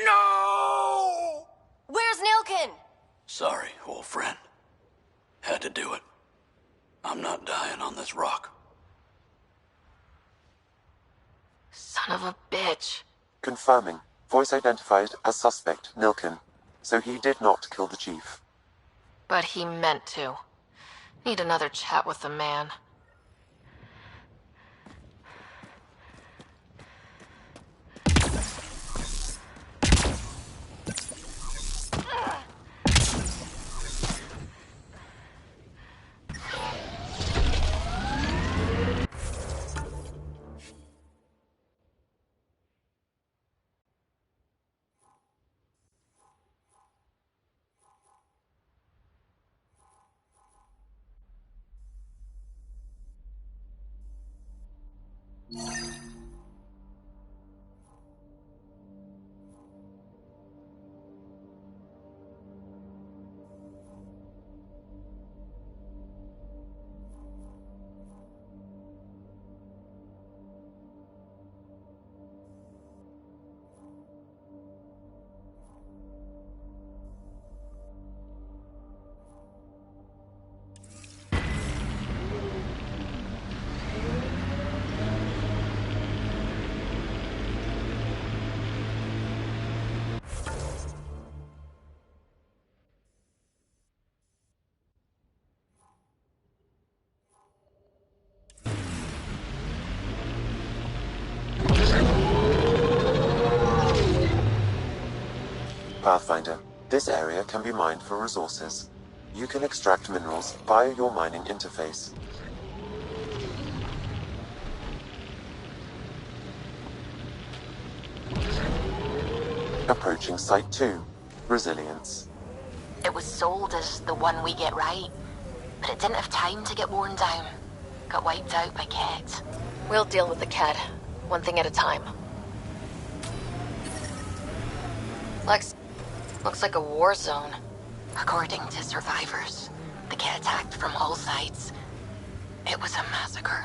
No! Where's Nilken? Sorry, old friend. Had to do it. I'm not dying on this rock. Son of a bitch. Confirming. Voice identified as suspect Nilken. So he did not kill the Chief. But he meant to. Need another chat with the man. Pathfinder, this area can be mined for resources. You can extract minerals via your mining interface. Approaching Site 2, Resilience. It was sold as the one we get right, but it didn't have time to get worn down. Got wiped out by Ket. We'll deal with the Ked, one thing at a time. Lex, looks like a war zone. According to survivors, the Ked attacked from all sides. It was a massacre.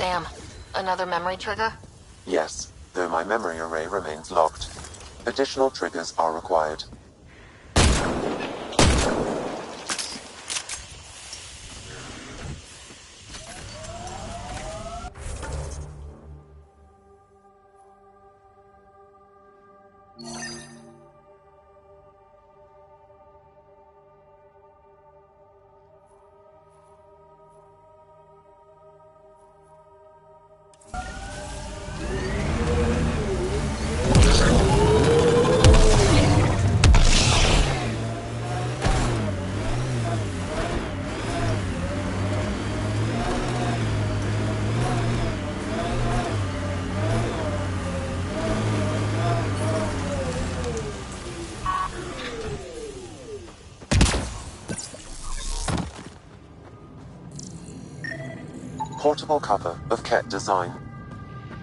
Sam, another memory trigger? Yes, though my memory array remains locked. Additional triggers are required. Portable cover of Ket design.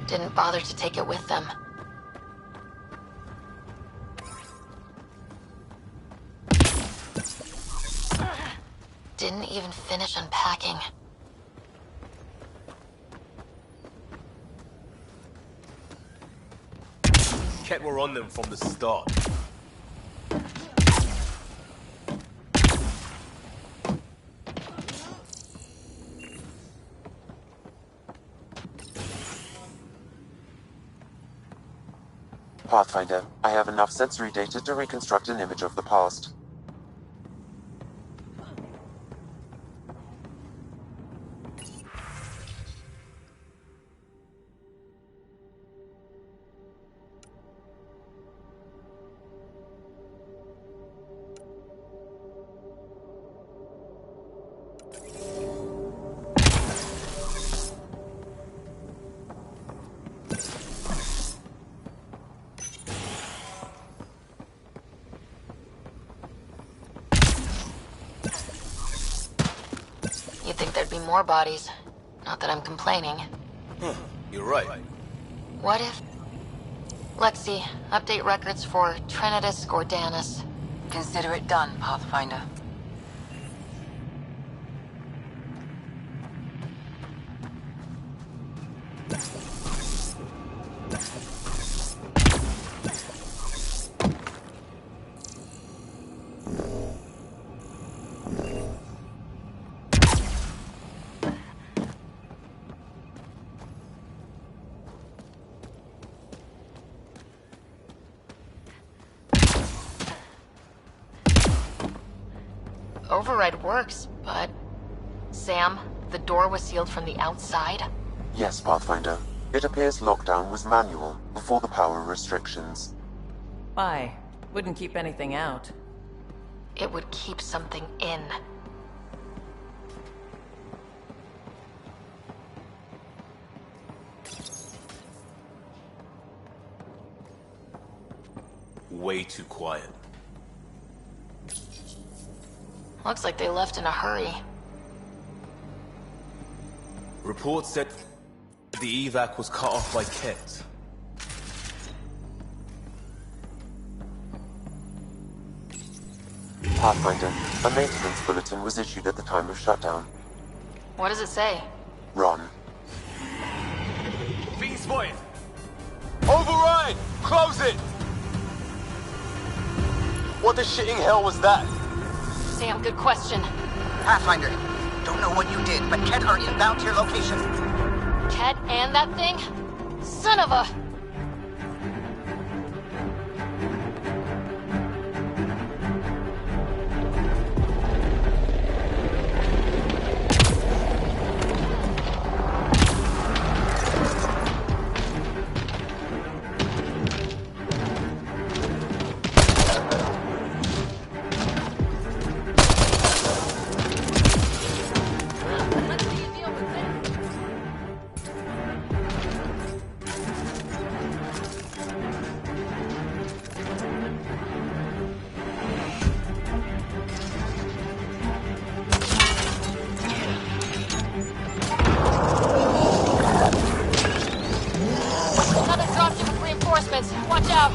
Didn't bother to take it with them. Didn't even finish unpacking. Ket were on them from the start. Pathfinder, I have enough sensory data to reconstruct an image of the past. You'd think there'd be more bodies. Not that I'm complaining. Huh, you're right. What if... Lexi, update records for Trinitas Gordanus. Consider it done, Pathfinder. Override works, but... Sam, the door was sealed from the outside? Yes, Pathfinder. It appears lockdown was manual before the power restrictions. Why? Wouldn't keep anything out. It would keep something in. Way too quiet. Looks like they left in a hurry. Report said The evac was cut off by Ket. Pathfinder, a maintenance bulletin was issued at the time of shutdown. What does it say? Ron. Beast voice! Override! Close it! What the shitting hell was that? Damn good question. Pathfinder, don't know what you did, but Ket are inbound to your location. Ket and that thing? Son of a... Watch out!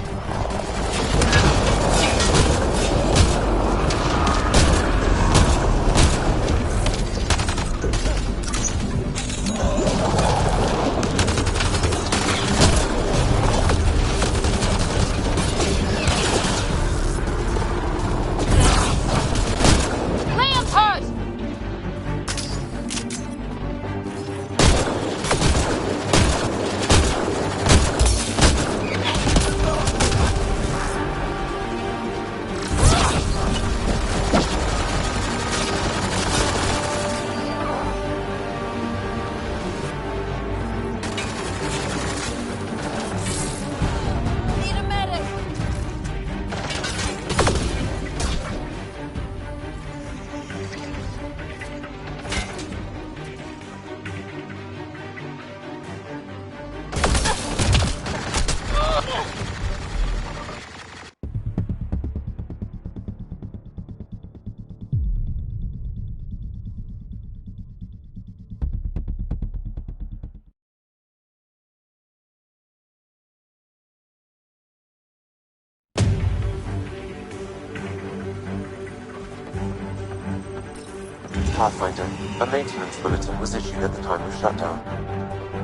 Pathfinder, a maintenance bulletin was issued at the time of shutdown.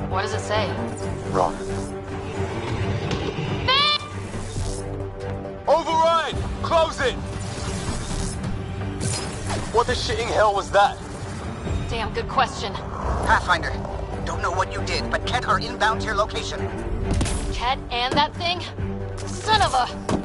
What does it say? Ron. Override! Close it! What the shitting hell was that? Damn good question. Pathfinder, don't know what you did, but Ket are inbound to your location. Ket and that thing? Son of a...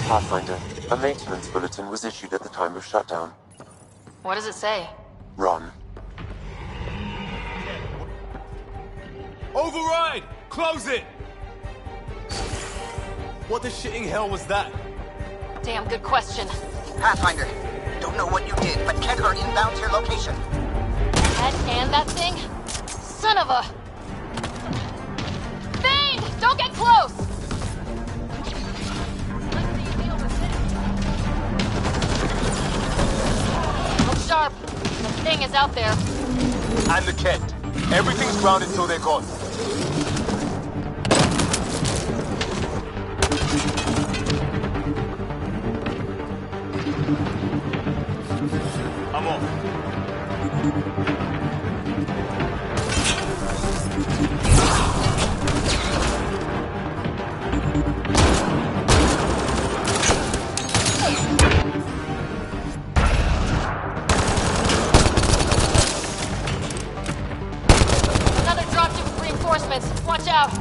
Pathfinder, a maintenance bulletin was issued at the time of shutdown. What does it say? Ron. Override! Close it! What the shitting hell was that? Damn good question. Pathfinder, don't know what you did, but Ket are inbound to your location. Ket and that thing? Son of a... Thane! Don't get close! Look sharp. The thing is out there. And the Ket. Everything's grounded till they're gone. movements. Watch out.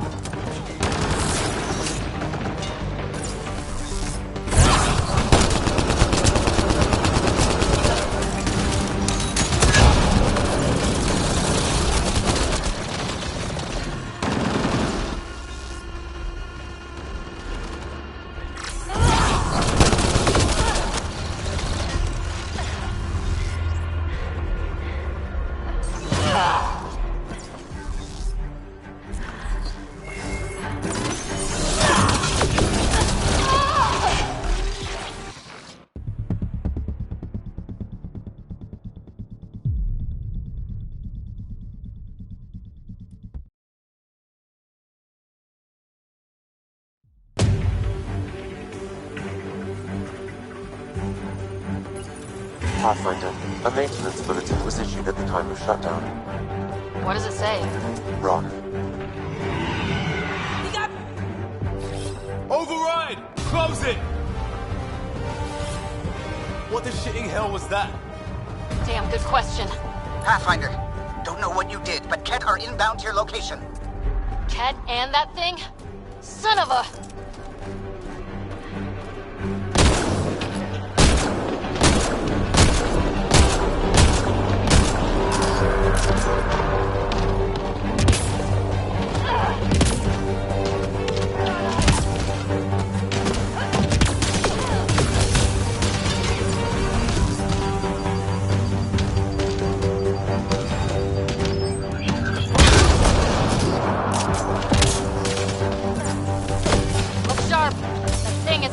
Pathfinder, a maintenance bulletin was issued at the time of shutdown. What does it say? Ron. Override! Close it! What the shitting hell was that? Damn, good question. Pathfinder, don't know what you did, but Ket are inbound to your location. Ket and that thing? Son of a...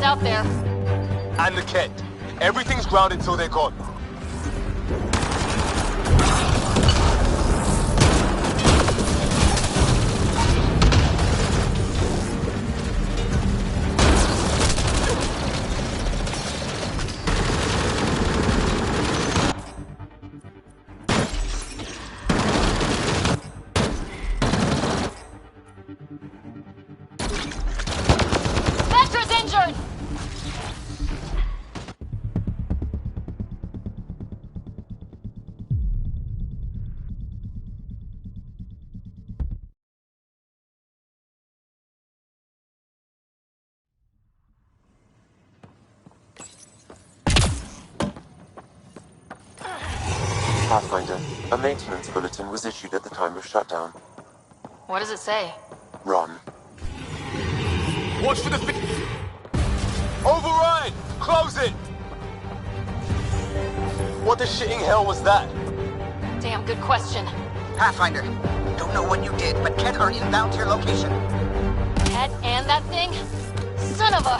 out there. And the Ket. Everything's grounded till they're gone. Pathfinder, a maintenance bulletin was issued at the time of shutdown. What does it say? Ron. Watch for the Override! Close it! What the shitting hell was that? Damn, good question. Pathfinder, don't know what you did, but Ket are inbound to your location. Ket and that thing? Son of a...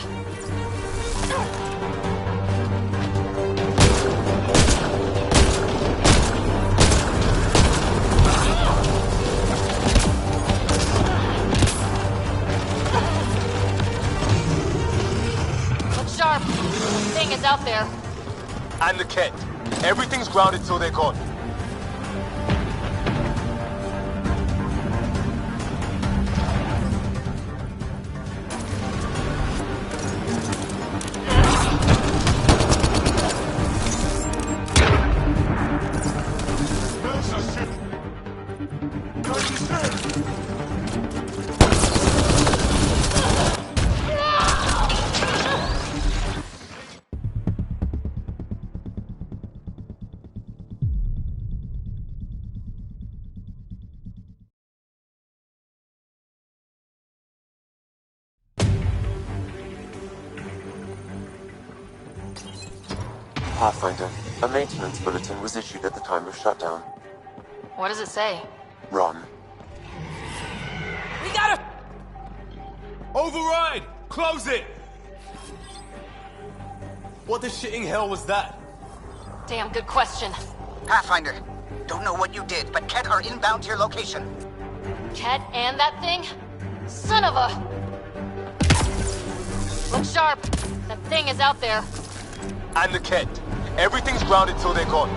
Look sharp. The thing is out there. And the Ket. Everything's grounded till they're gone. Pathfinder, a maintenance bulletin was issued at the time of shutdown. What does it say? Ron. We got it! Override! Close it! What the shitting hell was that? Damn, good question. Pathfinder, don't know what you did, but Ket are inbound to your location. Ket and that thing? Son of a... Look sharp. That thing is out there. And the Ket. Everything's grounded till they're gone.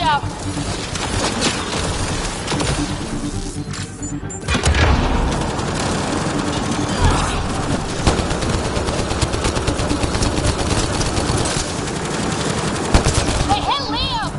out! Hey, hit Liam!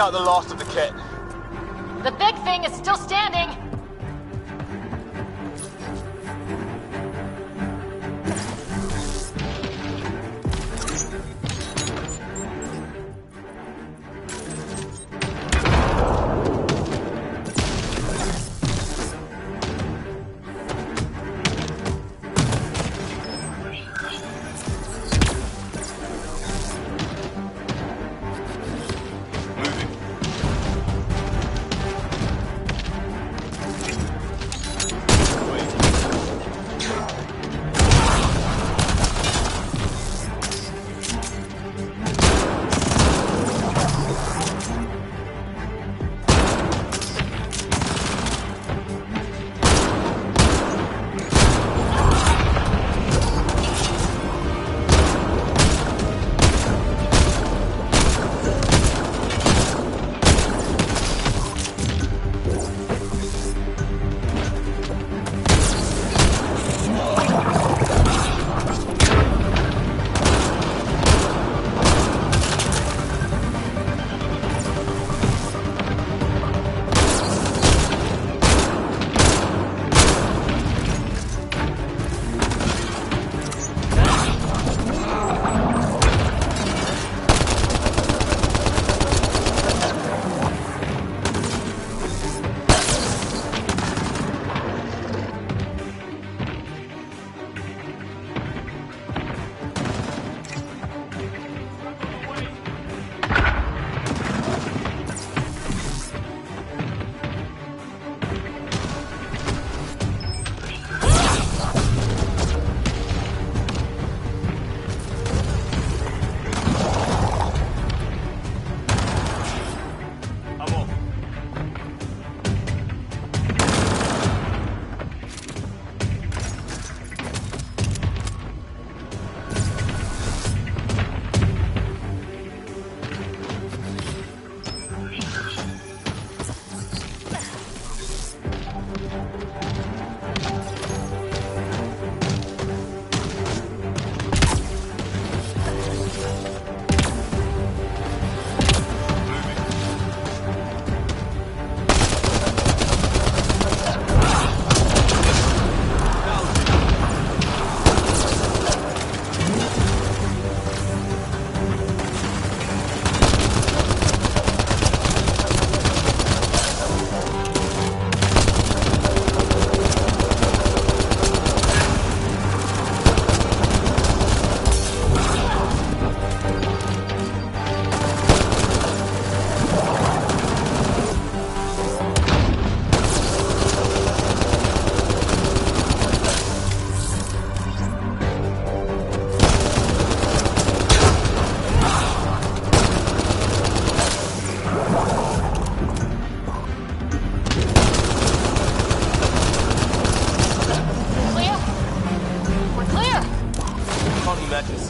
out the last of the kit. The big thing is still standing.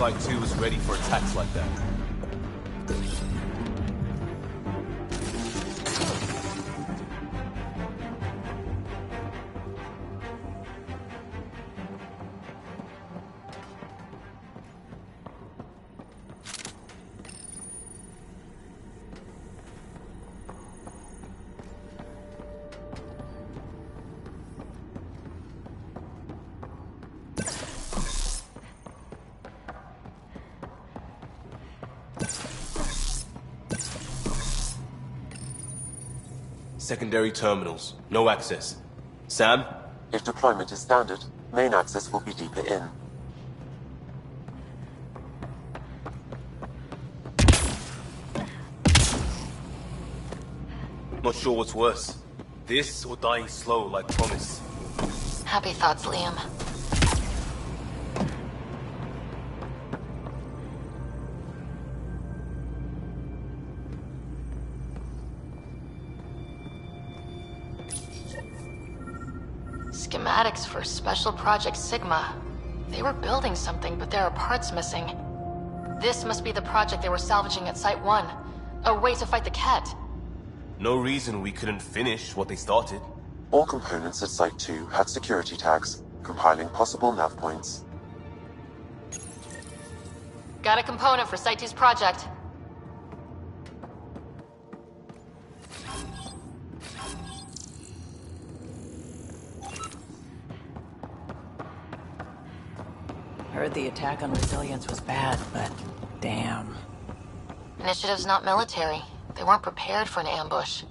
Site 2 was ready for attacks like that. Secondary terminals, no access. Sam? If deployment is standard, main access will be deeper in. Not sure what's worse. This or dying slow like promised. Happy thoughts, Liam. Schematics for Special Project Sigma. They were building something, but there are parts missing. This must be the project they were salvaging at Site 1. A way to fight the Ket. No reason we couldn't finish what they started. All components at Site 2 had security tags, compiling possible nav points. Got a component for Site 2's project. Heard the attack on Resilience was bad, but damn. Initiative's not military. They weren't prepared for an ambush.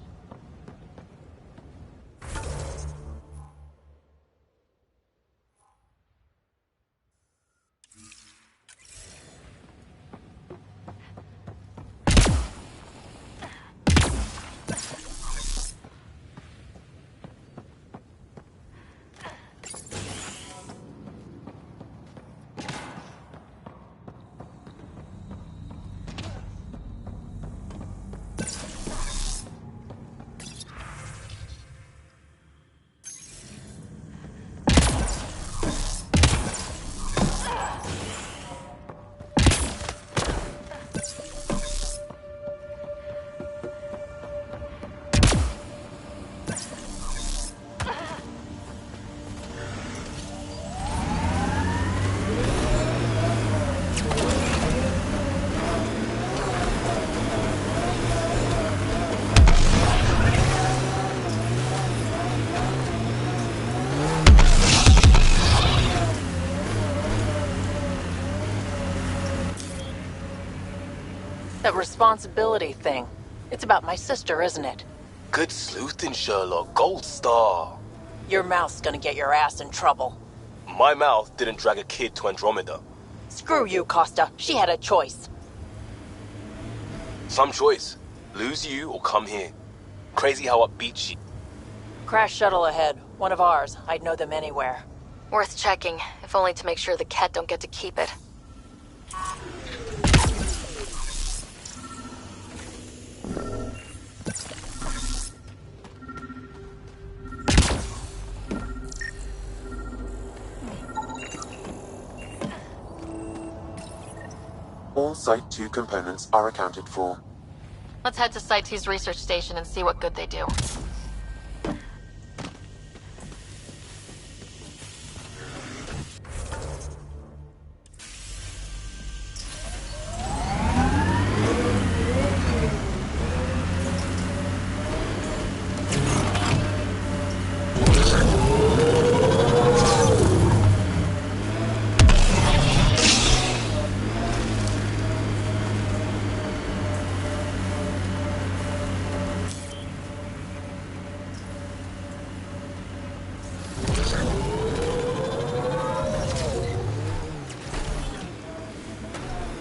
That responsibility thing. It's about my sister, isn't it? Good sleuthing, Sherlock. Gold star. Your mouth's gonna get your ass in trouble. My mouth didn't drag a kid to Andromeda. Screw you, Costa. She had a choice. Some choice. Lose you or come here. Crazy how upbeat she... Crash shuttle ahead. One of ours. I'd know them anywhere. Worth checking, if only to make sure the Kett don't get to keep it. All Site 2 components are accounted for. Let's head to Site 2's research station and see what good they do.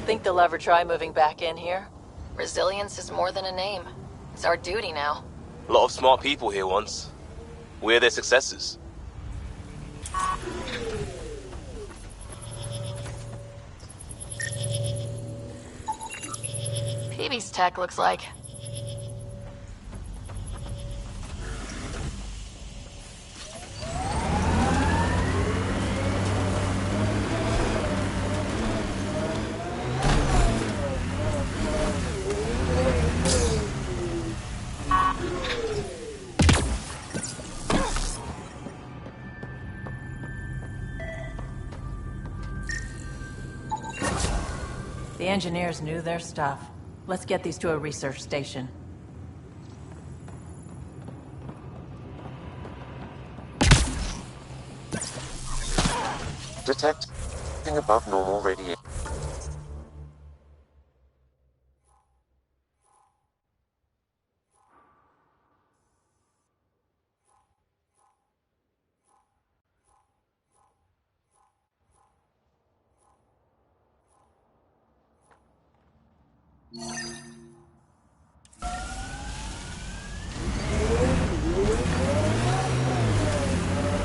Think they'll ever try moving back in here? Resilience is more than a name. It's our duty now. A lot of smart people here once. We're their successors. Peebee's tech looks like. The engineers knew their stuff. Let's get these to a research station. Detecting above normal radiation.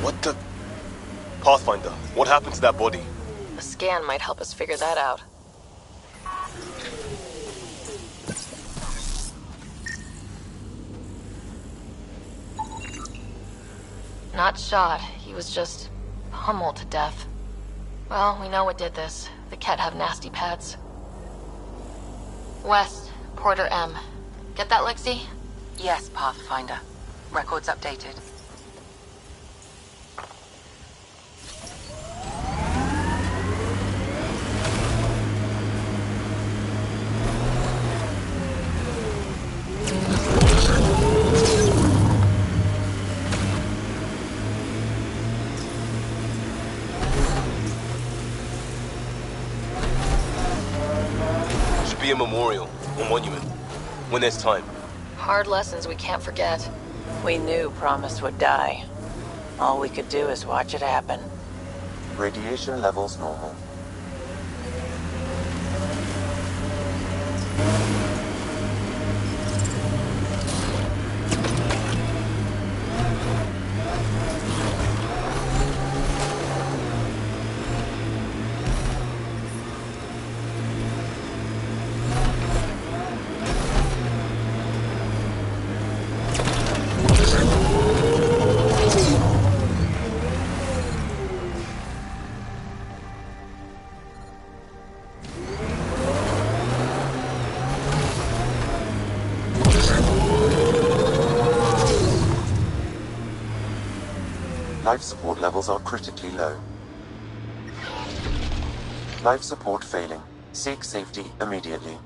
What the... Pathfinder, what happened to that body? A scan might help us figure that out. Not shot. He was just pummeled to death. Well, we know what did this. The Kett have nasty pads. West, Porter M. Get that, Lexi? Yes, Pathfinder. Records updated. be a memorial or monument when there's time. Hard lessons we can't forget. We knew Promise would die. All we could do is watch it happen. Radiation levels normal. Life support levels are critically low. Life support failing. Seek safety immediately.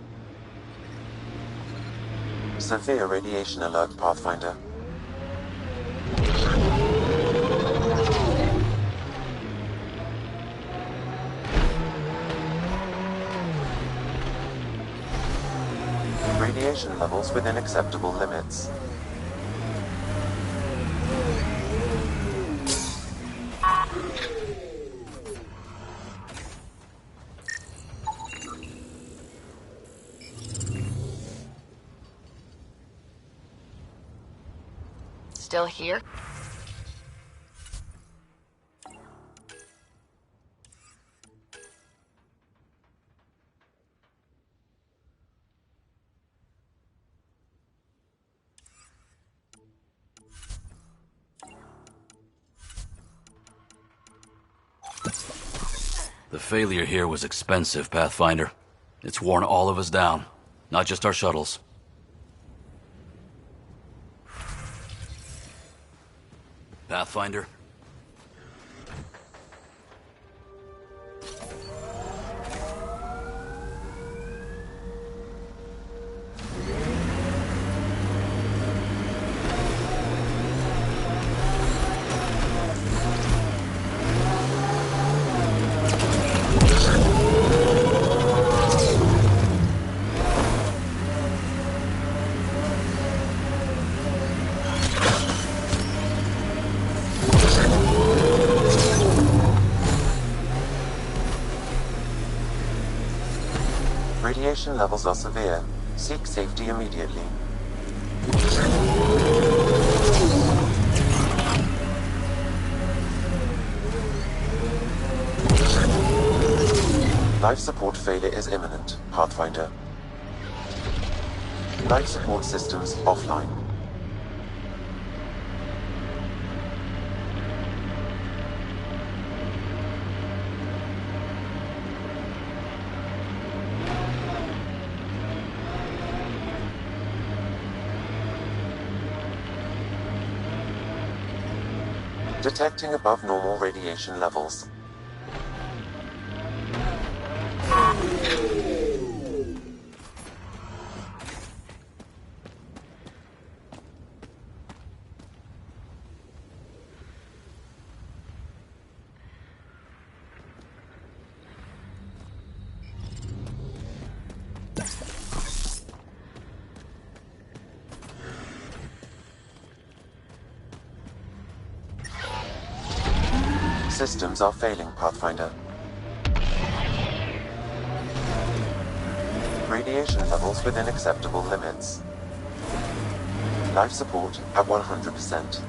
Severe radiation alert, Pathfinder. Radiation levels within acceptable limits. Still here? The failure here was expensive, Pathfinder. It's worn all of us down, not just our shuttles. Pathfinder? Radiation levels are severe. Seek safety immediately. Life support failure is imminent, Pathfinder. Life support systems offline. Detecting above normal radiation levels. Systems are failing, Pathfinder. Radiation levels within acceptable limits. Life support at 100%.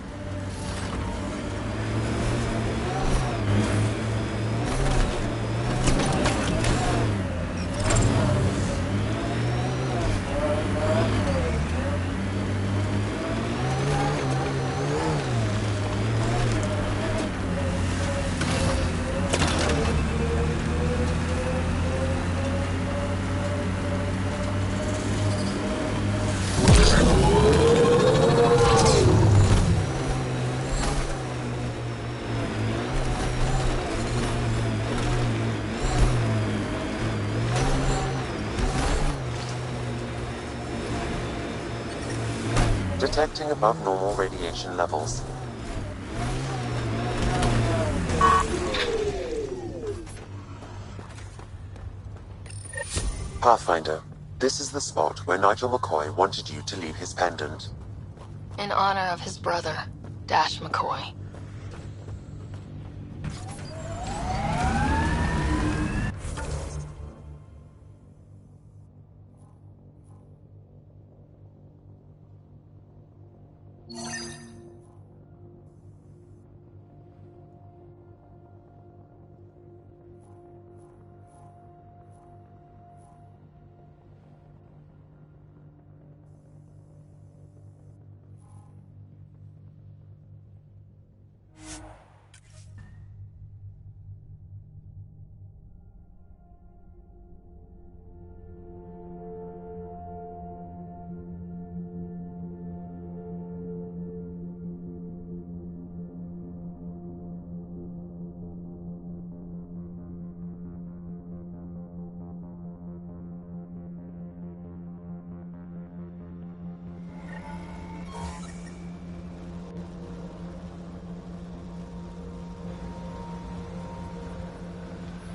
Detecting above normal radiation levels. Pathfinder, This is the spot where Nigel McCoy wanted you to leave his pendant. In honor of his brother, Dash McCoy.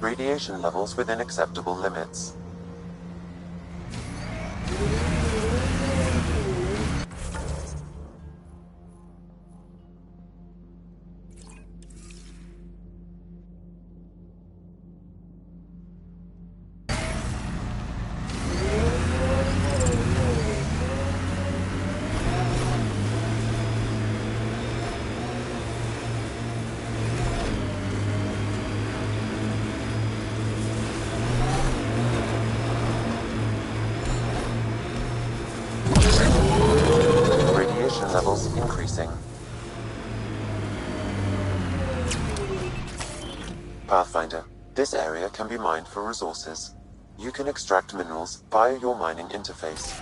Radiation levels within acceptable limits. Levels increasing. Pathfinder, this area can be mined for resources. You can extract minerals via your mining interface.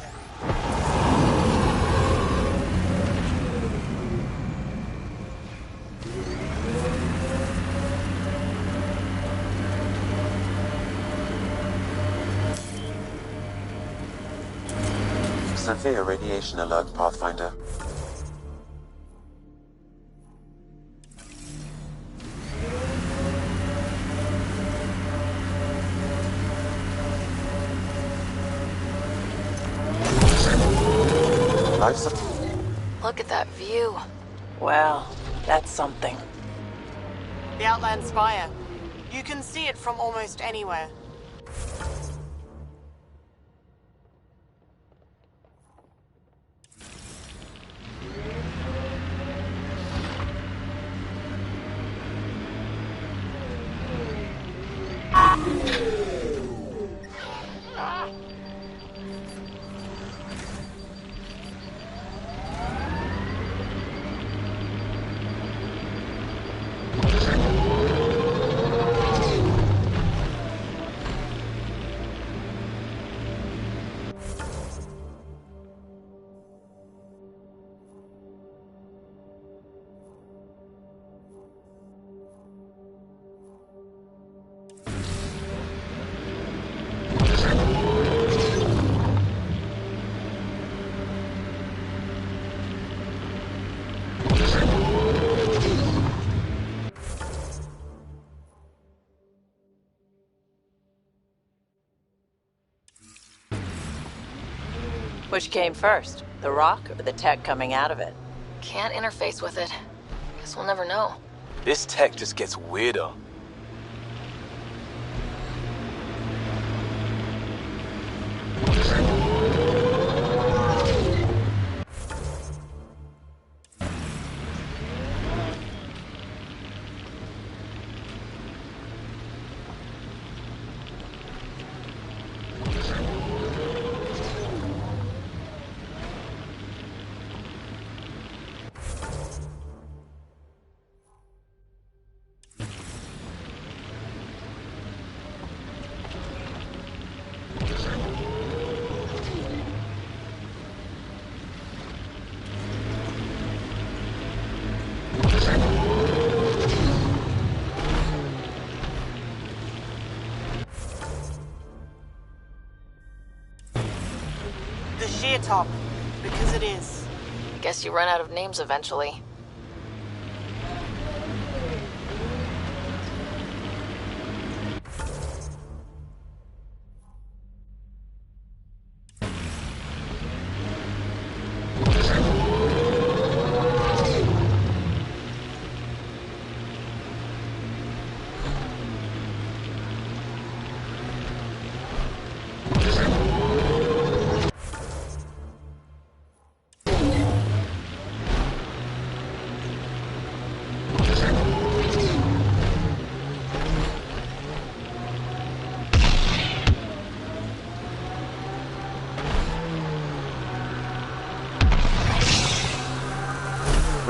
Severe radiation alert, Pathfinder. Look at that view. Wow, that's something. The Outland Spire. You can see it from almost anywhere. Which came first, the rock or the tech coming out of it? Can't interface with it. Guess we'll never know. This tech just gets weirder. The sheer top, because it is. Guess you run out of names eventually.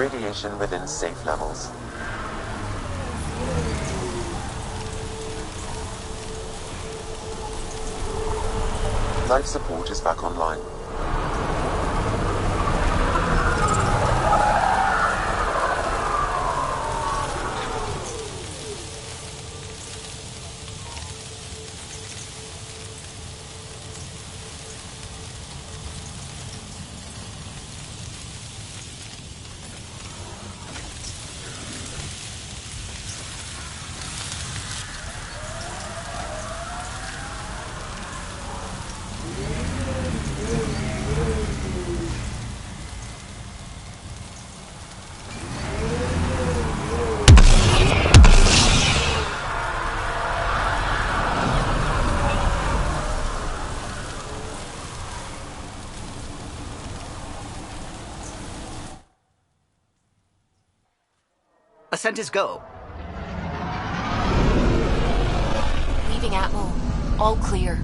Radiation within safe levels. Life support is back online. Ascent is go. Leaving Atmo. All clear.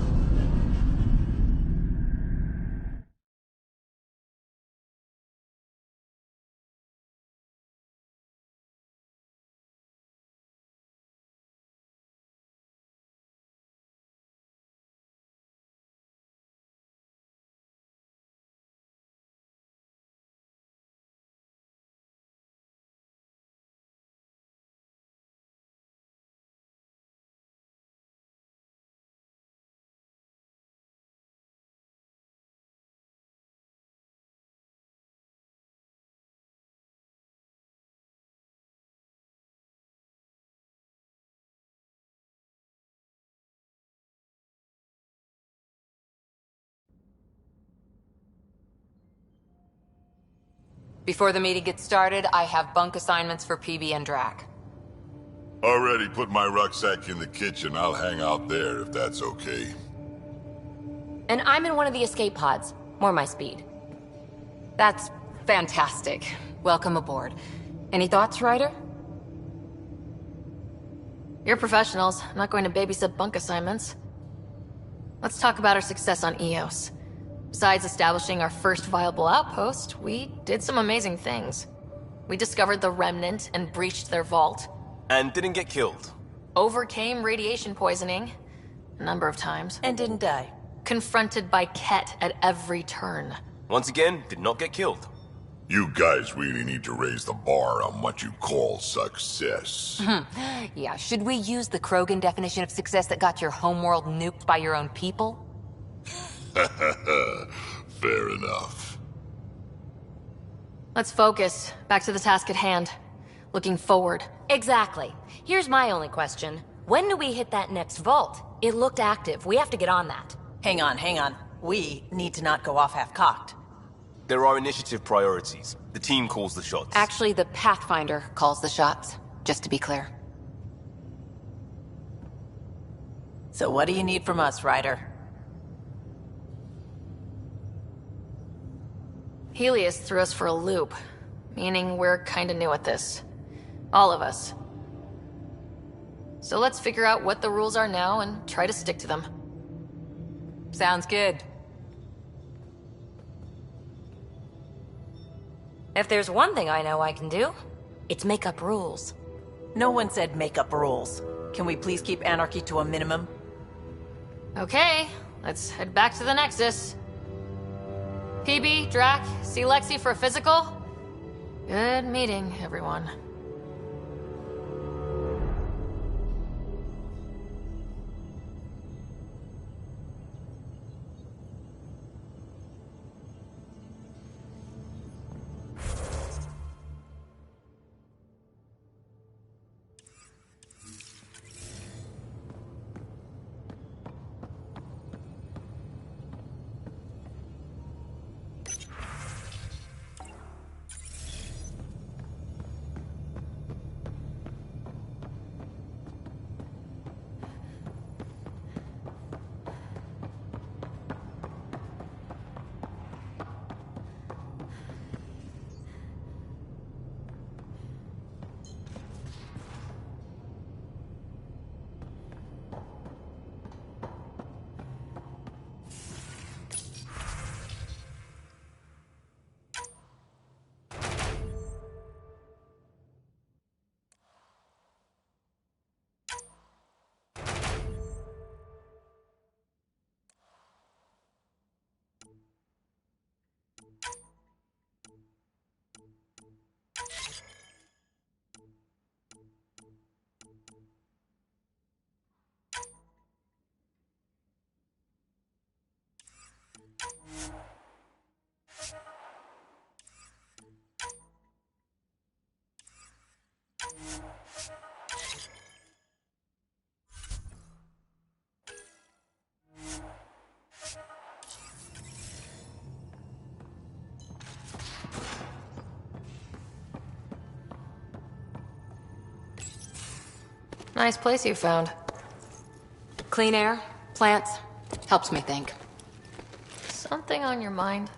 Before the meeting gets started, I have bunk assignments for PB and Drac. Already put my rucksack in the kitchen. I'll hang out there if that's okay. And I'm in one of the escape pods. More my speed. That's fantastic. Welcome aboard. Any thoughts, Ryder? You're professionals. I'm not going to babysit bunk assignments. Let's talk about our success on Eos. Besides establishing our first viable outpost, we did some amazing things. We discovered the Remnant and breached their vault. And didn't get killed. Overcame radiation poisoning. A number of times. And didn't die. Confronted by Ket at every turn. Once again, did not get killed. You guys really need to raise the bar on what you call success. Yeah, should we use the Krogan definition of success that got your homeworld nuked by your own people? Fair enough. Let's focus. Back to the task at hand. Looking forward. Exactly. Here's my only question. When do we hit that next vault? It looked active. We have to get on that. Hang on. We need to not go off half-cocked. There are initiative priorities. The team calls the shots. Actually, the Pathfinder calls the shots, just to be clear. So what do you need from us, Ryder? Helios threw us for a loop, meaning we're kinda new at this. All of us. So let's figure out what the rules are now and try to stick to them. Sounds good. If there's one thing I know I can do, it's make up rules. No one said make up rules. Can we please keep anarchy to a minimum? Okay, let's head back to the Nexus. PB, Drac, see Lexi for a physical? Good meeting, everyone. Nice place you found. Clean air, plants, helps me think. Something on your mind?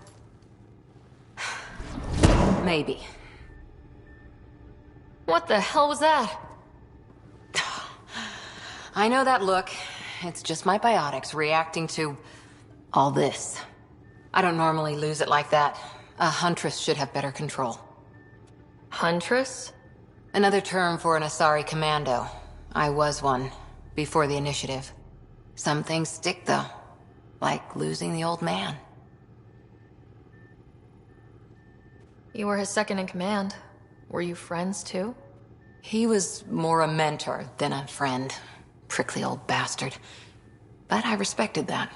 Maybe. What the hell was that? I know that look. It's just my biotics reacting to all this. I don't normally lose it like that. A huntress should have better control. Huntress? Another term for an Asari commando. I was one, before the initiative. Some things stick, though. Like losing the old man. You were his second in command. Were you friends, too? He was more a mentor than a friend. Prickly old bastard. But I respected that.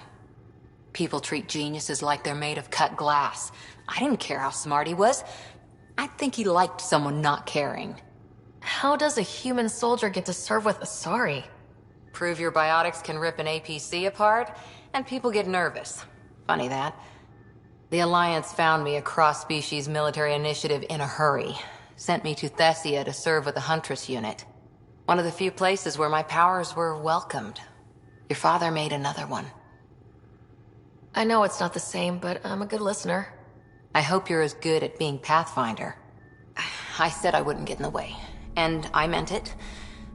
People treat geniuses like they're made of cut glass. I didn't care how smart he was. I think he liked someone not caring. How does a human soldier get to serve with Asari? Prove your biotics can rip an APC apart, and people get nervous. Funny that. The Alliance found me a cross-species military initiative in a hurry. Sent me to Thessia to serve with the Huntress unit. One of the few places where my powers were welcomed. Your father made another one. I know it's not the same, but I'm a good listener. I hope you're as good at being Pathfinder. I said I wouldn't get in the way, and I meant it.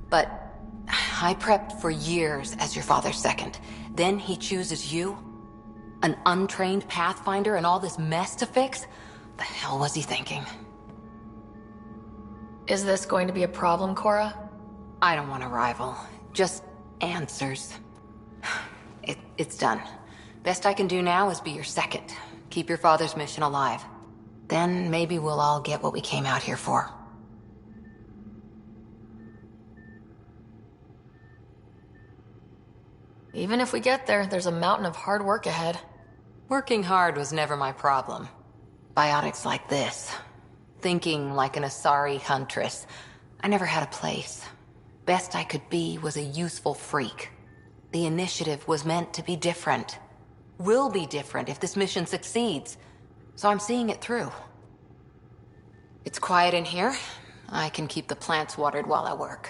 But I prepped for years as your father's second. Then he chooses you? An untrained Pathfinder and all this mess to fix? The hell was he thinking? Is this going to be a problem, Cora? I don't want a rival. Just answers. It's done. Best I can do now is be your second. Keep your father's mission alive. Then maybe we'll all get what we came out here for. Even if we get there, there's a mountain of hard work ahead. Working hard was never my problem. Biotics like this. Thinking like an Asari huntress. I never had a place. Best I could be was a useful freak. The initiative was meant to be different. Will be different if this mission succeeds. So I'm seeing it through. It's quiet in here. I can keep the plants watered while I work.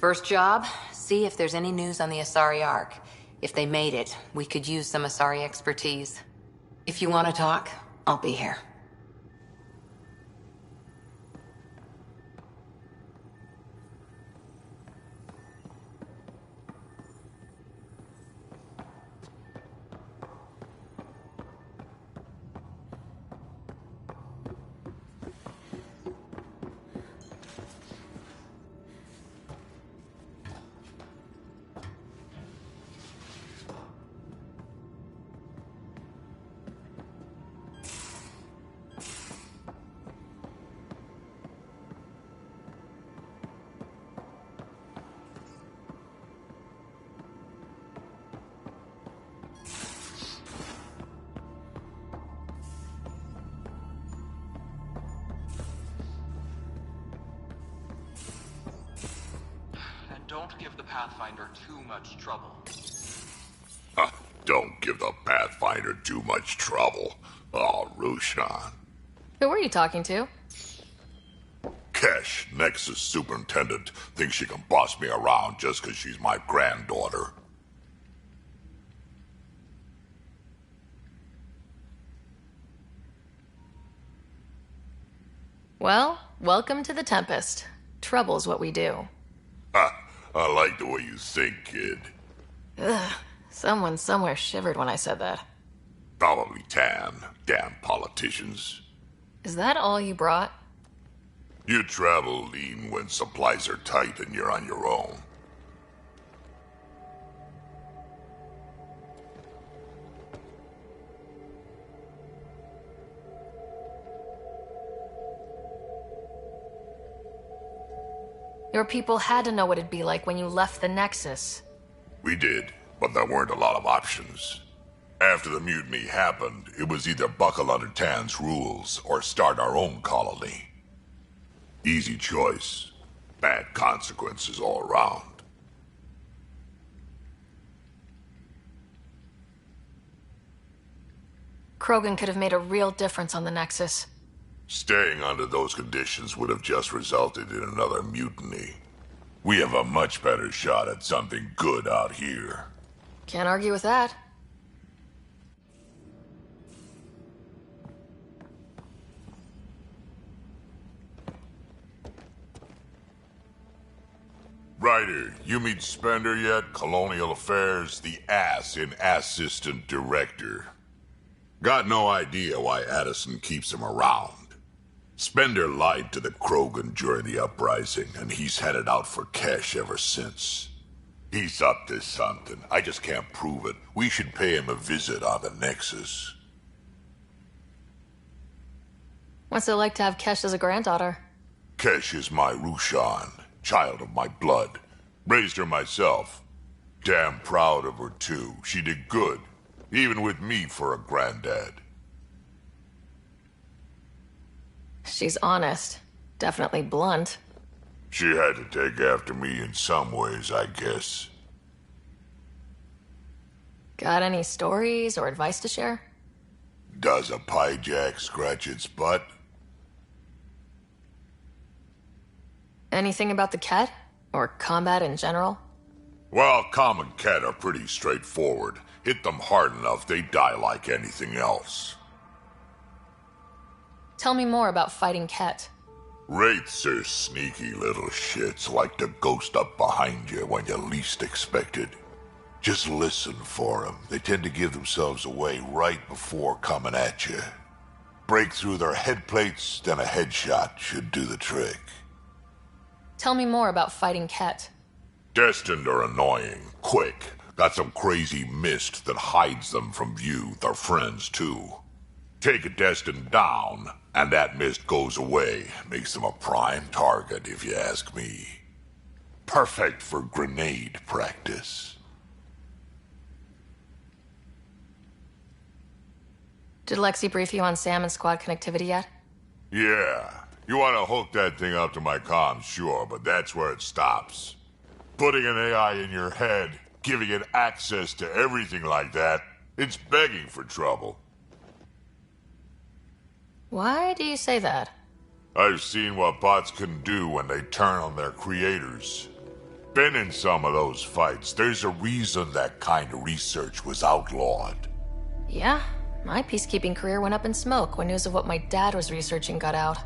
First job, see if there's any news on the Asari Ark. If they made it, we could use some Asari expertise. If you want to talk, I'll be here. Don't give the Pathfinder too much trouble. Don't give the Pathfinder too much trouble. Oh, Roshan. Who were you talking to? Kesh, Nexus Superintendent, thinks she can boss me around just because she's my granddaughter. Well, welcome to the Tempest. Trouble's what we do. I like the way you think, kid. Ugh. Someone somewhere shivered when I said that. Probably Tan. Damn politicians. Is that all you brought? You travel lean when supplies are tight and you're on your own. Your people had to know what it'd be like when you left the Nexus. We did, but there weren't a lot of options. After the mutiny happened, it was either buckle under Tan's rules or start our own colony. Easy choice. Bad consequences all around. Krogan could have made a real difference on the Nexus. Staying under those conditions would have just resulted in another mutiny. We have a much better shot at something good out here. Can't argue with that. Ryder, you meet Spender yet? Colonial Affairs, the ass in Assistant Director. Got no idea why Addison keeps him around. Spender lied to the Krogan during the uprising, and he's headed out for cash ever since. He's up to something. I just can't prove it. We should pay him a visit on the Nexus. What's it like to have Kesh as a granddaughter? Kesh is my Rushan, child of my blood. Raised her myself. Damn proud of her, too. She did good, even with me for a granddad. She's honest. Definitely blunt. She had to take after me in some ways, I guess. Got any stories or advice to share? Does a pyjak scratch its butt? Anything about the Ket? Or combat in general? Well, common Ket are pretty straightforward. Hit them hard enough, they die like anything else. Tell me more about fighting Ket. Wraiths are sneaky little shits, like to ghost up behind you when you least expect it. Just listen for them. They tend to give themselves away right before coming at you. Break through their head plates, then a headshot should do the trick. Tell me more about fighting Ket. Destined are annoying, quick. Got some crazy mist that hides them from view, their friends too. Take a Destined down, and that mist goes away. Makes them a prime target, if you ask me. Perfect for grenade practice. Did Lexi brief you on Sam and squad connectivity yet? Yeah. You want to hook that thing up to my comms, sure, but that's where it stops. Putting an AI in your head, giving it access to everything like that, it's begging for trouble. Why do you say that? I've seen what bots can do when they turn on their creators. Been in some of those fights. There's a reason that kind of research was outlawed. Yeah, my peacekeeping career went up in smoke when news of what my dad was researching got out.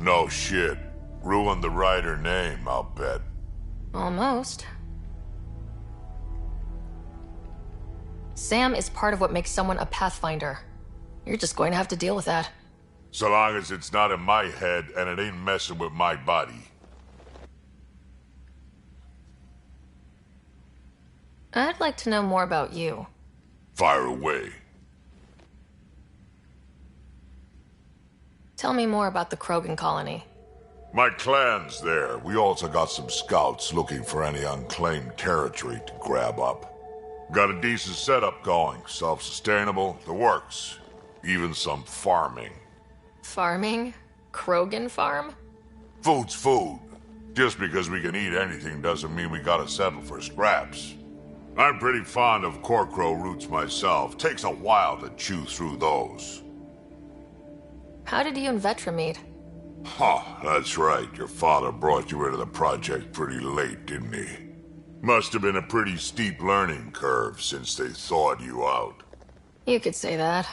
No shit. Ruined the Ryder name, I'll bet. Almost. Sam is part of what makes someone a Pathfinder. You're just going to have to deal with that. So long as it's not in my head and it ain't messing with my body. I'd like to know more about you. Fire away. Tell me more about the Krogan colony. My clan's there. We also got some scouts looking for any unclaimed territory to grab up. Got a decent setup going. Self-sustainable. The works. Even some farming. Farming? Krogan farm? Food's food. Just because we can eat anything doesn't mean we gotta settle for scraps. I'm pretty fond of Korkro roots myself. Takes a while to chew through those. How did you and Vetra meet? Huh, that's right. Your father brought you into the project pretty late, didn't he? Must have been a pretty steep learning curve since they thawed you out. You could say that.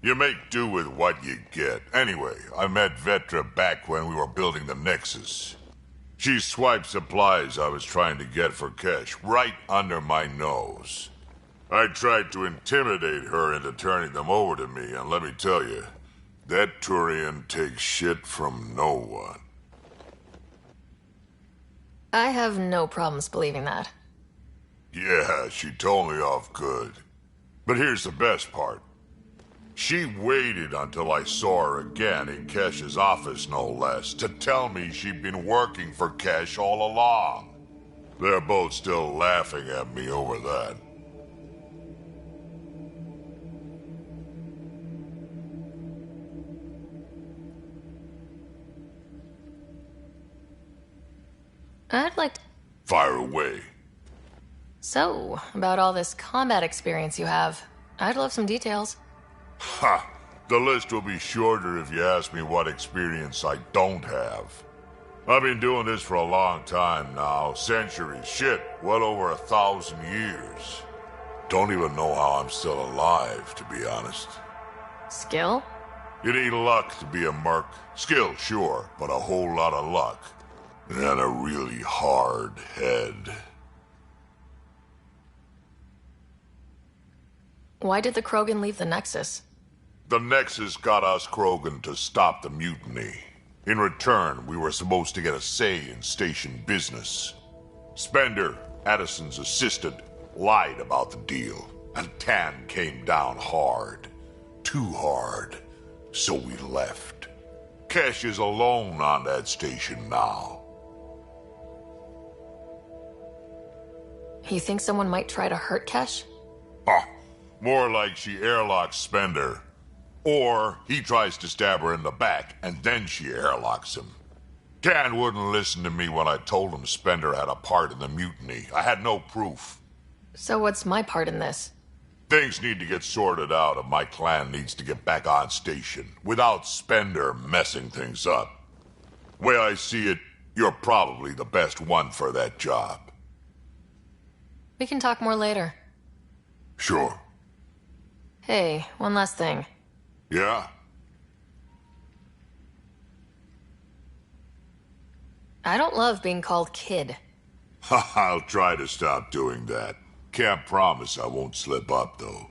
You make do with what you get. Anyway, I met Vetra back when we were building the Nexus. She swiped supplies I was trying to get for Kesh right under my nose. I tried to intimidate her into turning them over to me, and let me tell you, that Turian takes shit from no one. I have no problems believing that. Yeah, she told me off good. But here's the best part. She waited until I saw her again in Kesh's office, no less, to tell me she'd been working for Kesh all along. They're both still laughing at me over that. I'd like to... Fire away. So, about all this combat experience you have, I'd love some details. Ha! The list will be shorter if you ask me what experience I don't have. I've been doing this for a long time now. Centuries. Shit, well over 1,000 years. Don't even know how I'm still alive, to be honest. Skill? You need luck to be a merc. Skill, sure, but a whole lot of luck. And a really hard head. Why did the Krogan leave the Nexus? The Nexus got us Krogan to stop the mutiny. In return, we were supposed to get a say in station business. Spender, Addison's assistant, lied about the deal, and Tann came down hard. Too hard. So we left. Kesh is alone on that station now. You think someone might try to hurt Kesh? More like she airlocks Spender. Or he tries to stab her in the back, and then she airlocks him. Tann wouldn't listen to me when I told him Spender had a part in the mutiny. I had no proof. So what's my part in this? Things need to get sorted out, and my clan needs to get back on station, without Spender messing things up. Way I see it, you're probably the best one for that job. We can talk more later. Sure. Hey, one last thing. Yeah? I don't love being called kid. I'll try to stop doing that. Can't promise I won't slip up, though.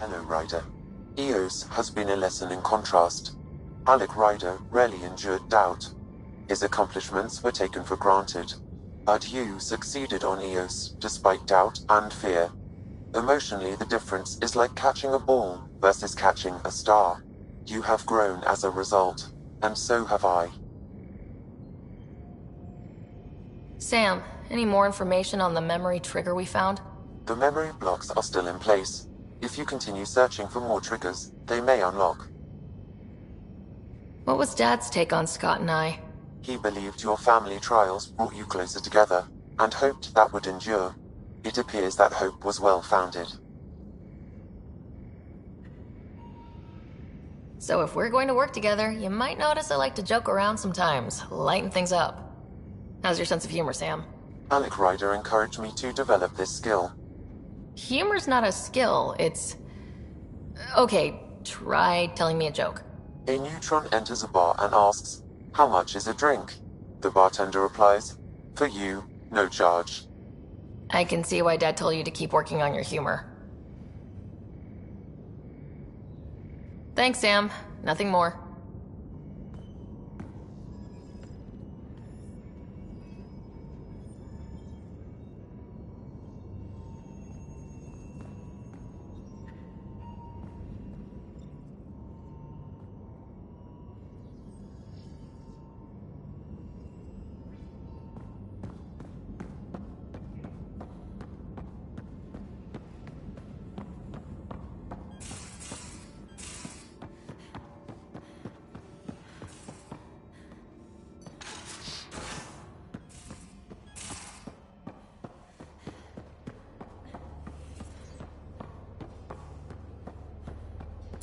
Hello, Ryder. Eos has been a lesson in contrast. Alec Ryder rarely endured doubt. His accomplishments were taken for granted. But you succeeded on Eos, despite doubt and fear. Emotionally, the difference is like catching a ball versus catching a star. You have grown as a result, and so have I. Sam, any more information on the memory trigger we found? The memory blocks are still in place. If you continue searching for more triggers, they may unlock. What was Dad's take on Scott and I? He believed your family trials brought you closer together, and hoped that would endure. It appears that hope was well-founded. So if we're going to work together, you might notice I like to joke around sometimes, lighten things up. How's your sense of humor, Sam? Alec Ryder encouraged me to develop this skill. Humor's not a skill, it's... Okay, try telling me a joke. A neutron enters a bar and asks, "How much is a drink?" The bartender replies, "For you, no charge." I can see why Dad told you to keep working on your humor. Thanks, Sam. Nothing more.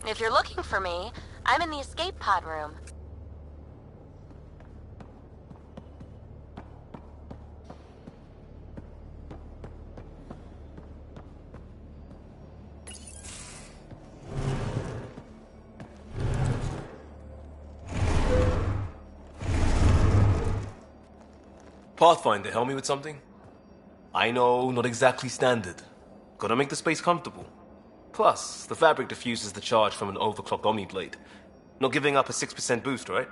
If you're looking for me, I'm in the escape pod room. Pathfinder, help me with something? I know, not exactly standard. Gotta make the space comfortable. Plus, the fabric diffuses the charge from an overclocked Omniblade. Not giving up a 6% boost, right?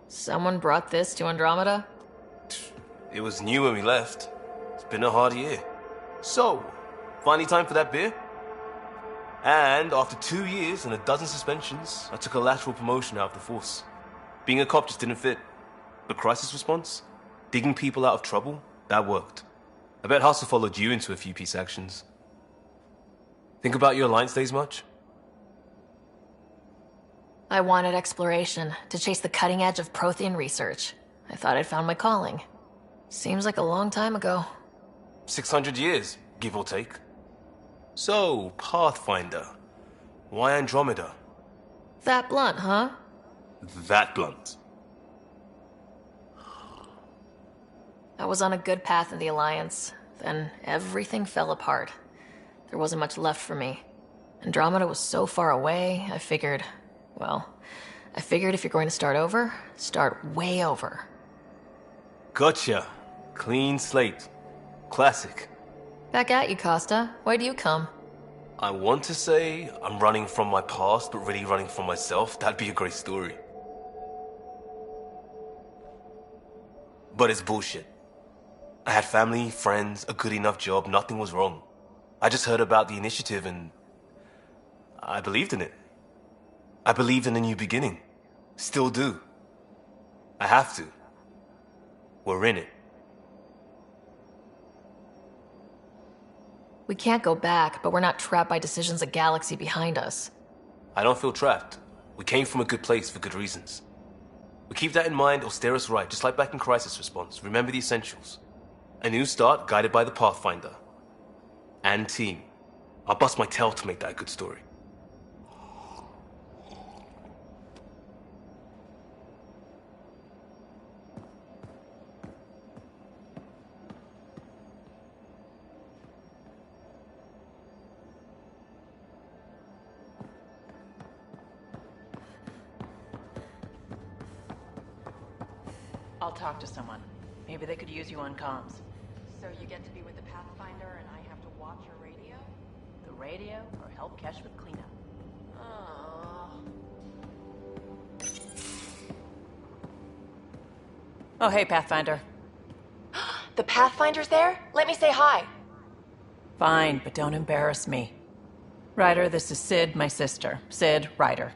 Someone brought this to Andromeda? It was new when we left. It's been a hard year. So, finally time for that beer? And after 2 years and a dozen suspensions, I took a lateral promotion out of the force. Being a cop just didn't fit. But crisis response? Digging people out of trouble? That worked. I bet Hustle followed you into a few peace actions. Think about your Alliance days much? I wanted exploration, to chase the cutting edge of Prothean research. I thought I'd found my calling. Seems like a long time ago. 600 years, give or take. So, Pathfinder. Why Andromeda? That blunt, huh? That blunt. I was on a good path in the Alliance. Then everything fell apart. There wasn't much left for me. Andromeda was so far away, I figured if you're going to start over, start way over. Gotcha. Clean slate. Classic. Back at you, Costa. Why do you come? I want to say I'm running from my past, but really running from myself. That'd be a great story. But it's bullshit. I had family, friends, a good enough job, nothing was wrong. I just heard about the initiative and I believed in it. I believed in a new beginning. Still do. I have to. We're in it. We can't go back, but we're not trapped by decisions a galaxy behind us. I don't feel trapped. We came from a good place for good reasons. We keep that in mind or steer us right, just like back in Crisis Response. Remember the essentials. A new start guided by the Pathfinder. And team. I'll bust my tail to make that a good story. I'll talk to someone. Maybe they could use you on comms. So you get to be with the Pathfinder and I have to watch your radio? The radio or help Kesh with cleanup. Oh, hey, Pathfinder. The Pathfinder's there? Let me say hi. Fine, but don't embarrass me. Ryder, this is Sid, my sister. Sid, Ryder.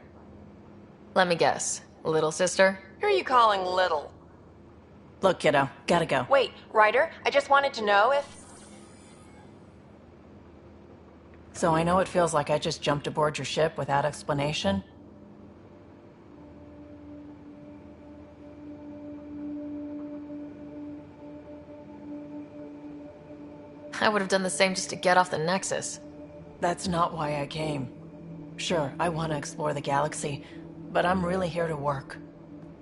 Let me guess. Little sister? Who are you calling little? Look, kiddo, gotta go. Wait, Ryder, I just wanted to know if... So I know it feels like I just jumped aboard your ship without explanation. I would have done the same just to get off the Nexus. That's not why I came. Sure, I want to explore the galaxy, but I'm really here to work.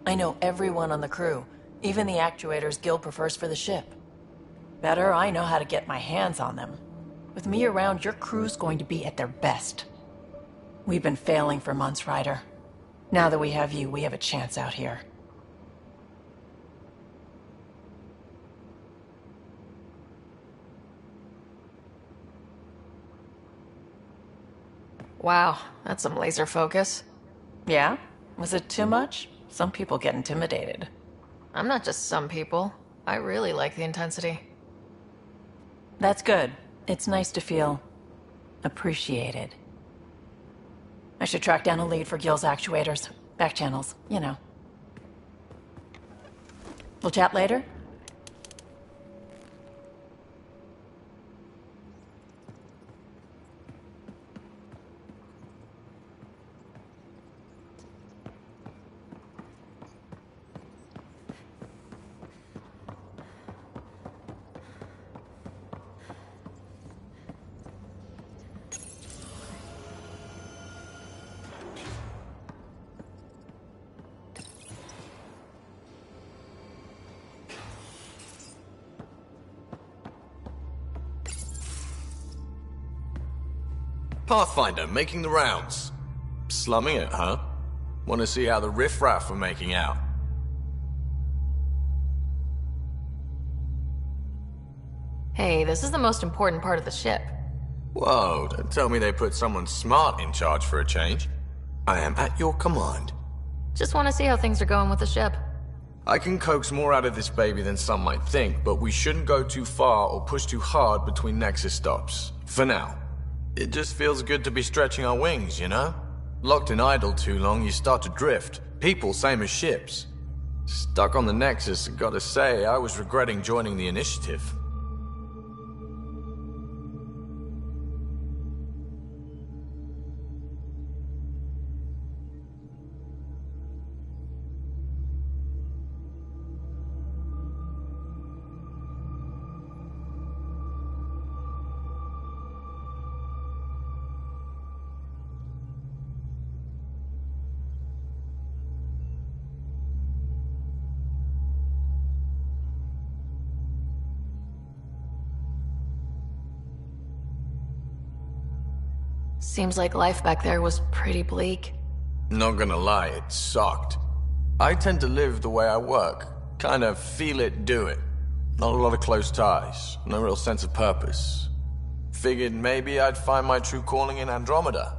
I know everyone on the crew, even the actuators Guild prefers for the ship. Better, I know how to get my hands on them. With me around, your crew's going to be at their best. We've been failing for months, Ryder. Now that we have you, we have a chance out here. Wow, that's some laser focus. Yeah? Was it too much? Some people get intimidated. I'm not just some people. I really like the intensity. That's good. It's nice to feel appreciated. I should track down a lead for Gil's actuators. Back channels, you know. We'll chat later? Pathfinder, making the rounds. Slumming it, huh? Want to see how the riffraff are making out? Hey, this is the most important part of the ship. Whoa, don't tell me they put someone smart in charge for a change. I am at your command. Just want to see how things are going with the ship. I can coax more out of this baby than some might think, but we shouldn't go too far or push too hard between Nexus stops. For now. It just feels good to be stretching our wings, you know? Locked in idle too long, you start to drift. People, same as ships. Stuck on the Nexus, gotta say, I was regretting joining the Initiative. Seems like life back there was pretty bleak. Not gonna lie, it sucked. I tend to live the way I work. Kind of feel it, do it. Not a lot of close ties, no real sense of purpose. Figured maybe I'd find my true calling in Andromeda.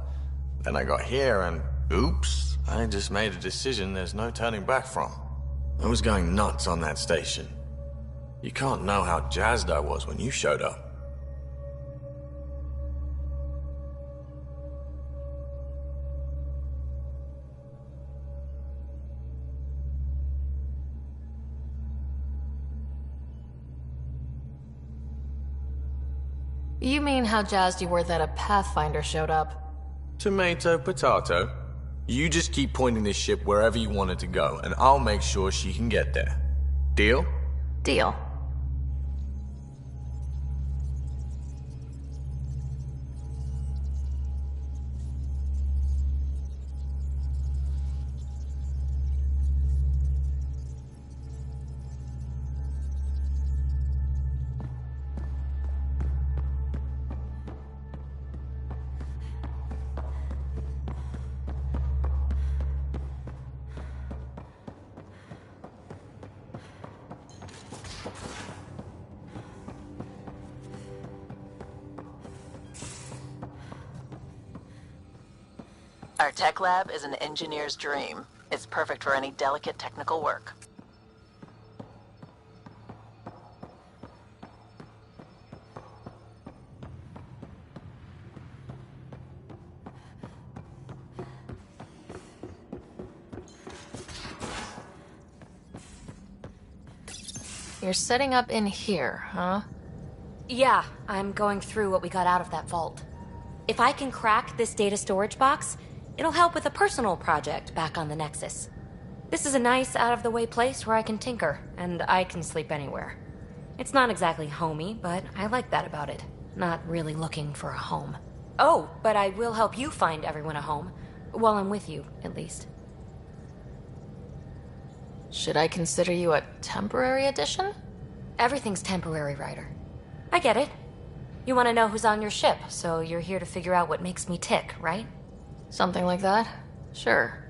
Then I got here and, oops, I just made a decision there's no turning back from. I was going nuts on that station. You can't know how jazzed I was when you showed up. You mean how jazzed you were that a Pathfinder showed up? Tomato, potato. You just keep pointing this ship wherever you want it to go, and I'll make sure she can get there. Deal? Deal. Our tech lab is an engineer's dream. It's perfect for any delicate technical work. You're setting up in here, huh? Yeah, I'm going through what we got out of that vault. If I can crack this data storage box, it'll help with a personal project back on the Nexus. This is a nice, out-of-the-way place where I can tinker, and I can sleep anywhere. It's not exactly homey, but I like that about it. Not really looking for a home. Oh, but I will help you find everyone a home. While I'm with you, at least. Should I consider you a temporary addition? Everything's temporary, Ryder. I get it. You want to know who's on your ship, so you're here to figure out what makes me tick, right? Something like that? Sure.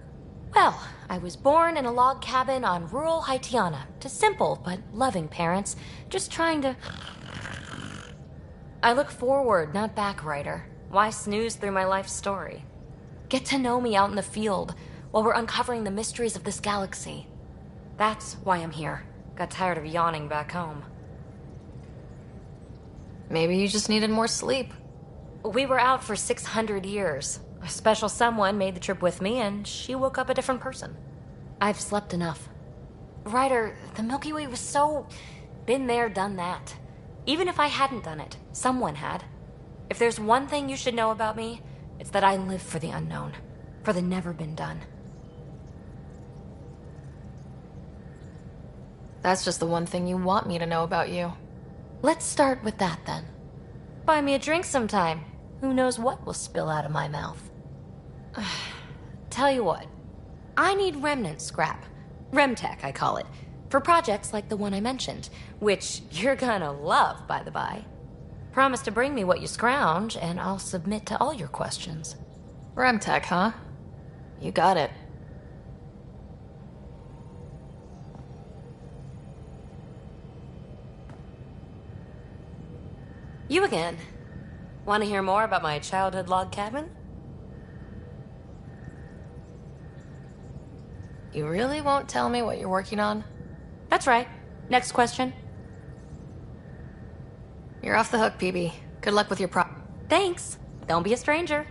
Well, I was born in a log cabin on rural Haitiana to simple but loving parents, just trying to... I look forward, not back, Ryder. Why snooze through my life story? Get to know me out in the field while we're uncovering the mysteries of this galaxy. That's why I'm here. Got tired of yawning back home. Maybe you just needed more sleep. We were out for 600 years. A special someone made the trip with me, and she woke up a different person. I've slept enough. Ryder, the Milky Way was so... been there, done that. Even if I hadn't done it, someone had. If there's one thing you should know about me, it's that I live for the unknown. For the never been done. That's just the one thing you want me to know about you. Let's start with that, then. Buy me a drink sometime. Who knows what will spill out of my mouth. Tell you what. I need remnant scrap. Remtech, I call it. For projects like the one I mentioned. Which you're gonna love, by the by. Promise to bring me what you scrounge, and I'll submit to all your questions. Remtech, huh? You got it. You again. Want to hear more about my childhood log cabin? You really won't tell me what you're working on? That's right. Next question. You're off the hook, PB. Good luck with your Thanks. Don't be a stranger.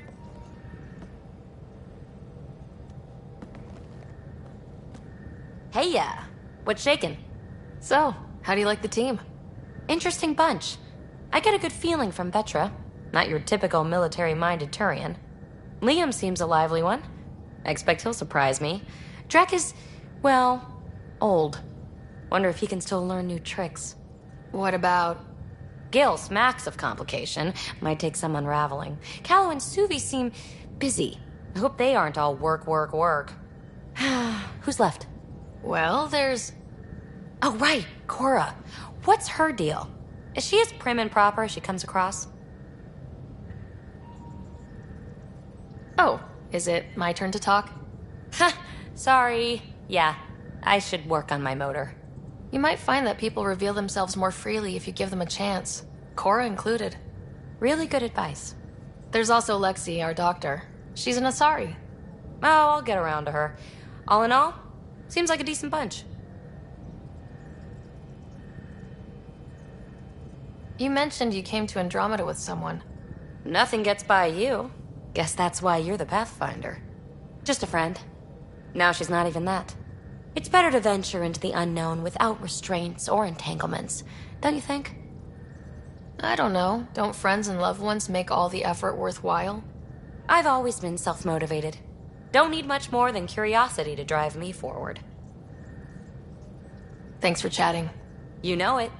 Hey, what's shaking? So, how do you like the team? Interesting bunch. I get a good feeling from Vetra. Not your typical military-minded Turian. Liam seems a lively one. I expect he'll surprise me. Drek is, well, old. Wonder if he can still learn new tricks. What about... Gil smacks of complication. Might take some unraveling. Callow and Suvi seem busy. I hope they aren't all work, work, work. Who's left? Well, there's... Oh, right, Cora. What's her deal? Is she as prim and proper as she comes across? Oh, is it my turn to talk? Ha! Sorry. Yeah, I should work on my motor. You might find that people reveal themselves more freely if you give them a chance. Cora included. Really good advice. There's also Lexi, our doctor. She's an Asari. Oh, I'll get around to her. All in all, seems like a decent bunch. You mentioned you came to Andromeda with someone. Nothing gets by you. Guess that's why you're the Pathfinder. Just a friend. Now she's not even that. It's better to venture into the unknown without restraints or entanglements, don't you think? I don't know. Don't friends and loved ones make all the effort worthwhile? I've always been self-motivated. Don't need much more than curiosity to drive me forward. Thanks for chatting. You know it.